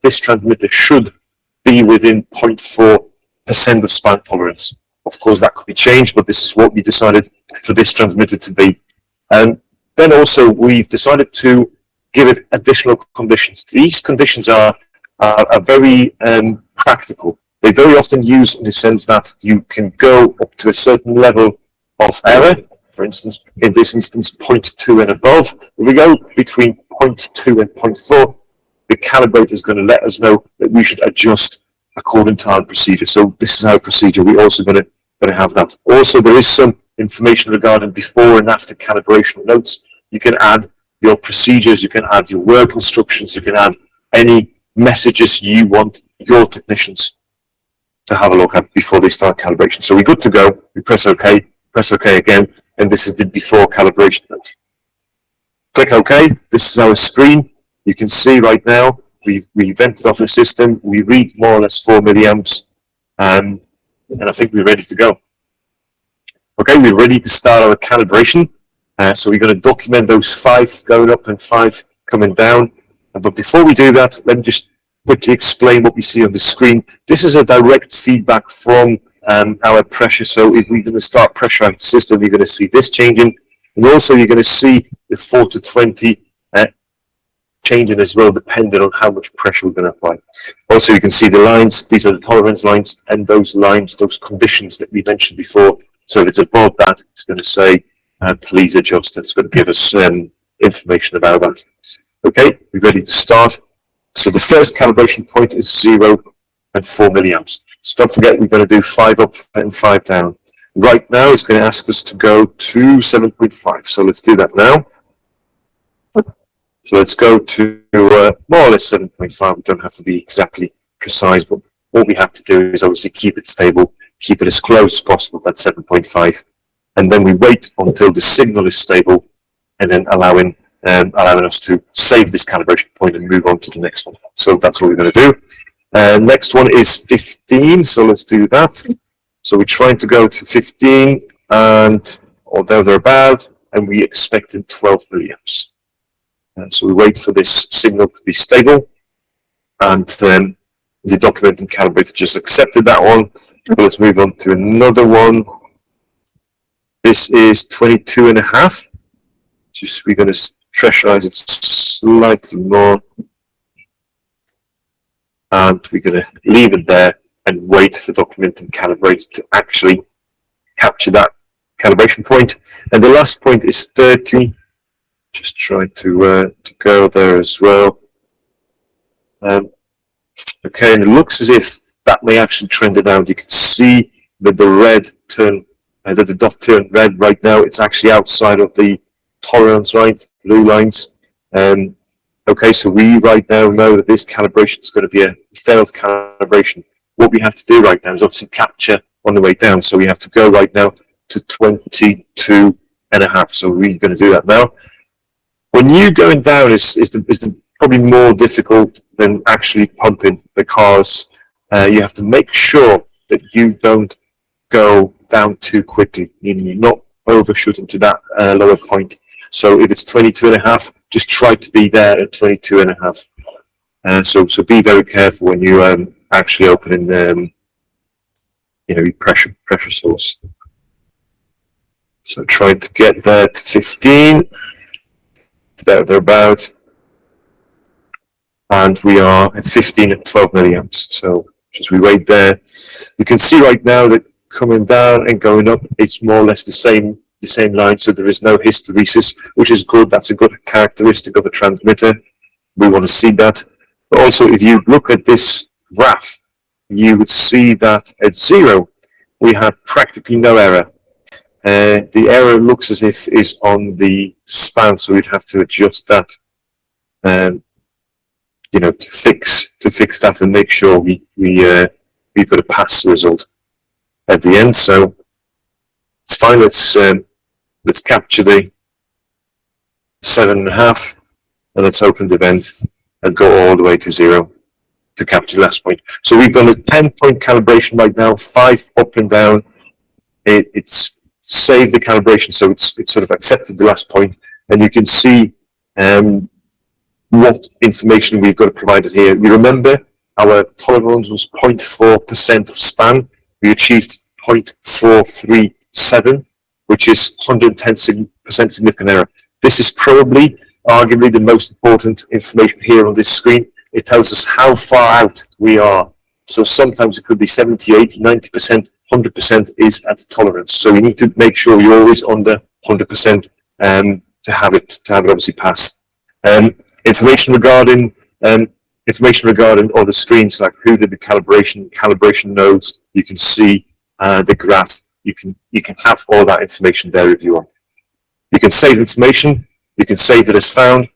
this transmitter should be within 0.4% of span tolerance. Of course, that could be changed, but this is what we decided for this transmitter to be. Then also, we've decided to give it additional conditions. These conditions are very practical. They very often use in the sense that you can go up to a certain level of error. For instance, in this instance, 0.2 and above. If we go between 0.2 and 0.4, the calibrator is going to let us know that we should adjust according to our procedure. So this is our procedure. We're also going to have that. Also, there is some information regarding before and after calibration notes. You can add your procedures, you can add your work instructions, you can add any messages you want your technicians to have a look at before they start calibration. So we're good to go. We press OK again, and this is the before calibration note. Click OK. This is our screen. You can see right now we vented off the system. We read more or less 4 milliamps, and I think we're ready to go. Okay, we're ready to start our calibration. So we're going to document those 5 going up and 5 coming down. But before we do that, let me just quickly explain what we see on the screen. This is a direct feedback from our pressure. So if we're going to start pressurizing the system, you're going to see this changing. And also you're going to see the 4 to 20 changing as well, depending on how much pressure we're going to apply. Also, you can see the lines. These are the tolerance lines, and those lines, those conditions that we mentioned before. So if it's above that, it's going to say, please adjust. It's going to give us information about that. Okay, we're ready to start. So the first calibration point is 0 and 4 milliamps. So don't forget, we're going to do 5 up and 5 down. Right now, it's going to ask us to go to 7.5. So let's do that now. So let's go to more or less 7.5. We don't have to be exactly precise, but what we have to do is obviously keep it stable, keep it as close as possible at 7.5. And then we wait until the signal is stable, and then allowing us to save this calibration point and move on to the next one. So that's what we're going to do. Next one is 15. So let's do that. So we're trying to go to 15, and or there thereabout, and we expected 12 milliamps. So we wait for this signal to be stable, and then the documenting calibrator just accepted that one. So let's move on to another one. This is 22.5. Just we're going to pressurize it slightly more, and we're going to leave it there and wait for documenting calibrator to actually capture that calibration point. And the last point is 30. Just try to go there as well. Okay, and it looks as if that may actually trend it out. You can see that the red turn, that the dot turned red right now. It's actually outside of the tolerance line, blue lines. Okay, so we right now know that this calibration is going to be a failed calibration. What we have to do right now is obviously capture on the way down. So we have to go right now to 22.5. So we're going to do that now. When you going down is probably more difficult than actually pumping, because you have to make sure that you don't go down too quickly, meaning you're not overshooting to that lower point. So if it's 22.5, just try to be there at 22.5. So be very careful when you actually opening your pressure source. So try to get there to 15. Thereabout, and we are at 15 at 12 milliamps. So as we wait there, you can see right now that coming down and going up, it's more or less the same line. So there is no hysteresis, which is good. That's a good characteristic of a transmitter. We want to see that. But also, if you look at this graph, you would see that at 0, we had practically no error. The error looks as if is on the span, so we'd have to adjust that, to fix that and make sure we've got a pass result at the end. So it's fine. Let's capture the 7.5, and let's open the vent and go all the way to 0 to capture the last point. So we've done a 10-point calibration right now, 5 up and down. It's save the calibration, so it's sort of accepted the last point, and you can see what information we've got provided here. You remember our tolerance was 0.4% of span. We achieved 0.437, which is 110% significant error. This is probably, arguably, the most important information here on this screen. It tells us how far out we are. So sometimes it could be 70, 80, 90%. 100% is at the tolerance. So you need to make sure you're always under 100% to have it obviously pass. Information regarding other screens, like who did the calibration nodes. You can see the graph. You can have all that information there if you want. You can save information. You can save it as found,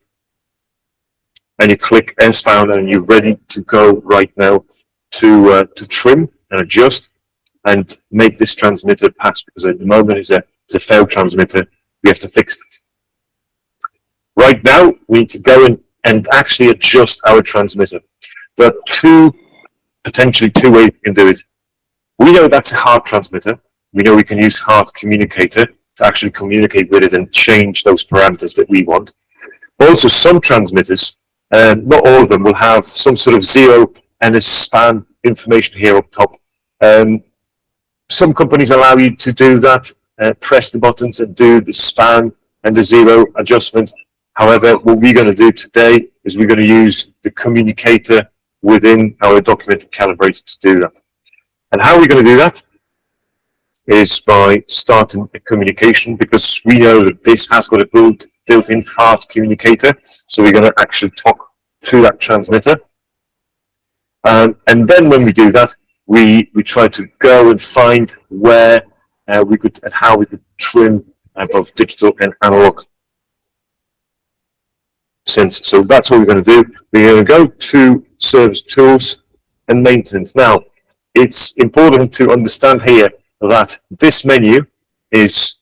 and you click as found, and you're ready to go right now to trim and adjust and make this transmitter pass, because at the moment it's a failed transmitter. We have to fix it. Right now, we need to go in and actually adjust our transmitter. There are potentially two ways we can do it. We know that's a hard transmitter. We know we can use hard communicator to actually communicate with it and change those parameters that we want. Also, some transmitters, not all of them, will have some sort of 0 and a span information here up top. Some companies allow you to do that, press the buttons and do the span and the 0 adjustment. However, what we're going to do today is we're going to use the communicator within our documented calibrator to do that. And how we're going to do that is by starting a communication, because we know that this has got a built-in hard communicator. So we're going to actually talk to that transmitter. And then when we do that, we try to go and find where we could and how we could trim both digital and analog sensors. So that's what we're going to do. We're going to go to service tools and maintenance. Now, it's important to understand here that this menu is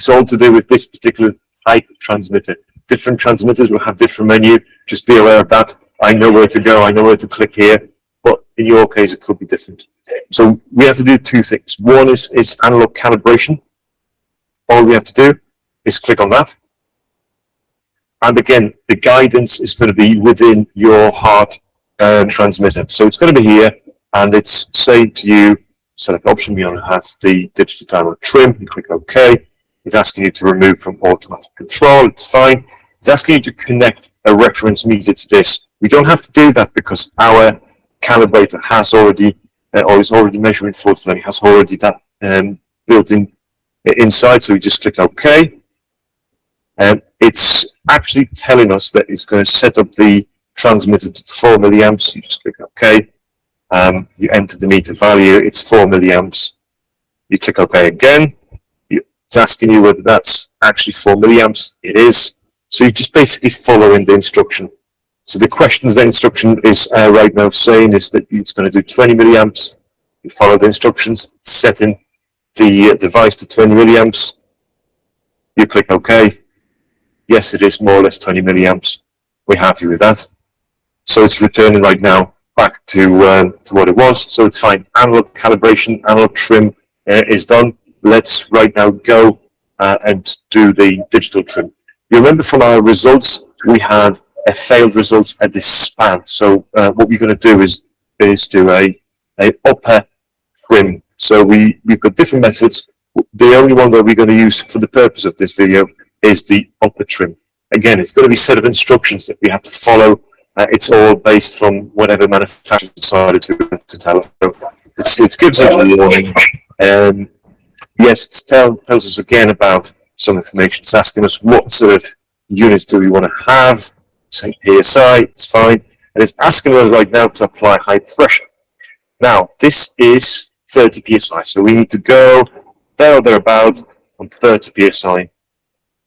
all to do with this particular type of transmitter. Different transmitters will have different menu. Just be aware of that. I know where to go. I know where to click here. But in your case, it could be different. So we have to do two things. One is analog calibration. All we have to do is click on that. And again, the guidance is going to be within your heart transmitter. So it's going to be here, and it's saying to you, select option, we want to have the digital download trim, you click OK. It's asking you to remove from automatic control, it's fine. It's asking you to connect a reference meter to this. We don't have to do that because our calibrator has already, or is already measuring fault line, has already that built in inside, so we just click OK. And it's actually telling us that it's going to set up the transmitter to 4 milliamps. You just click OK. You enter the meter value, it's 4 milliamps. You click OK again. It's asking you whether that's actually 4 milliamps. It is. So you're just basically following the instruction. So the questions the instruction is right now saying is that it's going to do 20 milliamps. You follow the instructions, setting the device to 20 milliamps. You click OK. Yes, it is more or less 20 milliamps. We're happy with that. So it's returning right now back to what it was. So it's fine. Analog calibration, analog trim is done. Let's right now go and do the digital trim. You remember from our results, we had a failed results at this span. So what we're going to do is do a upper trim. So we've got different methods. The only one that we're going to use for the purpose of this video is the upper trim. Again, it's going to be a set of instructions that we have to follow. It's all based from whatever manufacturer decided to tell us. It gives us a warning. Yes, it tells us again about some information. It's asking us what sort of units do we want to have. Say PSI, it's fine. And it's asking us right now to apply high pressure. Now, this is 30 psi, so we need to go there or thereabout on 30 psi.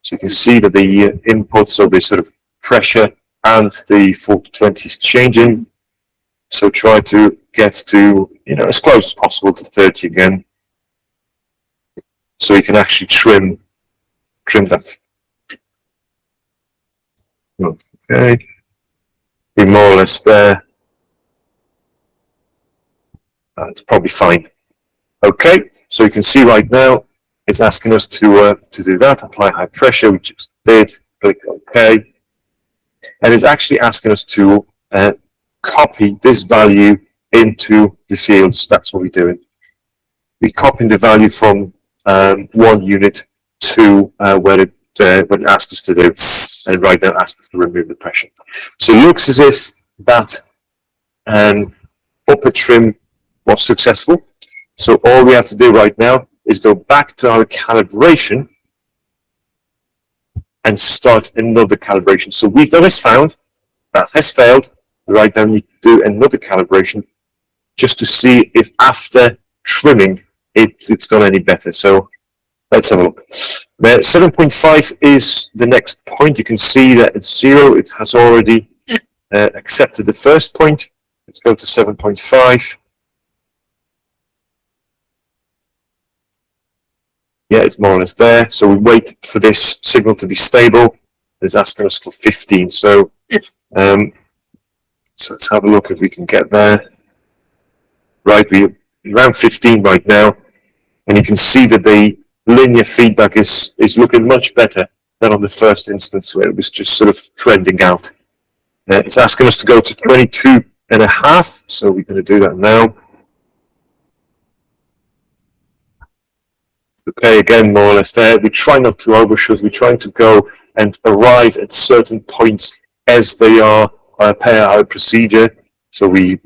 So you can see that the inputs of this sort of pressure and the 420 is changing. So try to get to, as close as possible to 30 again. So you can actually trim that. Okay. Be more or less there. It's probably fine. Okay, so you can see right now it's asking us to do that, apply high pressure, we just did, click OK. And it's actually asking us to copy this value into the fields. That's what we're doing. We're copying the value from one unit to what it asks us to do, and right now asks us to remove the pressure. So it looks as if that upper trim was successful. So all we have to do right now is go back to our calibration and start another calibration. So we've done as found, that has failed. Right now we do another calibration just to see if after trimming it's gone any better. So let's have a look. 7.5 is the next point. You can see that it's 0. It has already accepted the first point. Let's go to 7.5. Yeah, it's more or less there. So we wait for this signal to be stable. It's asking us for 15. So, so let's have a look if we can get there. Right, we're around 15 right now. And you can see that the linear feedback is looking much better than on the first instance where it was just sort of trending out. It's asking us to go to 22.5. So we're going to do that now. Okay, again, more or less there. We try not to overshoot. We're trying to go and arrive at certain points as they are per our procedure. So we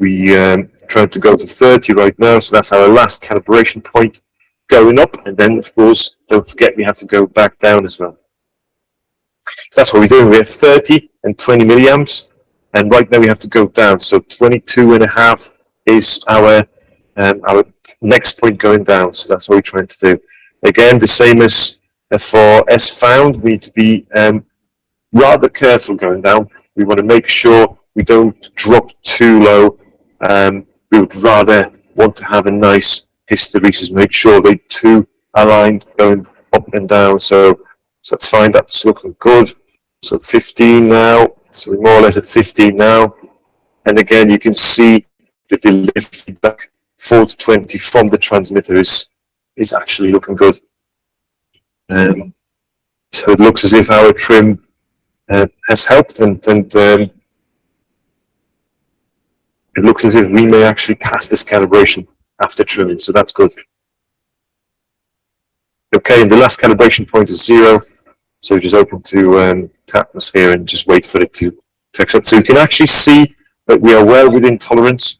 try to go to 30 right now. So that's our last calibration point going up. And then, of course, don't forget we have to go back down as well. So that's what we're doing. We have 30 and 20 milliamps. And right now we have to go down. So 22.5 is our next point going down. So that's what we're trying to do. Again, the same as for S found, we need to be rather careful going down. We want to make sure we don't drop too low. We would rather want to have a nice hysteresis, make sure they two aligned going up and down. So that's fine, that's looking good. So 15 now, so we're more or less at 15 now. And again, you can see the delivery feedback 4 to 20 from the transmitter is actually looking good. So it looks as if our trim has helped, and it looks as if we may actually pass this calibration after trimming, so that's good. Okay, and the last calibration point is 0, so just open to atmosphere and just wait for it to accept. So you can actually see that we are well within tolerance.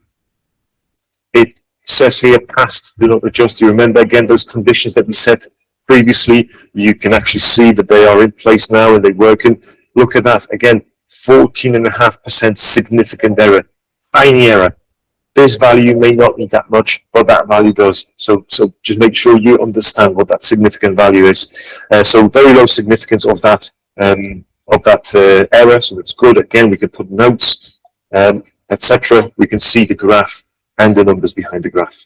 It says here passed, do not adjust. You remember again those conditions that we set previously. You can actually see that they are in place now and they're working. Look at that again, 14.5% significant error, tiny error. This value may not need that much, but that value does. So just make sure you understand what that significant value is. So very low significance of that error. So that's good. Again, we can put notes, etc. We can see the graph and the numbers behind the graph.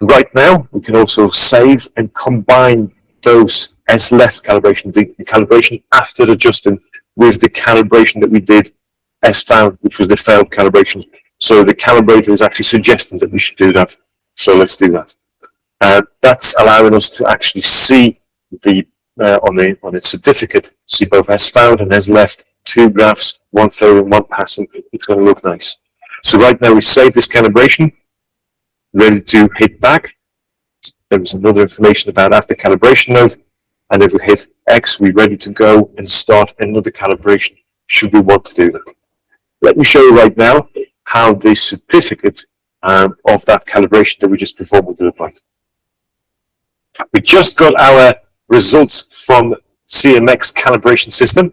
Right now, we can also save and combine those S left calibration, the calibration after adjusting, with the calibration that we did S found, which was the failed calibration. So the calibrator is actually suggesting that we should do that. So let's do that. That's allowing us to actually see the on its certificate, see both S found and S left, 2 graphs, 1 failing, 1 passing. It's going to look nice. So right now we save this calibration, ready to hit back. There was another information about after calibration node, and if we hit X, we're ready to go and start another calibration should we want to do that. Let me show you right now how the certificate of that calibration that we just performed will look like. We just got our results from CMX calibration system.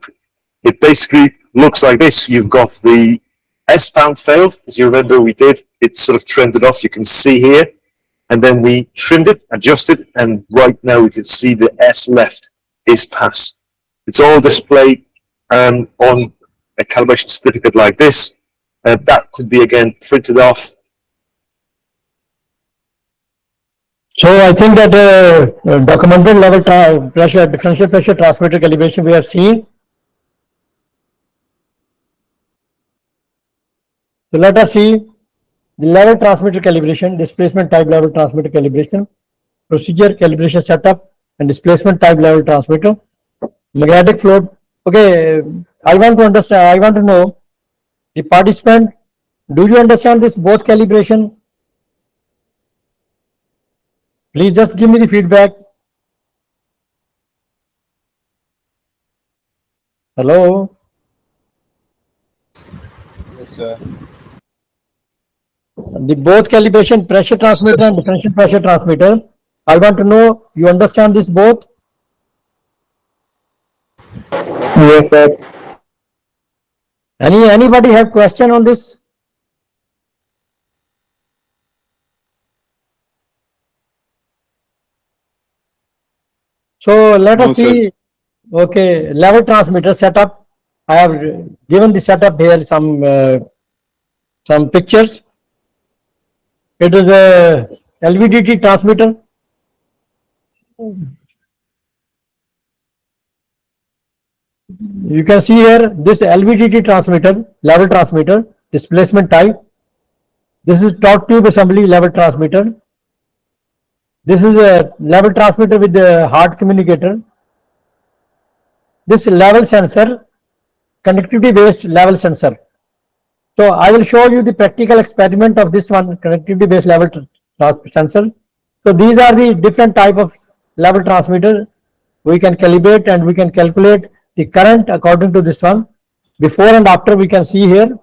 It basically looks like this. You've got the S found failed, as you remember we did. It sort of trended off, you can see here. And then we trimmed it, adjusted, and right now we can see the S left is passed. It's all displayed on a calibration certificate like this. That could be again printed off. So I think that documented level pressure, differential pressure transmitter calibration we have seen. So let us see the level transmitter calibration, displacement type level transmitter calibration, procedure, calibration setup, and displacement type level transmitter, magnetic flow. Okay, I want to understand, I want to know the participant, do you understand this both calibration? Please just give me the feedback. Hello? Yes, sir. The both calibration pressure transmitter and differential pressure transmitter. I want to know, you understand this both? Yes, sir. Anybody have question on this? So let us see. Okay, level transmitter setup. I have given the setup here, some pictures. It is a LVDT transmitter. You can see here this LVDT transmitter, level transmitter, displacement type. This is torque tube assembly level transmitter. This is a level transmitter with the hard communicator. This level sensor, conductivity based level sensor. So I will show you the practical experiment of this one, connectivity based level sensor. So these are the different type of level transmitter. We can calibrate and we can calculate the current according to this one. Before and after we can see here.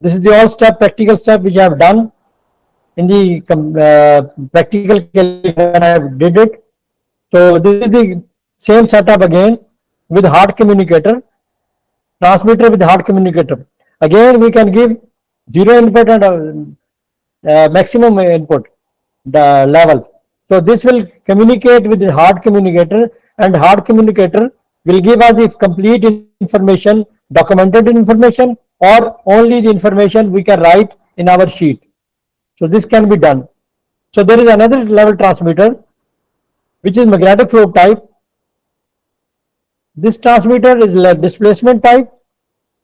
This is the all step, practical step which I have done in the practical when I did it. So this is the same setup again with hard communicator, transmitter with hard communicator. Again we can give 0 input and maximum input the level. So this will communicate with the hard communicator, and hard communicator will give us the complete information, documented information, or only the information we can write in our sheet. So this can be done. So there is another level transmitter which is magnetic flow type. This transmitter is displacement type.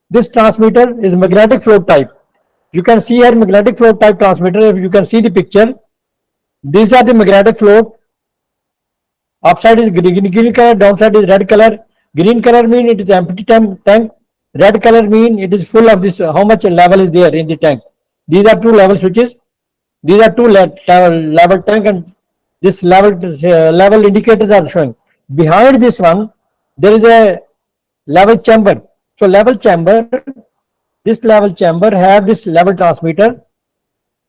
This transmitter is magnetic flow type. You can see here magnetic flow type transmitter. If you can see the picture, these are the magnetic flow. Upside is green color, downside is red color. Green color mean it is empty tank. Red color mean it is full of this, how much level is there in the tank. These are two level switches. These are two level tank, and this level indicators are showing. Behind this one, there is a level chamber. So level chamber, this level chamber have this level transmitter,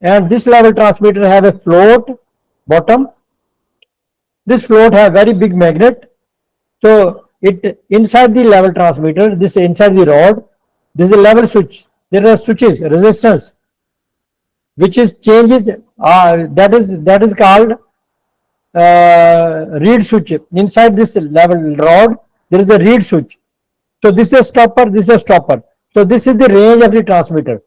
and this level transmitter have a float bottom. This float have very big magnet. So it inside the level transmitter, this inside the rod, this is a level switch. There are switches, resistance, which is changes. That is called reed switch. Inside this level rod, there is a reed switch. So this is a stopper. This is a stopper. So this is the range of the transmitter.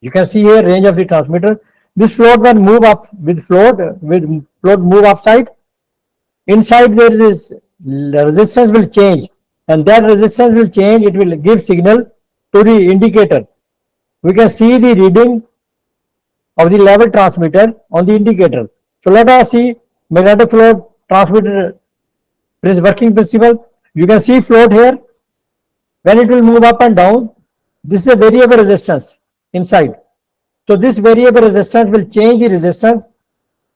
You can see here range of the transmitter. This float will move up with float move upside. Inside there is resistance will change, and that resistance will change. It will give signal to the indicator. We can see the reading of the level transmitter on the indicator. So let us see magnetic float transmitter working principle. You can see float here. When it will move up and down, this is a variable resistance inside. So this variable resistance will change the resistance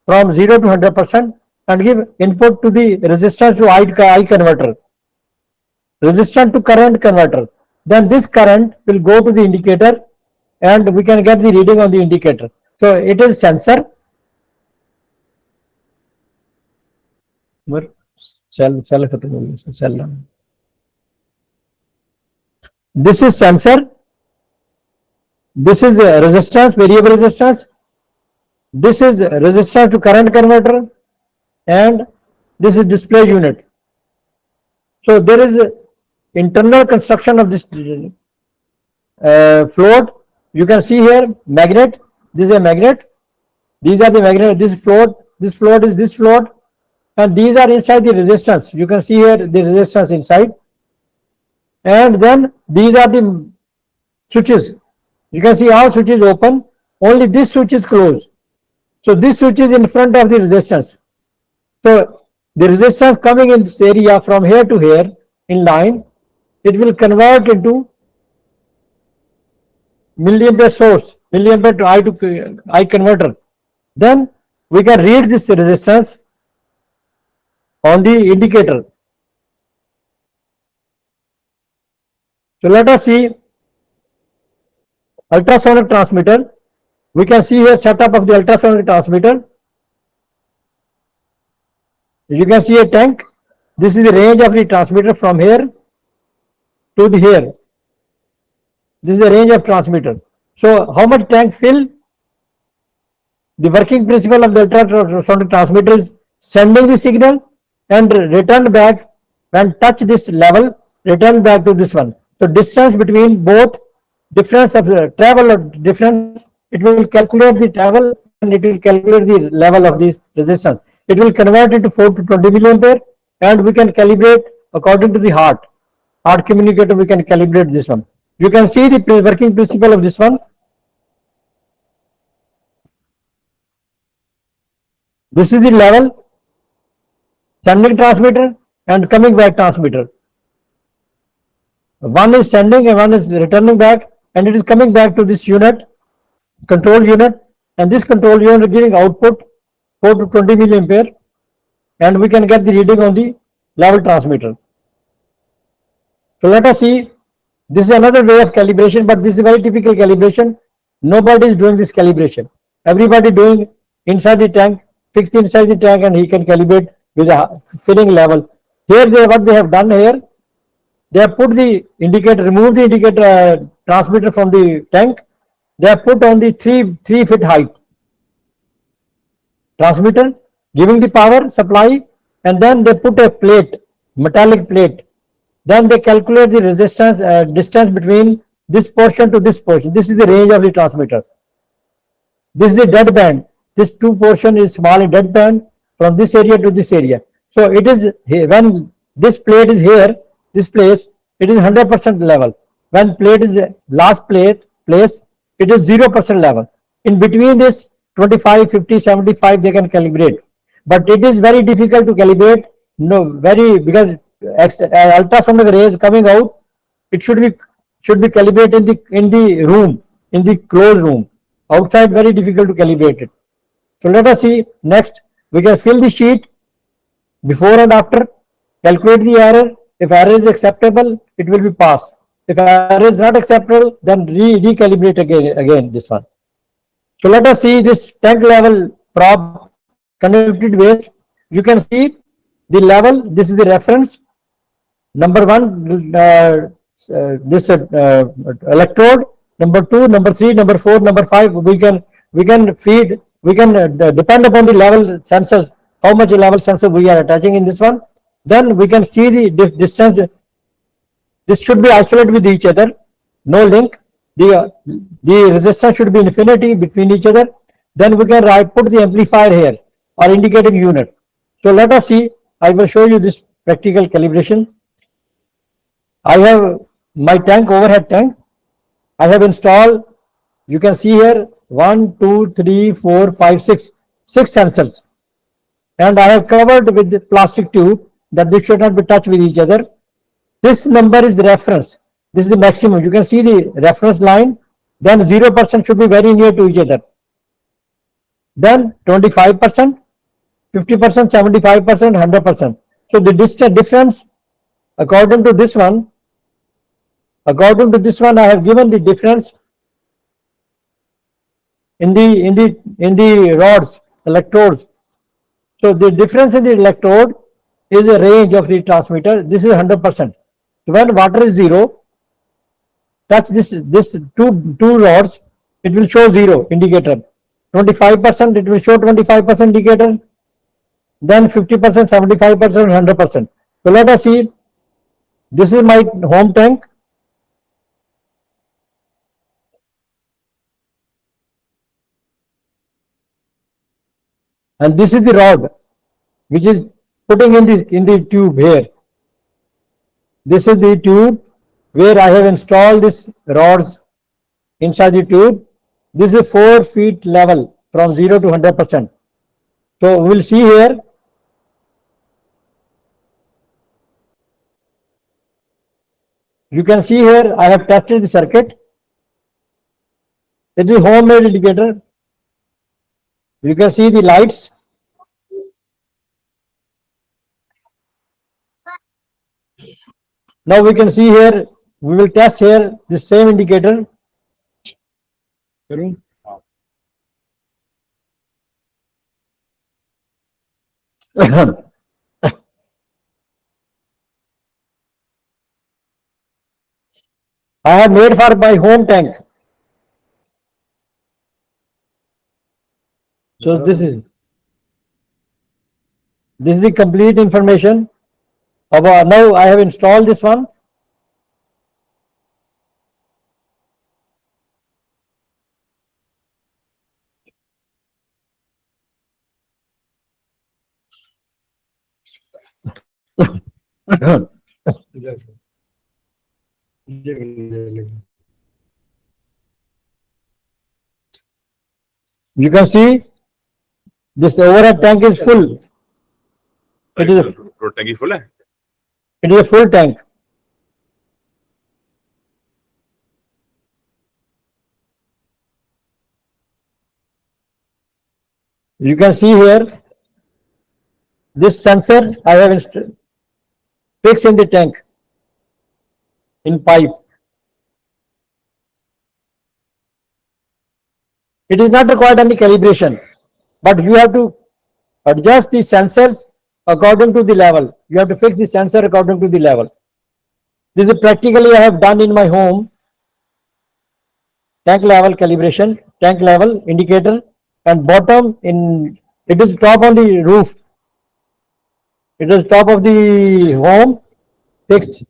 from 0 to 100% and give input to the resistance to I converter, resistance to current converter. Then this current will go to the indicator, and we can get the reading on the indicator. So it is sensor. This is sensor. This is resistance, variable resistance. This is resistance to current converter, and this is display unit. So there is internal construction of this float. You can see here magnet. This is a magnet. These are the magnet. This float is this float, and these are inside the resistance. You can see here the resistance inside, and then these are the switches. You can see all switches open. Only this switch is closed. So this switch is in front of the resistance. So the resistance coming in this area from here to here in line, it will convert into milliampere source, milliampere to I converter. Then we can read this resistance on the indicator. So let us see ultrasonic transmitter. We can see here setup of the ultrasonic transmitter. You can see a tank. This is the range of the transmitter from here to the here. This is the range of transmitter. So how much tank fill? The working principle of the ultrasonic transmitter is sending the signal and return back. When touch this level, return back to this one. So distance between both, difference of the travel of difference, it will calculate the travel and it will calculate the level of the resistance. It will convert into 4 to 20 milliampere, and we can calibrate according to the heart communicator. We can calibrate this one. You can see the working principle of this one. This is the level, sending transmitter and coming back transmitter. One is sending and one is returning back, and it is coming back to this unit, control unit, and this control unit is giving output 4 to 20 milliampere, and we can get the reading on the level transmitter. So let us see. This is another way of calibration, but this is very typical calibration. Nobody is doing this calibration. Everybody doing inside the tank, fixed inside the tank, and he can calibrate with a filling level. Here, what they have done here, they have put the indicator, remove the indicator transmitter from the tank. They have put on the 3 feet height transmitter, giving the power supply, and then they put a plate, metallic plate. Then they calculate the resistance distance between this portion to this portion. This is the range of the transmitter. This is the dead band. This 2 portion is small in dead band from this area to this area. So it is here, when this plate is here, this place, it is 100% level. When plate is last place, it is 0% level. In between this 25, 50, 75, they can calibrate. But it is very difficult to calibrate, because ultrasonic rays coming out, it should be calibrated in the room, in the closed room. Outside, very difficult to calibrate it. So let us see next. We can fill the sheet before and after, calculate the error. If error is acceptable, it will be passed. If error is not acceptable, then recalibrate again this one. So let us see this tank level probe conducted waste. You can see the level. This is the reference. Number one, this electrode. Number two, number three, number four, number five. We can feed. We can depend upon the level sensors. How much level sensor we are attaching in this one. Then we can see the distance. This should be isolated with each other. No link. The resistance should be infinity between each other. Then we can put the amplifier here or indicating unit. So let us see. I will show you this practical calibration. I have my tank, overhead tank. I have installed, you can see here, 1, 2, 3, 4, 5, 6 sensors. And I have covered with the plastic tube that they should not be touched with each other. This number is the reference. This is the maximum. You can see the reference line. Then 0% should be very near to each other. Then 25%, 50%, 75%, 100%. So the difference, according to this one, I have given the difference in the rods, electrodes. So the difference in the electrode is a range of the transmitter. This is 100%. When water is zero, touch this two rods, it will show zero indicator. 25%, it will show 25% indicator. Then 50%, 75%, 100%. So let us see. This is my home tank. And this is the rod which is putting in the tube here. This is the tube where I have installed this rods inside the tube. This is 4 feet level from 0 to 100%. So we will see here. You can see here I have tested the circuit. It is homemade indicator. You can see the lights. Now we can see here, we will test here the same indicator. I have made for my home tank. So this is the complete information about. Now I have installed this one. You can see this overhead tank is full. It is a full tank. You can see here this sensor I have fixed in the tank in pipe. It is not required any calibration, but you have to adjust the sensors according to the level. You have to fix the sensor according to the level. This is practically I have done in my home. Tank level calibration, tank level indicator, and bottom in, it is top on the roof. It is top of the home fixed.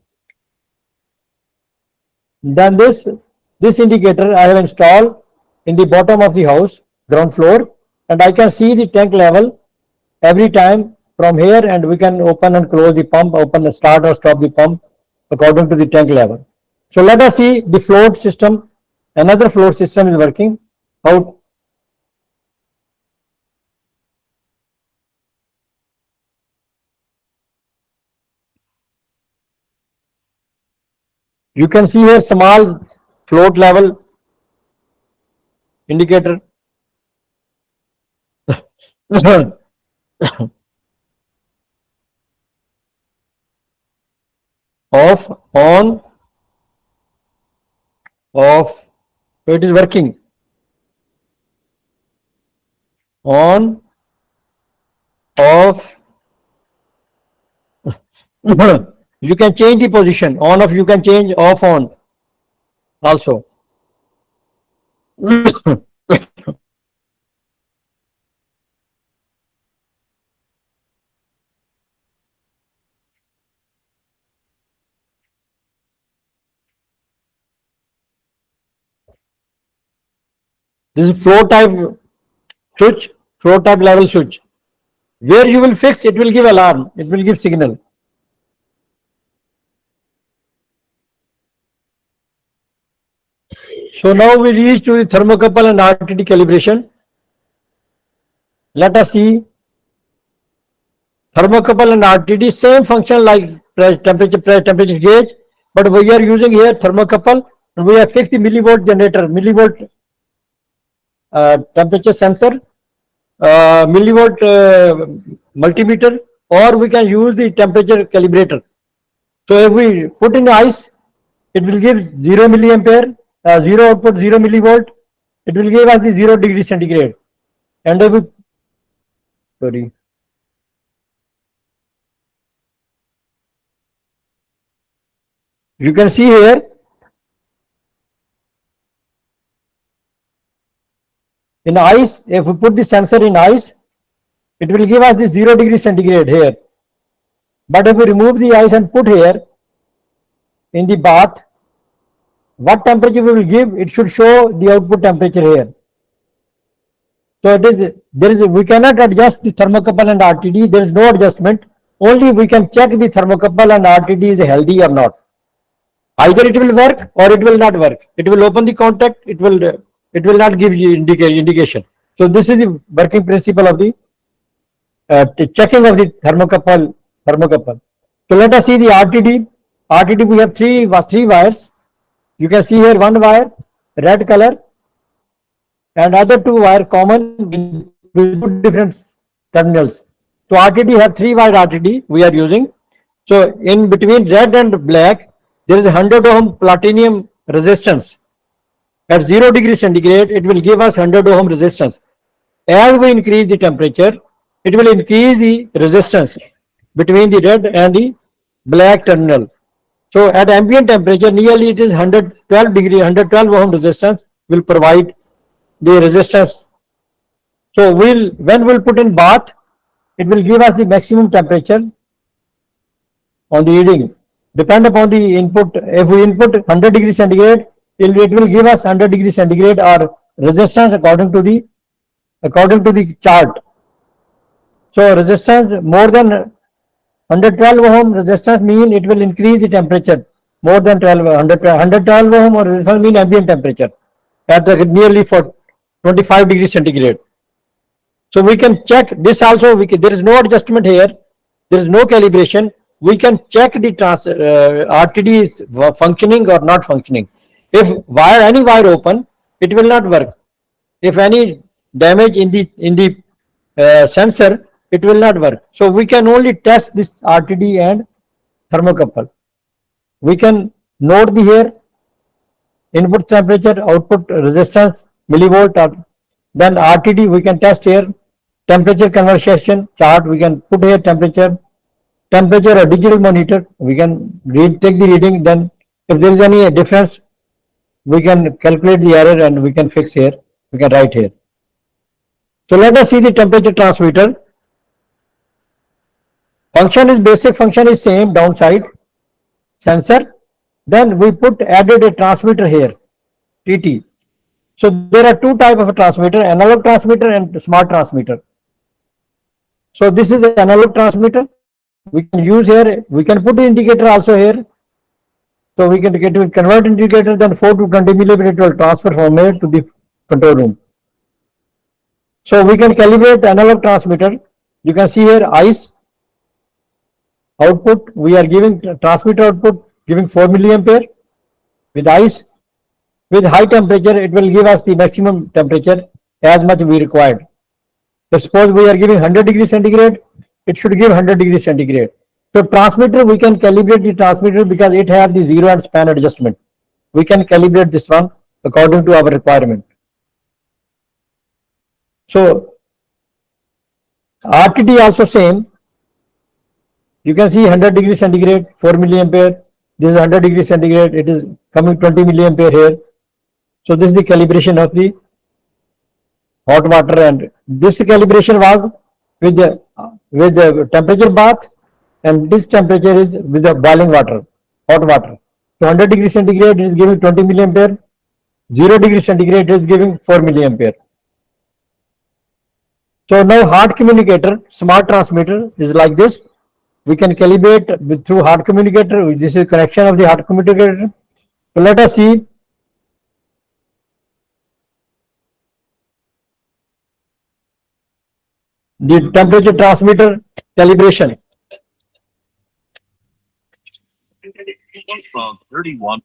Then this indicator I have installed in the bottom of the house, ground floor, and I can see the tank level every time from here, and we can open and close the pump, open and start or stop the pump according to the tank level. So let us see the float system. Another float system is working out. You can see here small float level indicator. Off, on, off. So it is working. On, off. You can change the position. On, off, you can change. Off, on also. This is flow type switch, flow type level switch. Where you will fix, it will give alarm, it will give signal. So now we reach to the thermocouple and RTD calibration. Let us see. Thermocouple and RTD, same function like temperature gauge, but we are using here thermocouple and we have fixed the millivolt generator, millivolt temperature sensor, millivolt multimeter, or we can use the temperature calibrator. So if we put in ice, it will give 0 milliampere, 0 output, 0 millivolt. It will give us the 0 degree centigrade. And if we, sorry. You can see here, in ice, if we put the sensor in ice, it will give us the 0 degree centigrade here. But if we remove the ice and put here in the bath, what temperature we will give, it should show the output temperature here. So we cannot adjust the thermocouple and RTD, there is no adjustment. Only we can check the thermocouple and RTD is healthy or not. Either it will work or it will not work. It will open the contact, it will not give you indication. So this is the working principle of the checking of the thermocouple. So let us see the RTD. RTD, we have three wires. You can see here one wire, red color, and other two wire common with two different terminals. So RTD have 3 wire RTD we are using. So in between red and black, there is a 100 ohm platinum resistance. At 0 degree centigrade, it will give us 100 ohm resistance. As we increase the temperature, it will increase the resistance between the red and the black terminal. So at ambient temperature, nearly it is 112 ohm resistance will provide the resistance. So when we'll put in bath, it will give us the maximum temperature on the reading. Depend upon the input. If we input 100 degree centigrade, it will give us 100 degree centigrade or resistance according to the chart. So resistance more than 112 ohm resistance mean it will increase the temperature more than 112 ohm or resistance mean ambient temperature at nearly for 25 degree centigrade. So we can check this also. There is no adjustment here. There is no calibration. We can check the RTD is functioning or not functioning. If any wire open, it will not work. If any damage in the sensor, it will not work. So we can only test this RTD and thermocouple. We can note the here input temperature, output resistance, millivolt, or then RTD we can test here. Temperature conversion chart, we can put here temperature or digital monitor, we can take the reading. Then if there is any difference, we can calculate the error and we can fix here, we can write here. So let us see the temperature transmitter. Basic function is same, downside, sensor. Then we added a transmitter here, TT. So there are two types of transmitter, analog transmitter and smart transmitter. So this is an analog transmitter. We can use here, we can put the indicator also here. So we can convert indicator, then 4 to 20 millimeter will transfer from here to the control room. So we can calibrate analog transmitter. You can see here ice output, we are giving transmitter output giving 4 milliampere. with ice. With high temperature, it will give us the maximum temperature as much we required. So suppose we are giving 100 degrees centigrade, it should give 100 degrees centigrade. So transmitter, we can calibrate the transmitter because it has the zero and span adjustment. We can calibrate this one according to our requirement. So RTD also same. You can see 100 degrees centigrade, 4 milliampere. This is 100 degrees centigrade. It is coming 20 milliampere here. So this is the calibration of the hot water, and this calibration was with the temperature bath, and this temperature is with the boiling water, hot water. So 100 degrees centigrade is giving 20 milliampere. 0 degrees centigrade is giving 4 milliampere. So now hard communicator, smart transmitter is like this. We can calibrate through hard communicator. This is connection of the hard communicator. So let us see. The temperature transmitter calibration. From 31.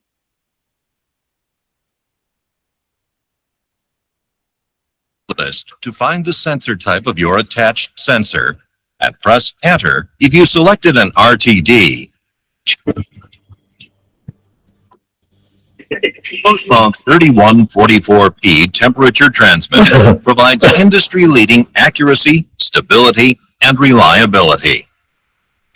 List to find the sensor type of your attached sensor and press enter if you selected an RTD. Postphone 3144P temperature transmitter provides industry-leading accuracy, stability, and reliability.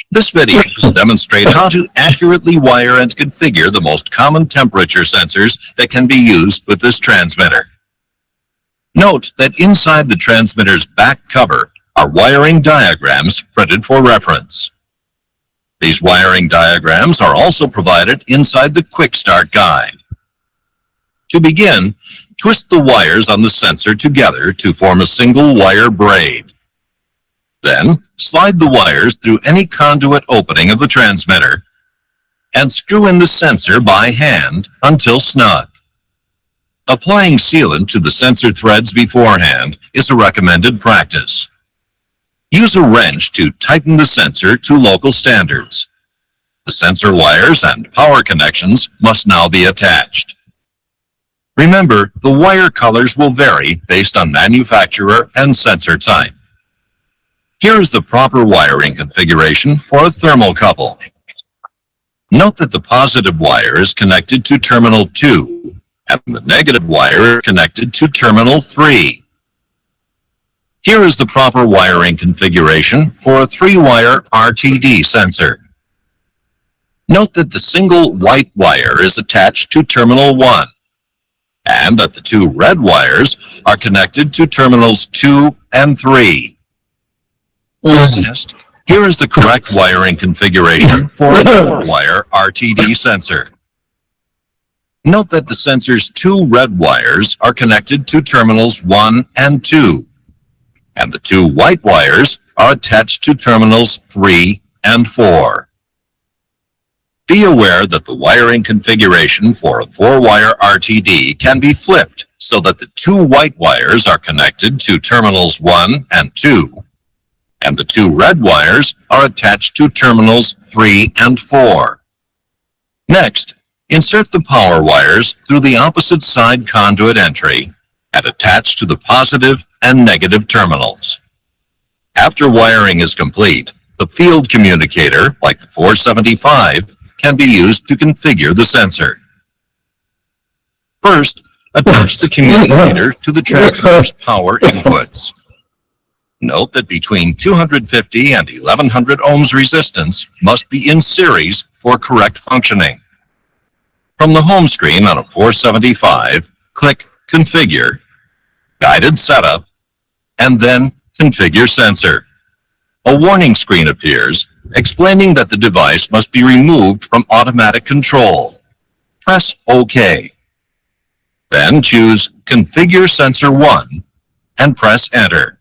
This video will demonstrate how to accurately wire and configure the most common temperature sensors that can be used with this transmitter. Note that inside the transmitter's back cover are wiring diagrams printed for reference. These wiring diagrams are also provided inside the Quick Start Guide. To begin, twist the wires on the sensor together to form a single wire braid. Then, slide the wires through any conduit opening of the transmitter and screw in the sensor by hand until snug. Applying sealant to the sensor threads beforehand is a recommended practice. Use a wrench to tighten the sensor to local standards. The sensor wires and power connections must now be attached. Remember, the wire colors will vary based on manufacturer and sensor type. Here is the proper wiring configuration for a thermocouple. Note that the positive wire is connected to terminal 2 and the negative wire is connected to terminal 3. Here is the proper wiring configuration for a 3-wire RTD sensor. Note that the single white wire is attached to terminal 1 and that the 2 red wires are connected to terminals 2 and 3. Next, here is the correct wiring configuration for a 4-wire RTD sensor. Note that the sensor's 2 red wires are connected to terminals 1 and 2, and the 2 white wires are attached to terminals 3 and 4. Be aware that the wiring configuration for a 4-wire RTD can be flipped so that the 2 white wires are connected to terminals 1 and 2, and the 2 red wires are attached to terminals 3 and 4. Next, insert the power wires through the opposite side conduit entry and attach to the positive and negative terminals. After wiring is complete, the field communicator, like the 475, can be used to configure the sensor. First, attach the communicator to the transmitter's power inputs. Note that between 250 and 1100 ohms resistance must be in series for correct functioning. From the home screen on a 475, click Configure, Guided Setup, and then Configure Sensor. A warning screen appears explaining that the device must be removed from automatic control. Press OK. Then choose Configure Sensor 1 and press Enter.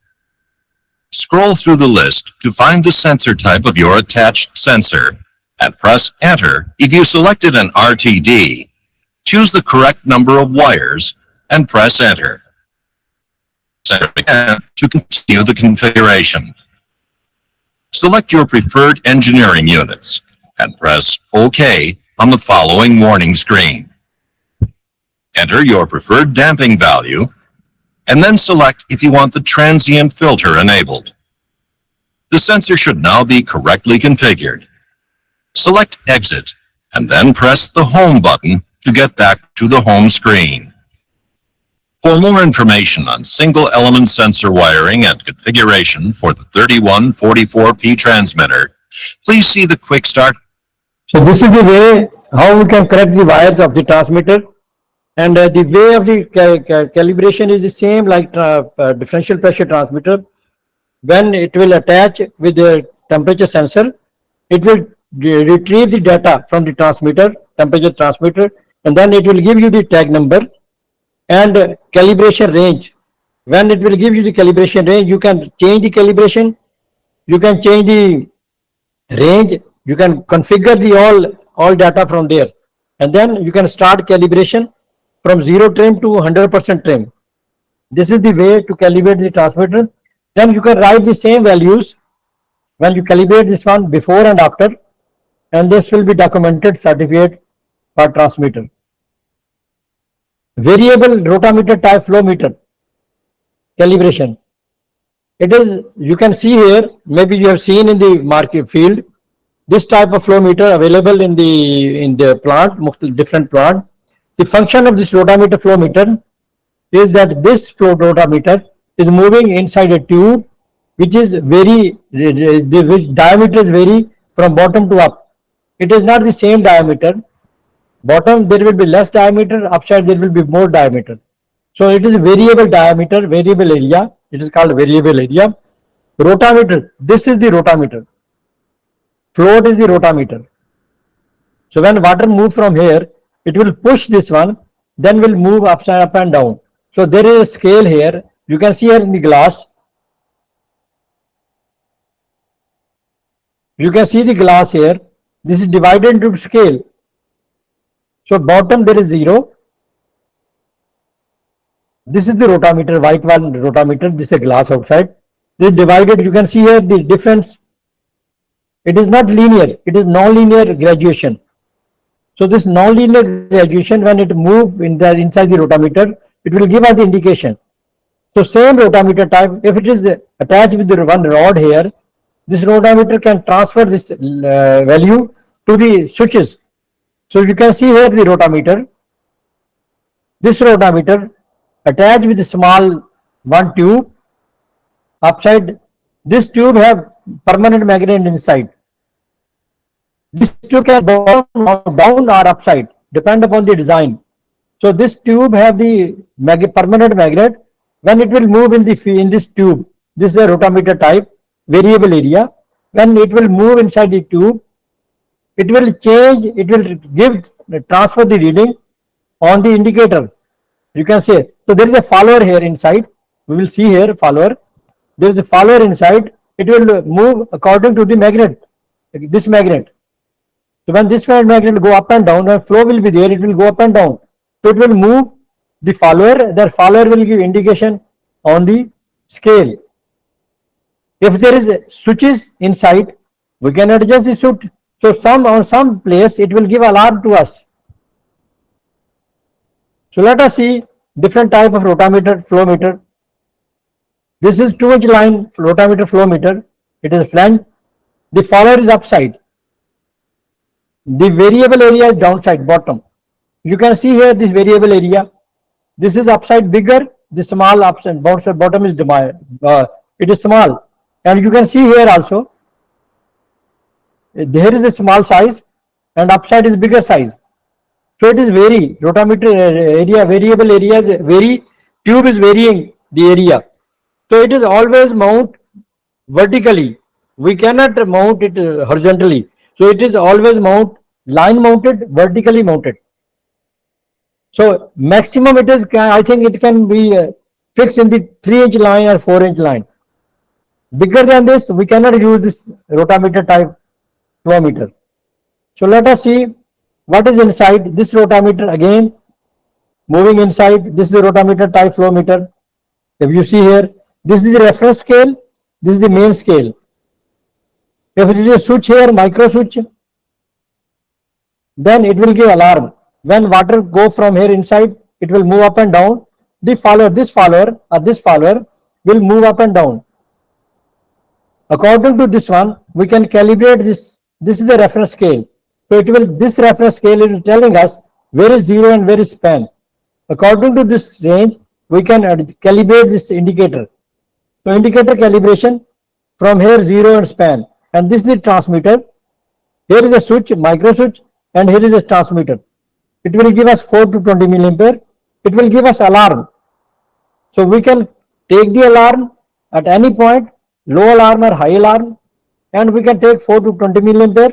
Scroll through the list to find the sensor type of your attached sensor and press Enter if you selected an RTD. Choose the correct number of wires and press Enter. Enter again to continue the configuration. Select your preferred engineering units and press OK on the following warning screen. Enter your preferred damping value, and then select if you want the transient filter enabled. The sensor should now be correctly configured. Select Exit, and then press the Home button to get back to the home screen. For more information on single element sensor wiring and configuration for the 3144P transmitter, please see the Quick Start. So this is the way how we can correct the wires of the transmitter, and the way of the calibration is the same like differential pressure transmitter. When it will attach with the temperature sensor, it will retrieve the data from the transmitter, temperature transmitter, and then it will give you the tag number and calibration range. When it will give you the calibration range, you can change the calibration, you can change the range, you can configure the all data from there, and then you can start calibration from 0 trim to 100% trim. This is the way to calibrate the transmitter. Then you can write the same values when you calibrate this one before and after, and this will be documented certificate for transmitter. Variable rotameter type flow meter calibration. It is, you can see here, maybe you have seen in the market field, this type of flow meter available in the plant, different plant. The function of this rotameter flow meter is that this flow rotameter is moving inside a tube which is which diameter is vary from bottom to up. It is not the same diameter. Bottom there will be less diameter, upside there will be more diameter. So it is variable diameter, variable area. It is called variable area. Rotameter, this is the rotameter. Float is the rotameter. So when water moves from here, it will push this one, then will move upside up and down. So there is a scale here. You can see here in the glass. You can see the glass here. This is divided into scale. So bottom there is 0. This is the rotameter, white one rotameter. This is a glass outside. This is divided. You can see here the difference. It is not linear. It is non-linear graduation. So this non-linear graduation, when it moves inside the rotameter, it will give us the indication. So same rotameter type, if it is attached with the one rod here, this rotameter can transfer this value to the switches. So you can see here the rotameter. This rotameter attached with the small one tube upside. This tube have permanent magnet inside. This tube can go down or upside, depend upon the design. So this tube have the permanent magnet. When it will move in this tube, this is a rotameter type, variable area. When it will move inside the tube, it will change, it will transfer the reading on the indicator. You can say, so there is a follower here inside. We will see here follower. There is a follower inside. It will move according to the magnet, this magnet. So when this magnet will go up and down, when flow will be there, it will go up and down. So it will move the follower. That follower will give indication on the scale. If there is switches inside, we can adjust the switch. So on some place it will give alarm to us. So let us see different type of rotameter flow meter. This is 2-inch line rotameter flow meter. It is flange. The follower is upside. The variable area is downside, bottom. You can see here this variable area. This is upside bigger. The small upside bottom is it is small. And you can see here also, there is a small size and upside is bigger size. So it is vary, rotameter area, variable area vary, tube is varying the area. So it is always mount vertically. We cannot mount it horizontally. So it is always mount line mounted, vertically mounted. So maximum it is, I think it can be fixed in the 3-inch line or 4-inch line. Bigger than this, we cannot use this rotameter type flow meter. So let us see what is inside this rotameter again. Moving inside, this is the rotameter type flow meter. If you see here, this is the reference scale, this is the main scale. If it is a switch here, micro switch, then it will give alarm. When water go from here inside, it will move up and down. This follower will move up and down. According to this one, we can calibrate this. This is the reference scale. So this reference scale is telling us where is zero and where is span. According to this range, we can calibrate this indicator. So indicator calibration from here, zero and span. And this is the transmitter. Here is a switch, micro switch, and here is a transmitter. It will give us 4 to 20 milliampere. It will give us alarm. So we can take the alarm at any point, low alarm or high alarm, and we can take 4 to 20 milliampere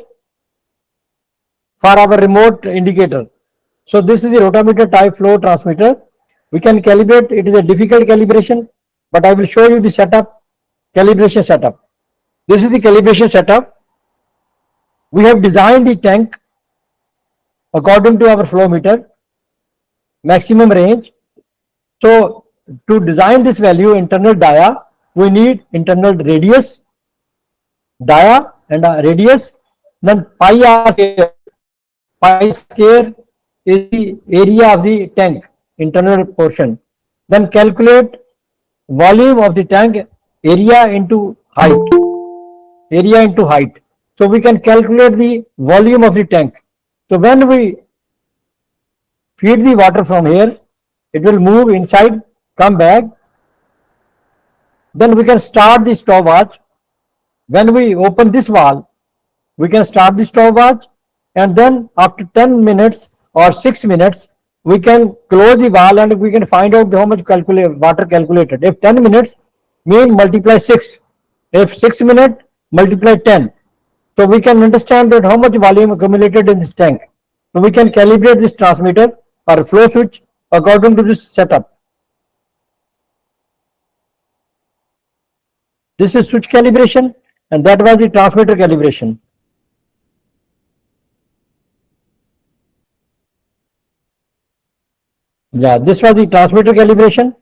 for our remote indicator. So this is the rotameter type flow transmitter. We can calibrate. It is a difficult calibration, but I will show you the setup, calibration setup. This is the calibration setup. We have designed the tank according to our flow meter, maximum range. So to design this value, internal dia, we need internal radius, dia and radius, then pi r square. Pi square is the area of the tank, internal portion. Then calculate volume of the tank, area into height. Area into height. So we can calculate the volume of the tank. So when we feed the water from here, it will move inside, come back. Then we can start the stopwatch. When we open this valve, we can start the stopwatch, and then after 10 minutes or 6 minutes, we can close the valve and we can find out how much water calculated. If 10 minutes, mean multiply 6. If 6 minutes, multiply 10. So we can understand that how much volume accumulated in this tank. So we can calibrate this transmitter or flow switch according to this setup. This is switch calibration, and that was the transmitter calibration. Yeah, this was the transmitter calibration.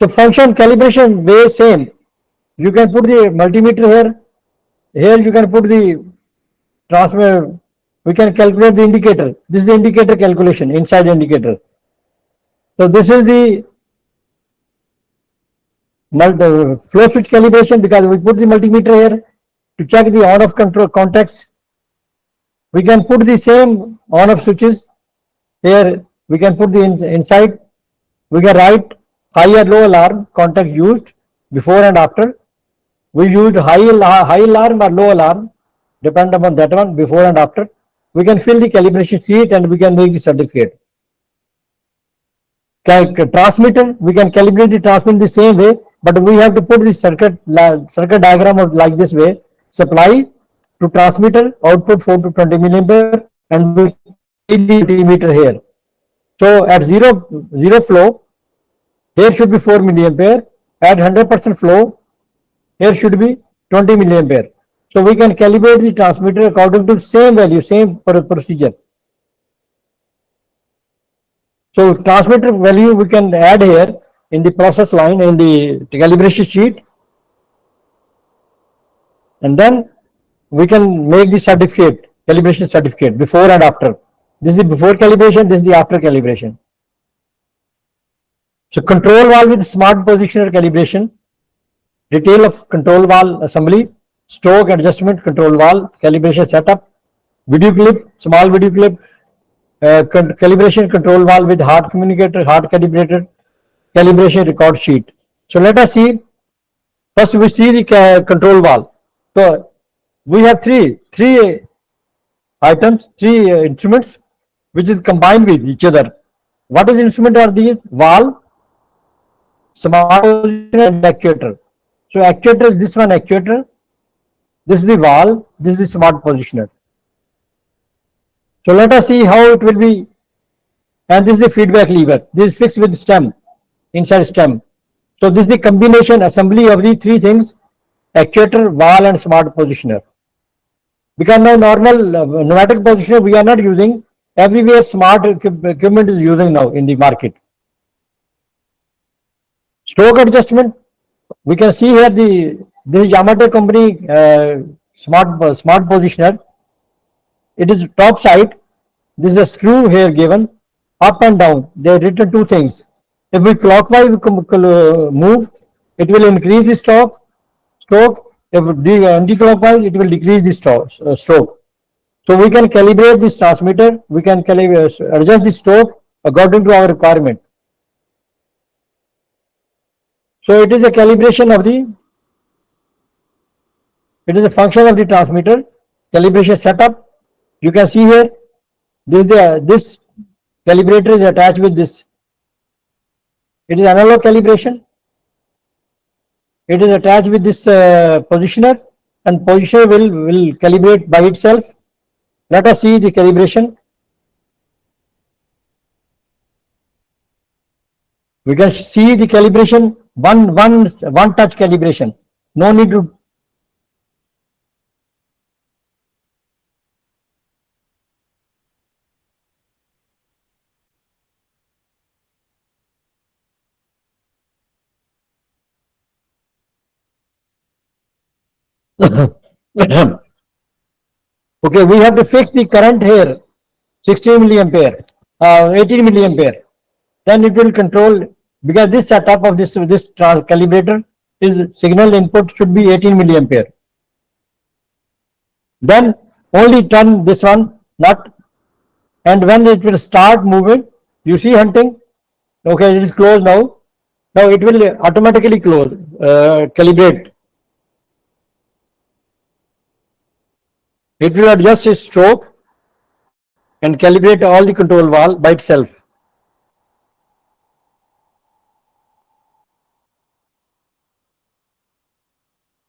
So function calibration way same. You can put the multimeter here. Here you can put the transmitter. We can calculate the indicator. This is the indicator calculation, inside indicator. So this is the flow switch calibration, because we put the multimeter here to check the on-off control contacts. We can put the same on-off switches here. We can put the inside. We can write high or low alarm contact used before and after. We used high alarm or low alarm, depend upon that one, before and after. We can fill the calibration sheet and we can make the certificate. Transmitter, we can calibrate the transmitter the same way, but we have to put the circuit diagram of like this way: supply to transmitter, output 4 to 20 milliampere, and we take the multimeter here. So at zero flow, here should be 4 milliampere. At 100% flow, here should be 20 milliampere. So we can calibrate the transmitter according to same value, same procedure. So transmitter value we can add here in the process line in the calibration sheet, and then we can make the certificate, calibration certificate, before and after. This is before calibration, this is the after calibration. So control valve with smart positioner calibration, detail of control valve assembly, stroke adjustment control valve, calibration setup, video clip, small video clip, calibration control valve with hard communicator, hard calibrator, calibration record sheet. So let us see. First we see the control valve. So we have three items, three instruments which is combined with each other. What is instrument are these? Valve, smart positioner and actuator. So actuator is this one actuator. This is the valve. This is the smart positioner. So let us see how it will be. And this is the feedback lever. This is fixed with stem, inside stem. So this is the combination assembly of the three things: actuator, valve and smart positioner. Because now normal pneumatic positioner we are not using. Everywhere smart equipment is using now in the market. Stroke adjustment. We can see here this is Yamatake company smart positioner. It is top side. This is a screw here given, up and down. They are written two things. If we clockwise move, it will increase the stroke. If anti-clockwise, it will decrease the stroke. So we can calibrate this transmitter. We can adjust the stroke according to our requirement. So it is a calibration of the, it is a function of the transmitter, calibration setup. You can see here, this calibrator is attached with this. It is analog calibration. It is attached with this positioner, and positioner will calibrate by itself. Let us see the calibration. We can see the calibration, one touch calibration. No need to okay, we have to fix the current here, 16 milliampere, 18 milliampere. Then it will control, because this setup of this calibrator is signal input should be 18 milliampere. Then only turn this one nut, and when it will start moving, you see hunting. Okay, it is closed now. Now it will automatically close, calibrate. It will adjust its stroke and calibrate all the control valve by itself.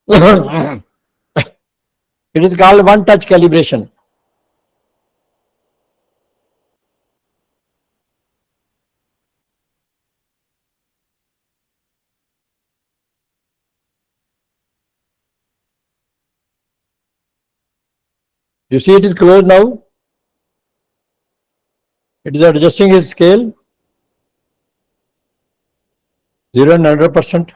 It is called one-touch calibration. You see it is closed now. It is adjusting its scale, 0 and 100%.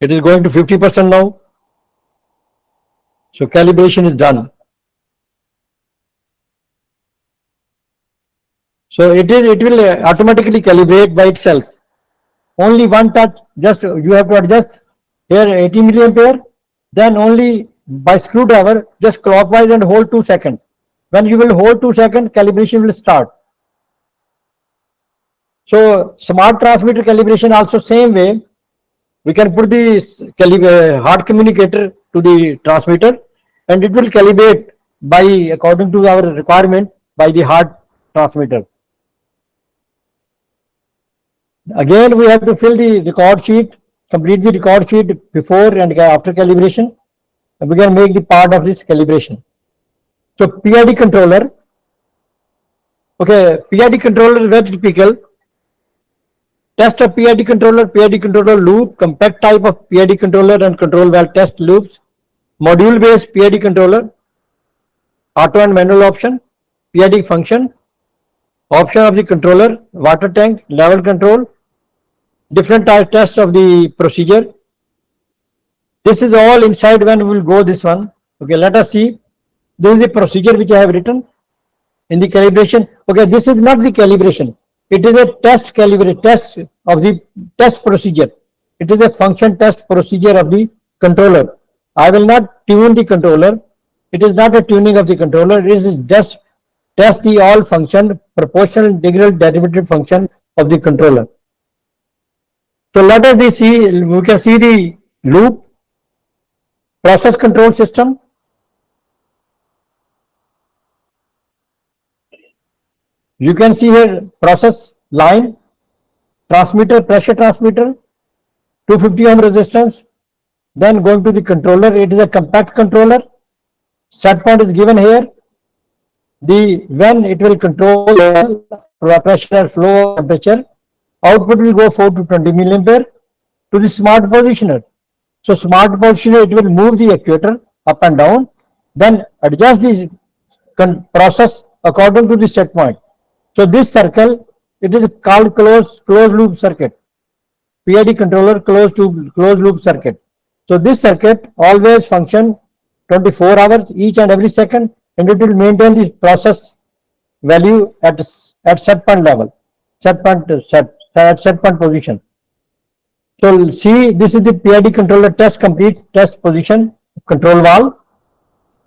It is going to 50% now. So calibration is done. So it will automatically calibrate by itself. Only one touch, just you have to adjust here 80 milliampere, then only by screwdriver, just clockwise and hold 2 seconds. When you will hold 2 seconds, calibration will start. So smart transmitter calibration also same way. We can put the hard communicator to the transmitter, and it will calibrate by according to our requirement by the hard transmitter. Again, we have to fill the record sheet, complete the record sheet before and after calibration, and we can make the part of this calibration. So PID controller, okay, PID controller is very typical. Test of PID controller loop, compact type of PID controller and control valve test loops, module based PID controller, auto and manual option, PID function, option of the controller, water tank, level control, different type tests of the procedure. This is all inside when we will go this one. Okay, let us see. This is the procedure which I have written in the calibration. Okay, this is not the calibration. It is a test of the test procedure. It is a function test procedure of the controller. I will not tune the controller. It is not a tuning of the controller. It is just test the all function, proportional integral derivative function of the controller. So let us see, we can see the loop, process control system. You can see here process line, transmitter, pressure transmitter, 250 ohm resistance. Then going to the controller, it is a compact controller. Set point is given here. When it will control pressure, flow, temperature, output will go 4 to 20 milliampere to the smart positioner. So smart positioner, it will move the actuator up and down, then adjust the process according to the set point. So this circle, it is called closed loop circuit. PID controller closed loop circuit. So this circuit always function 24 hours each and every second, and it will maintain this process value at set point level, set point position. So see, this is the PID controller test complete test position control valve.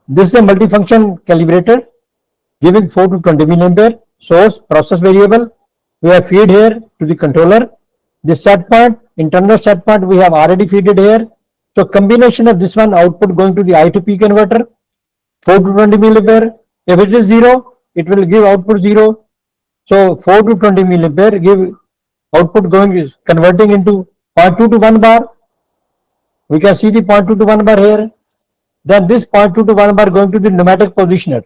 This is a multifunction calibrator giving 4 to 20 milliampere source process variable. We have feed here to the controller. The set point, internal set point, we have already feed it here. So combination of this one output going to the I to P converter, 4 to 20 milliampere. If it is 0, it will give output 0. So 4 to 20 milliampere give output going converting into 0.2 to 1 bar. We can see the 0.2 to 1 bar here. Then this 0.2 to 1 bar going to the pneumatic positioner.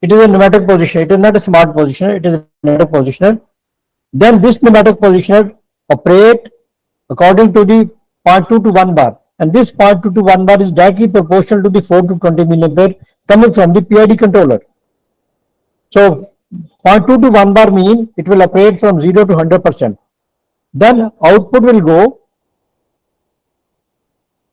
It is a pneumatic positioner. It is not a smart positioner. It is a pneumatic positioner. Then this pneumatic positioner operate according to the 0.2 to 1 bar. And this 0.2 to 1 bar is directly proportional to the 4 to 20 milliampere coming from the PID controller. So 0.2 to 1 bar mean it will operate from 0 to 100%. Then output will go.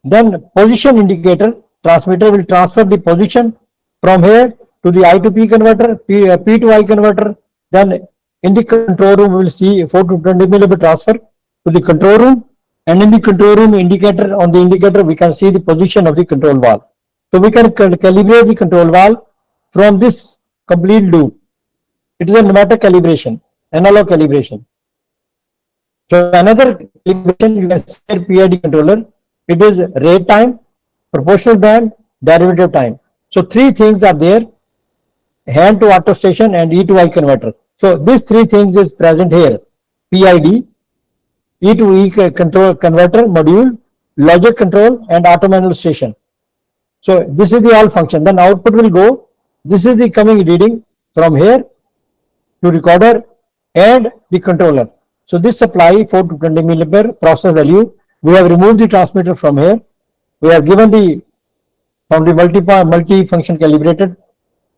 Then position indicator transmitter will transfer the position from here to the I to P converter, P to I converter. Then in the control room we will see 4 to 20 milliampere transfer to the control room, and in the control room indicator, on the indicator we can see the position of the control valve. So we can calibrate the control valve from this complete loop. It is a pneumatic calibration, analog calibration. So another calibration you can see PID controller. It is rate time, proportional band, derivative time. So three things are there: hand to auto station and E to I converter. So these three things is present here: PID, E to E control converter module, logic control, and auto manual station. So this is the all function. Then output will go. This is the coming reading from here to recorder and the controller. So this supply 4 to 20 milliampere process value. We have removed the transmitter from here. We have given the from the multi-function calibrated.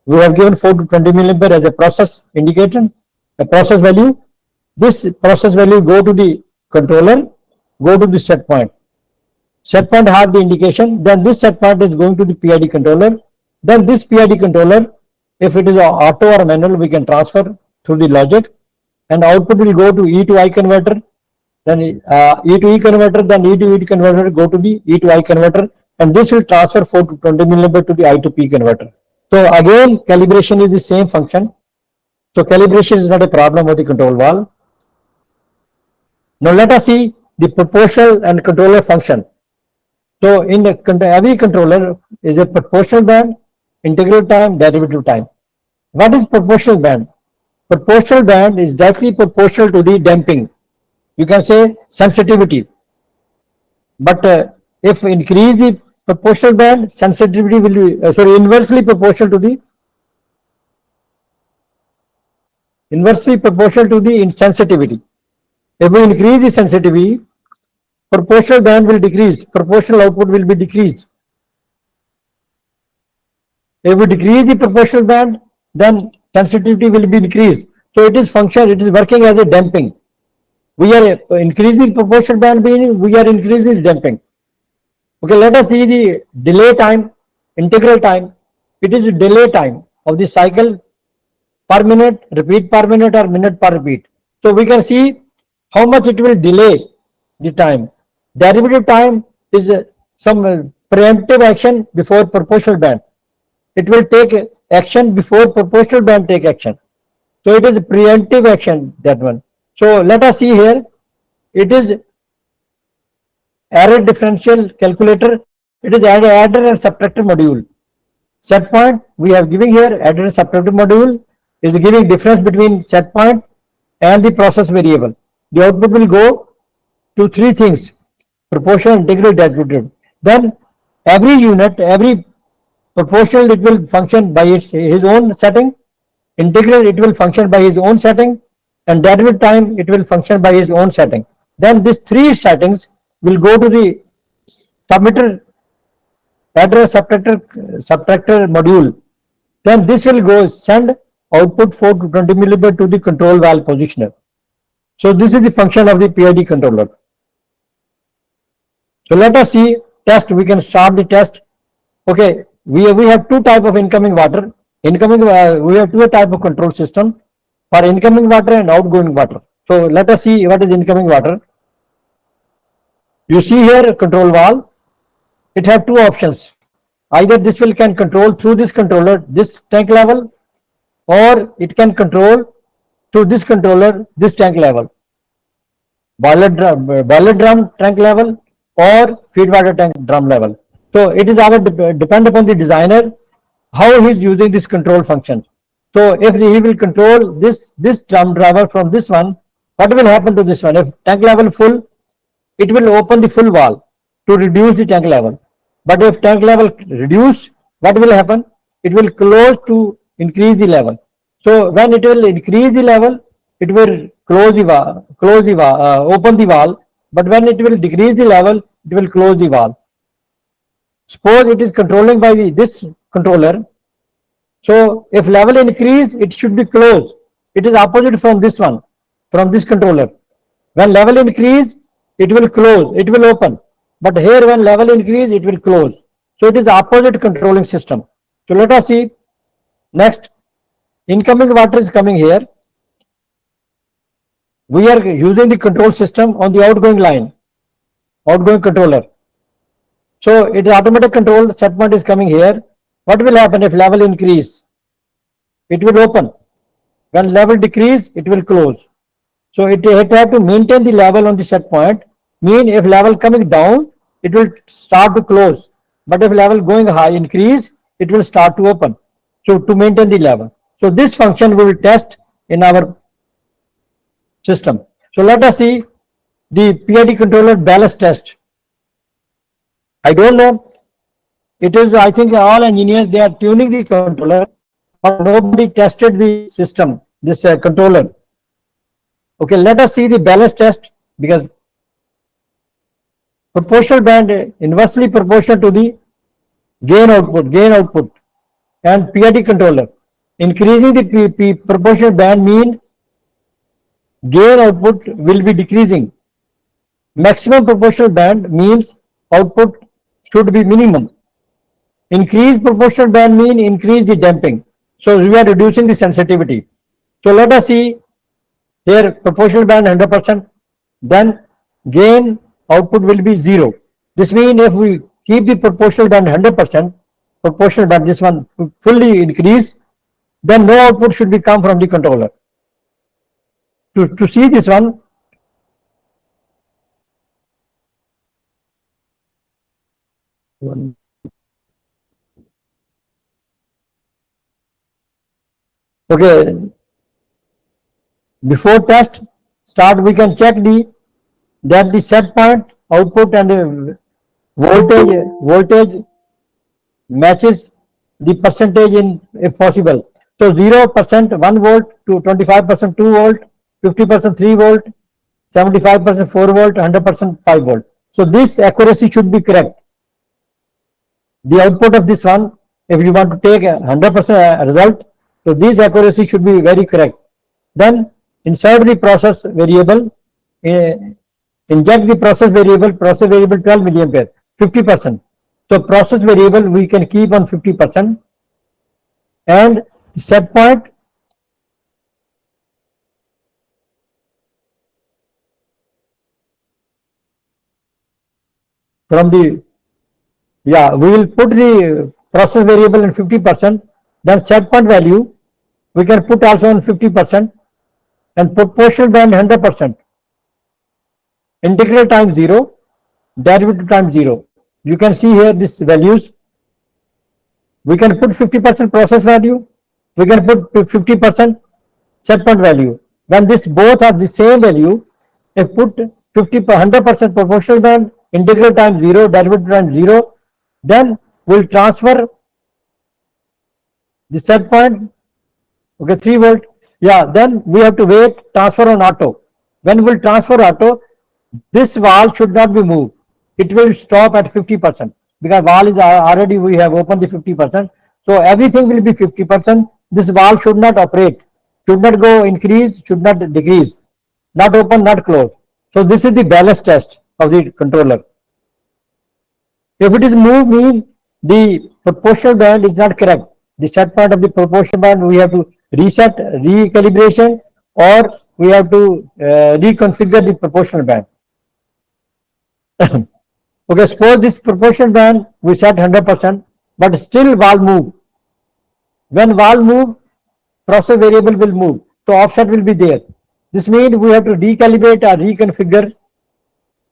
We have given 4 to 20 milliampere as a process indicator, a process value. This process value go to the controller, go to the set point. Set point have the indication. Then this set point is going to the PID controller. Then this PID controller, if it is auto or manual, we can transfer through the logic, and output will go to E to I converter. Then E to E converter, then E to E converter go to the E to I converter, and this will transfer 4 to 20 milliampere to the I to P converter. So again, calibration is the same function. So calibration is not a problem with the control valve. Now let us see the proportional and controller function. So in the every controller is a proportional band, integral time, derivative time. What is proportional band? Proportional band is directly proportional to the damping. You can say sensitivity. But if increase the proportional band, sensitivity will be inversely proportional to the sensitivity. If we increase the sensitivity, proportional band will decrease, proportional output will be decreased. If we decrease the proportional band, then sensitivity will be increased. So it is working as a damping. We are increasing the proportional band, meaning we are increasing the damping. Okay, let us see the delay time, integral time. It is delay time of the cycle per minute, repeat per minute, or minute per repeat. So we can see how much it will delay the time. Derivative time is some preemptive action before proportional band. It will take action before proportional band take action. So it is preemptive action, that one. So let us see here. It is error differential calculator. It is adder and subtractor module. Set point we have given here, adder and subtractor module is giving difference between set point and the process variable. The output will go to three things: proportional, integral, derivative. Then every unit, every proportional, it will function by his own setting. Integral, it will function by his own setting, and derivative time, it will function by his own setting. Then these three settings will go to the submitter, adder, subtractor module. Then this will go send output 4 to 20 milliampere to the control valve positioner. So this is the function of the PID controller. So let us see test, we can start the test. Okay, we have two type of incoming water. We have two type of control system for incoming water and outgoing water. So let us see what is incoming water. You see here control valve. It have two options. Either this will can control through this controller this tank level, or it can control through this controller this tank level, boiler drum tank level or feed water tank drum level. So it is our depend upon the designer how he is using this control function. So if he will control this drum driver from this one, what will happen to this one? If tank level full, it will open the full valve to reduce the tank level. But if tank level reduce, what will happen? It will close to increase the level. So when it will increase the level, it will open the valve. But when it will decrease the level, it will close the valve. Suppose it is controlling by this controller. So if level increase, it should be closed. It is opposite from this one, from this controller. When level increase, it will close, it will open. But here when level increase, it will close. So it is opposite controlling system. So let us see next. Incoming water is coming here. We are using the control system on the outgoing line, outgoing controller. So it is automatic control, set point is coming here. What will happen if level increase? It will open. When level decrease, it will close. So it have to maintain the level on the set point. Mean if level coming down, it will start to close. But if level going high increase, it will start to open. So to maintain the level. So this function we will test in our system. So let us see the PID controller ballast test. I don't know. It is, I think all engineers, they are tuning the controller, but nobody tested the system, this controller. Okay, let us see the ballast test, because proportional band inversely proportional to the gain output and PID controller. Increasing the proportional band mean gain output will be decreasing. Maximum proportional band means output should be minimum. Increase proportional band mean increase the damping. So we are reducing the sensitivity. So let us see here proportional band 100%, then gain output will be 0. This means if we keep the proportional band 100%, proportional band this one fully increase, then no output should be come from the controller. To see this one, okay, before test start, we can check that the set point output and the voltage matches the percentage in, if possible. So 0% 1 volt to 25% 2 volt, 50% 3 volt, 75% 4 volt, 100% 5 volt. So this accuracy should be correct. The output of this one, if you want to take a 100% result, so this accuracy should be very correct. Then insert the process variable, inject the process variable 12 milliampere, 50%. So process variable we can keep on 50%, and the set point from the, yeah, we will put the process variable in 50%, then set point value we can put also on 50%, and proportional band 100%. Integral times 0, derivative times 0. You can see here these values. We can put 50% process value, we can put 50% set point value. When this both are the same value, if put 100% proportional band, integral times 0, derivative times 0, then we'll transfer the set point, okay, 3 volt. Yeah, then we have to wait, transfer on auto. When we'll transfer auto, this valve should not be moved. It will stop at 50%, because valve is already, we have opened the 50%. So everything will be 50%. This valve should not operate, should not go increase, should not decrease, not open, not close. So this is the ballast test of the controller. If it is moved, means the proportional band is not correct. The set point of the proportional band, we have to reset, recalibration, or we have to reconfigure the proportional band. Okay, suppose this proportional band we set 100%, but still valve move. When valve move, process variable will move, so offset will be there. This means we have to recalibrate or reconfigure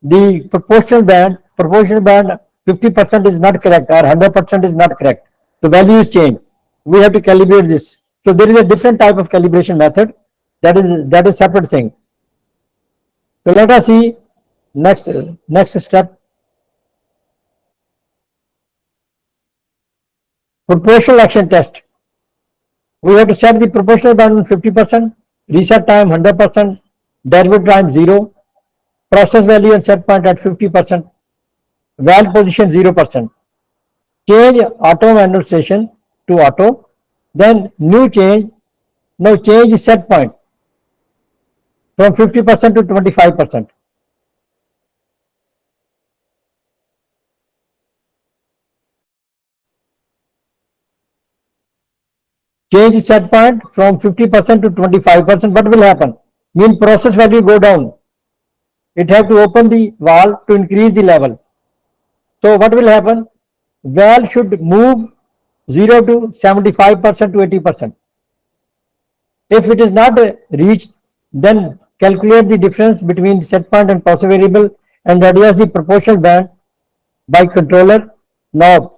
the proportional band. Proportional band 50% is not correct or 100% is not correct. The value is changed. We have to calibrate this. So there is a different type of calibration method. That is separate thing. So let us see next step. Proportional action test. We have to set the proportional band on 50%, reset time 100%, derivative time 0, process value and set point at 50%, valve position 0%. Change auto manual station to auto, then new change. Now change set point from 50% to 25%. Change set point from 50% to 25%. What will happen? Mean process value go down. It have to open the valve to increase the level. So what will happen? Valve should move 0 to 75% to 80%. If it is not reached, then calculate the difference between set point and process variable and adjust the proportional band by controller knob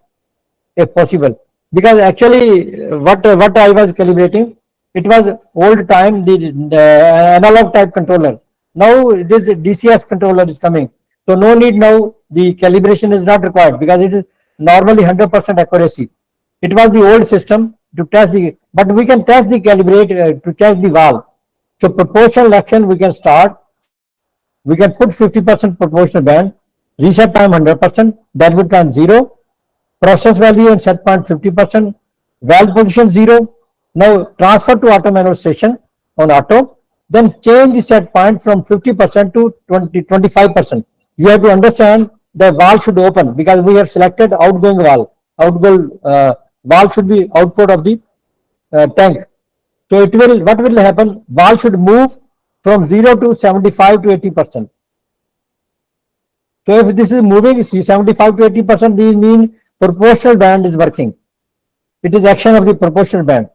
if possible. Because actually what I was calibrating, it was old time the analog type controller. Now this DCS controller is coming. So no need now, the calibration is not required because it is normally 100% accuracy. It was the old system to test the, but we can test the calibrate to test the valve. So proportional action we can start. We can put 50% proportional band, reset time 100%, derivative time 0, process value and set point 50%, valve position 0. Now transfer to auto manual station on auto, then change the set point from 50% to 25%. You have to understand the valve should open because we have selected outgoing valve. Outgoing valve should be output of the tank. So it will, what will happen? Valve should move from 0 to 75 to 80%. So if this is moving 75 to 80%, these mean proportional band is working. It is action of the proportional band.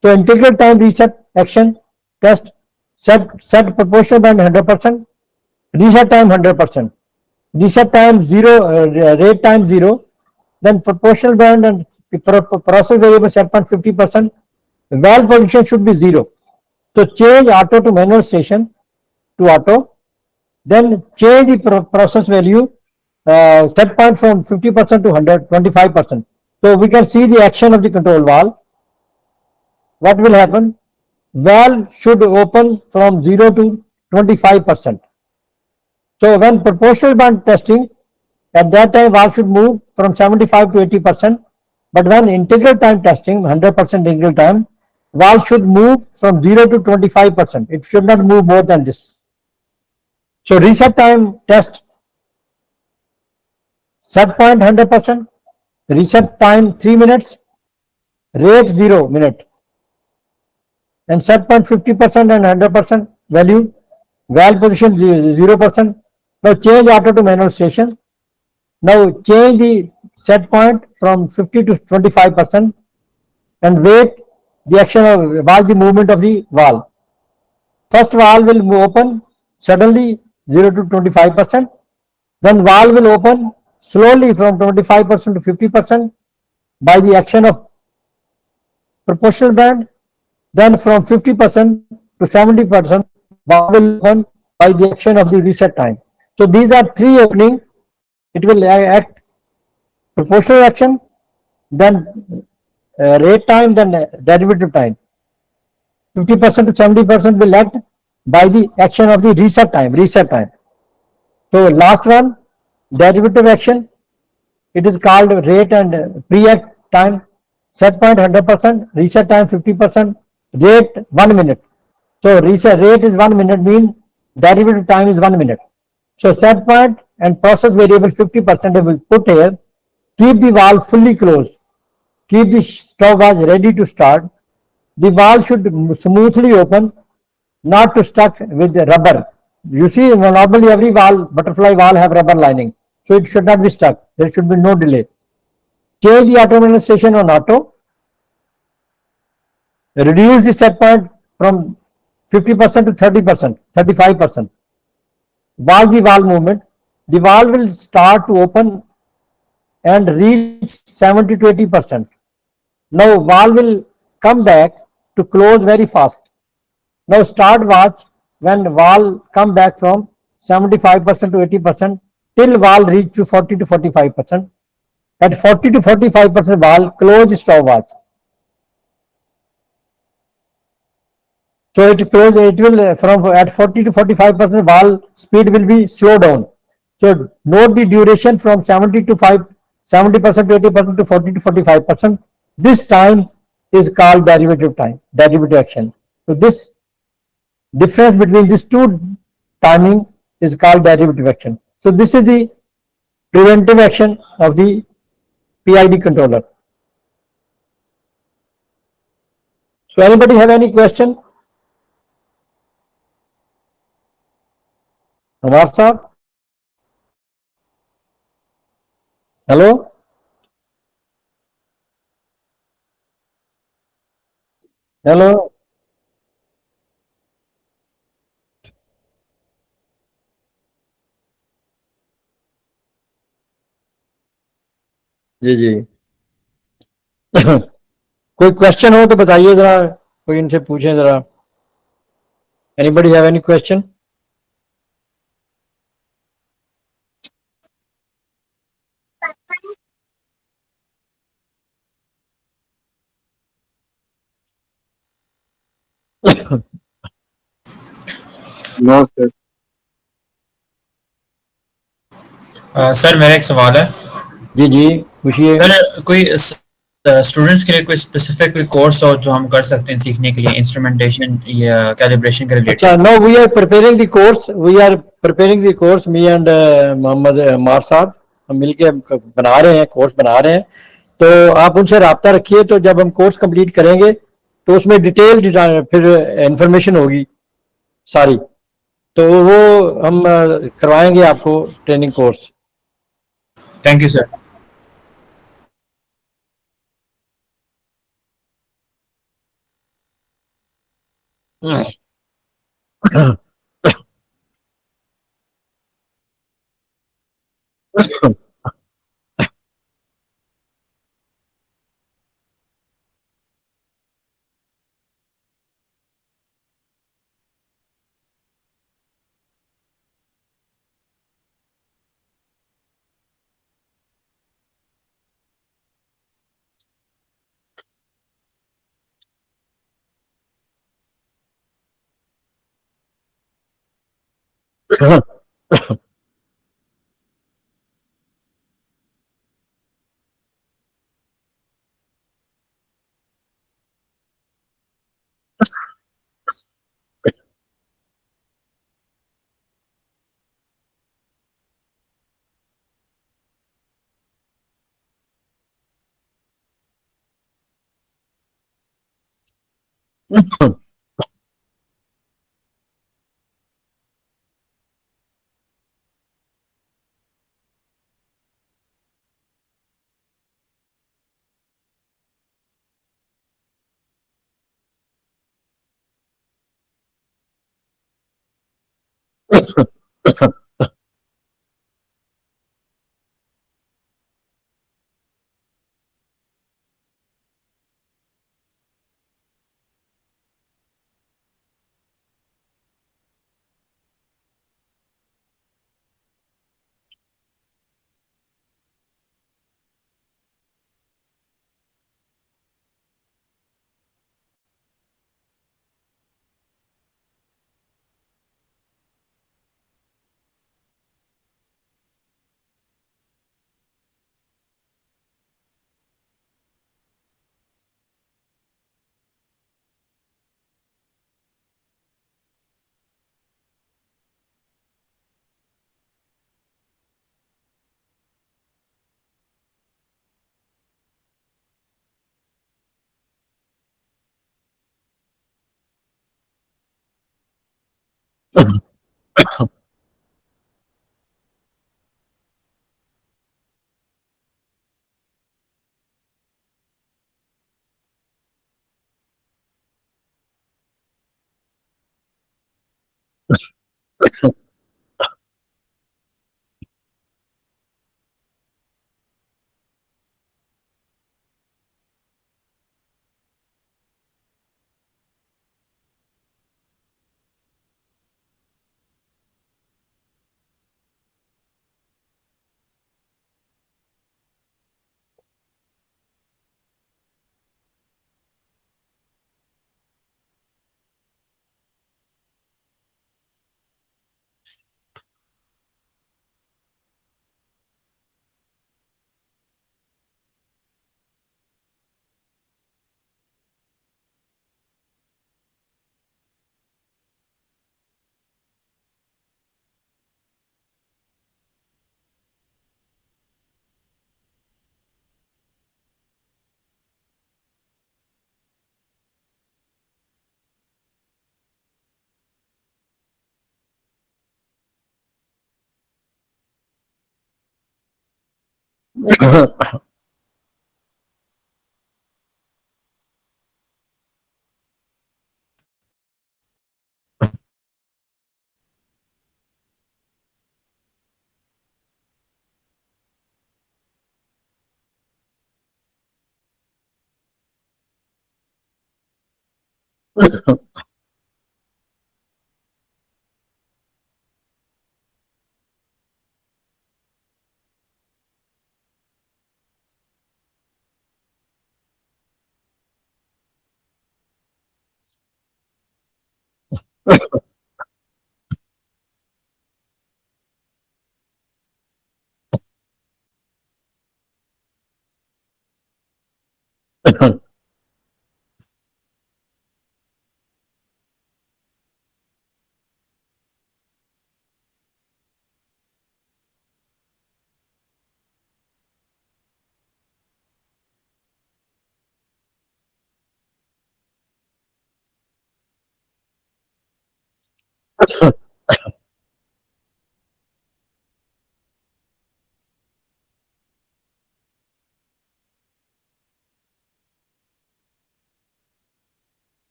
So integral time reset action test, set proportional band 100%, reset time 100%, reset time 0, rate time 0, then proportional band and process variable set point 50%, valve position should be 0. So change auto to manual station to auto, then change the process value set point from 50% to 25%. So we can see the action of the control valve. What will happen? Valve should open from 0 to 25%. So when proportional band testing, at that time valve should move from 75 to 80%. But when integral time testing, 100% integral time, valve should move from 0 to 25%. It should not move more than this. So reset time test, set point 100%, reset time 3 minutes, rate 0 minute, and set point 50% and 100% value, valve position 0%. Now change auto to manual station. Now change the set point from 50 to 25% and wait the action of watch the movement of the valve. First valve will open suddenly 0 to 25%. Then valve will open slowly from 25% to 50% by the action of proportional band. Then from 50% to 70%, valve will open by the action of the reset time. So these are three opening. It will act proportional action, then rate time, then derivative time. 50% to 70% will act by the action of the reset time. So last one, derivative action. It is called rate and pre-act time. Set point 100%, reset time 50%, rate 1 minute. So reset rate is 1 minute, mean derivative time is 1 minute. So set point and process variable 50% we put here, keep the valve fully closed, keep the stopwatch ready to start. The valve should smoothly open, not to stuck with the rubber. You see, normally every valve, butterfly valve have rubber lining, so it should not be stuck. There should be no delay. Change the auto station on auto. Reduce the set point from 50% to 30%, 35%. Watch the valve movement. The valve will start to open and reach 70 to 80%. Now valve will come back to close very fast. Now start watch when valve come back from 75% to 80% till valve reach to 40 to 45%. At 40 to 45% valve, close stopwatch. So it will from at 40 to 45% valve speed will be slow down. So note the duration from 70% to 80% to 40 to 45%. This time is called derivative time, derivative action. So this difference between these two timing is called derivative action. So this is the preventive action of the PID controller. So anybody have any question? Amar Saab? Hello? Hello? जी जी कोई question हो तो बताइए जरा कोई इनसे पूछें जरा anybody have any question no sir. Sir मेरा एक सवाल है जी जी पूछिए सर कोई स्टूडेंट्स के लिए कोई स्पेसिफिक कोई कोर्स हो जो हम कर सकते हैं सीखने के लिए इंस्ट्रूमेंटेशन या कैलिब्रेशन के अच्छा related no we are preparing the course me and Mohammad मार साहब हम मिलके बना रहे हैं कोर्स बना रहे हैं तो आप उनसे रब्ता रखिए तो जब हम कोर्स कंप्लीट करेंगे तो उसमें डिटेल फिर इंफॉर्मेशन होगी सारी तो वो हम करवाएंगे आपको training course thank you sir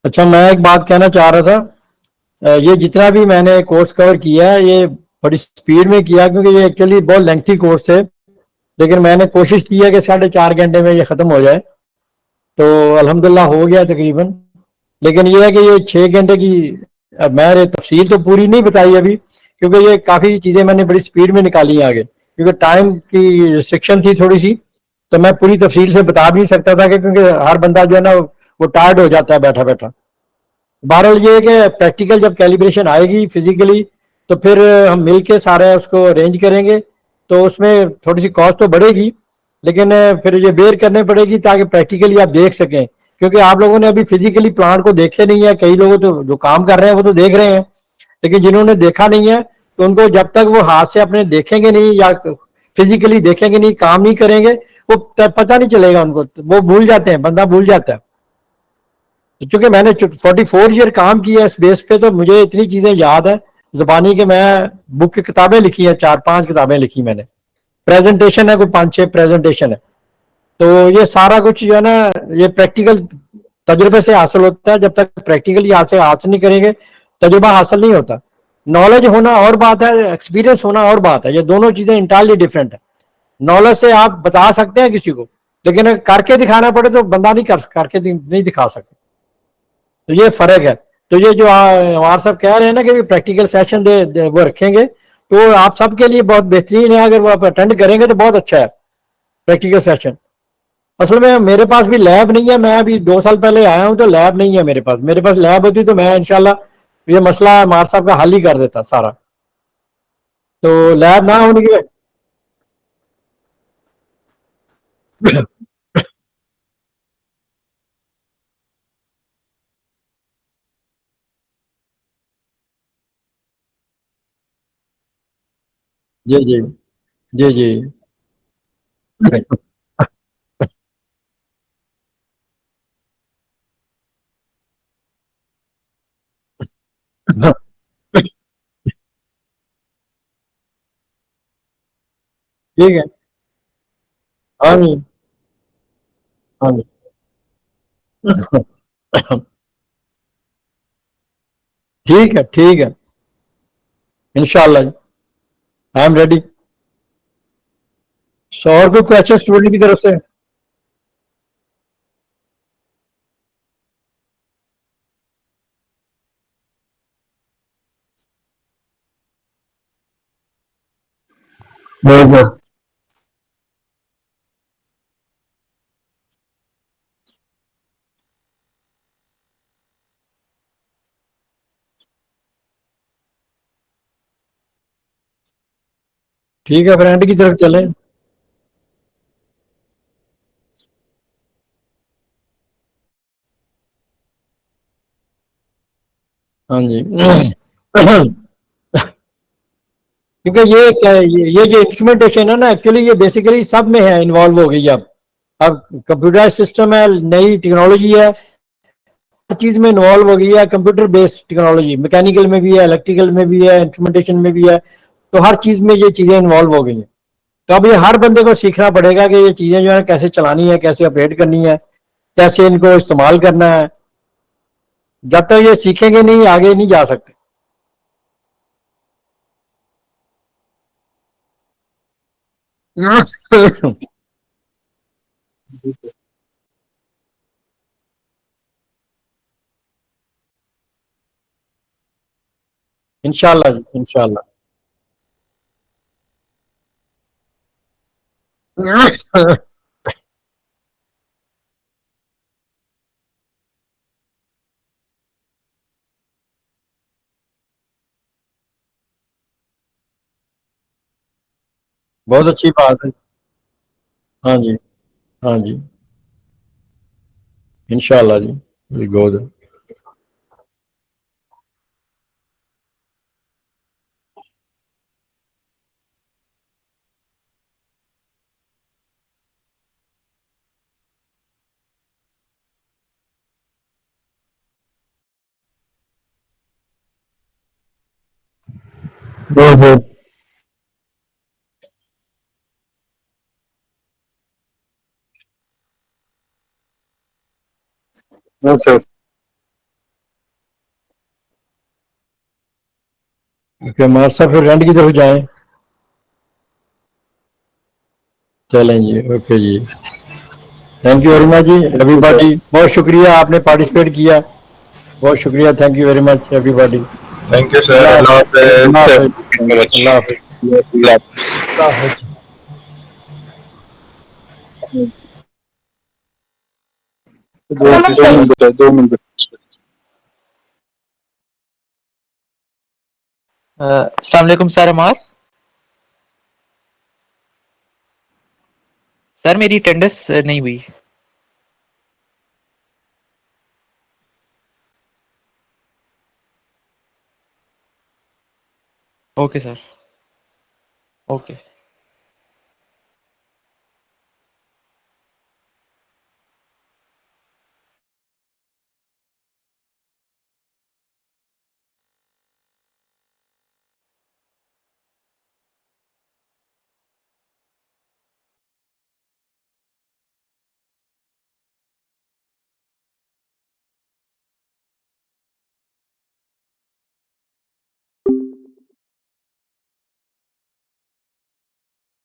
अच्छा, मैं एक बात कहना चाह रहा था। ये जितना भी मैंने कोर्स कवर किया है, ये बड़ी स्पीड में किया, क्योंकि ये एक्चुअली बहुत लेंथी कोर्स है। लेकिन मैंने कोशिश की है कि 4.5 घंटे में ये ख़त्म हो जाए, तो अल्हम्दुलिल्लाह हो गया तकरीबन। लेकिन ये है कि ये 6 घंटे की मैंने तफसील तो पूरी नहीं बताई अभी, क्योंकि ये काफ़ी चीज़ें मैंने बड़ी स्पीड में निकाली हैं आगे, क्योंकि टाइम की रिस्ट्रिक्शन थी थोड़ी सी। तो मैं पूरी तफसील से बता भी नहीं सकता था, कि क्योंकि हर बंदा जो है ना वो टायर्ड हो जाता है बैठा बैठा। बहरहाल ये है कि प्रैक्टिकल जब कैलिब्रेशन आएगी फिजिकली, तो फिर हम मिलके सारा उसको अरेंज करेंगे। तो उसमें थोड़ी सी कॉस्ट तो बढ़ेगी, लेकिन फिर ये बेयर करनी पड़ेगी ताकि प्रैक्टिकली आप देख सकें। क्योंकि आप लोगों ने अभी फिजिकली प्लांट को देखे नहीं है, कई लोग तो जो काम कर रहे हैं वो तो देख रहे हैं, लेकिन जिन्होंने देखा नहीं है तो उनको जब तक वो हाथ से अपने देखेंगे नहीं या फिजिकली देखेंगे नहीं, काम नहीं करेंगे, वो पता नहीं चलेगा उनको, वो भूल जाते हैं, बंदा भूल जाता है। तो चूंकि मैंने 44 ईयर काम किया इस बेस पे, तो मुझे इतनी चीजें याद है जबानी के। मैं बुक की किताबें लिखी हैं, 4-5 किताबें लिखी मैंने। प्रेजेंटेशन है कोई 5-6 प्रेजेंटेशन है। तो ये सारा कुछ जो है ना, ये प्रैक्टिकल तजुर्बे से हासिल होता है। जब तक प्रैक्टिकली हाथ से हाथ नहीं करेंगे, तजुर्बा हासिल नहीं होता। नॉलेज होना और बात है, एक्सपीरियंस होना और बात है। ये दोनों चीजें इंटायरली डिफरेंट है। नॉलेज से आप बता सकते हैं किसी को, लेकिन करके दिखाना पड़े तो बंदा नहीं करके नहीं दिखा सकता। तो ये फर्क है। तो ये जो हमारे सब कह रहे हैं ना कि प्रैक्टिकल सेशन वो रखेंगे, तो आप सबके लिए बहुत बेहतरीन है। अगर वो आप अटेंड करेंगे तो बहुत अच्छा है प्रैक्टिकल सेशन। असल में मेरे पास भी लैब नहीं है, मैं अभी 2 साल पहले आया हूं, तो लैब नहीं है मेरे पास। मेरे पास लैब होती तो मैं इंशाल्लाह ये मसला मार साहब का हल ही कर देता सारा। तो लैब ना होने की जी जी जी जी ठीक है। हाँ जी, हाँ जी। ठीक है, ठीक है, इंशाल्लाह जी, आई एम रेडी। सो और कोई क्वेश्चन स्टूडेंट की तरफ से? बहुत बहुत ठीक है, फ्रेंड की तरफ चलें। हाँ जी। क्योंकि ये क्या है, ये जो इंस्ट्रूमेंटेशन है ना, एक्चुअली ये बेसिकली सब में है, इन्वॉल्व हो गई है अब कंप्यूटर सिस्टम है, नई टेक्नोलॉजी है, हर चीज में इन्वॉल्व हो गई है, कंप्यूटर बेस्ड टेक्नोलॉजी, मैकेनिकल में भी है, इलेक्ट्रिकल में भी है, इंस्ट्रूमेंटेशन में भी है, तो हर चीज में ये चीजें इन्वॉल्व हो गई हैं। तो अब ये हर बंदे को सीखना पड़ेगा कि ये चीजें जो है कैसे चलानी है, कैसे ऑपरेट करनी है, कैसे इनको इस्तेमाल करना है। जब तक ये सीखेंगे नहीं, आगे नहीं जा सकते। इंशाल्लाह जी, इंशाल्लाह। बहुत अच्छी बात है। हाँ जी, हाँ जी, इंशाल्लाह जी, वेरी गुड। बहुत बहुत बहुत सर। ओके, हमारे साथ फिर रेंट की तरफ जाएं। चलें जी, okay ji, thank you very much जी एवरीबॉडी, बहुत शुक्रिया आपने पार्टिसिपेट किया, बहुत शुक्रिया, thank you very much everybody. Thank you sir, अल्लाह अल्लाह हाफिज, अल्लाह हाफिज, हाफिज, अल्लाह हाफिज, अल्लाह हाफिज। दो मिनट। अस्सलाम वालेकुम सर अमार। सर मेरी अटेंडेंस नहीं हुई। Okay sir, okay.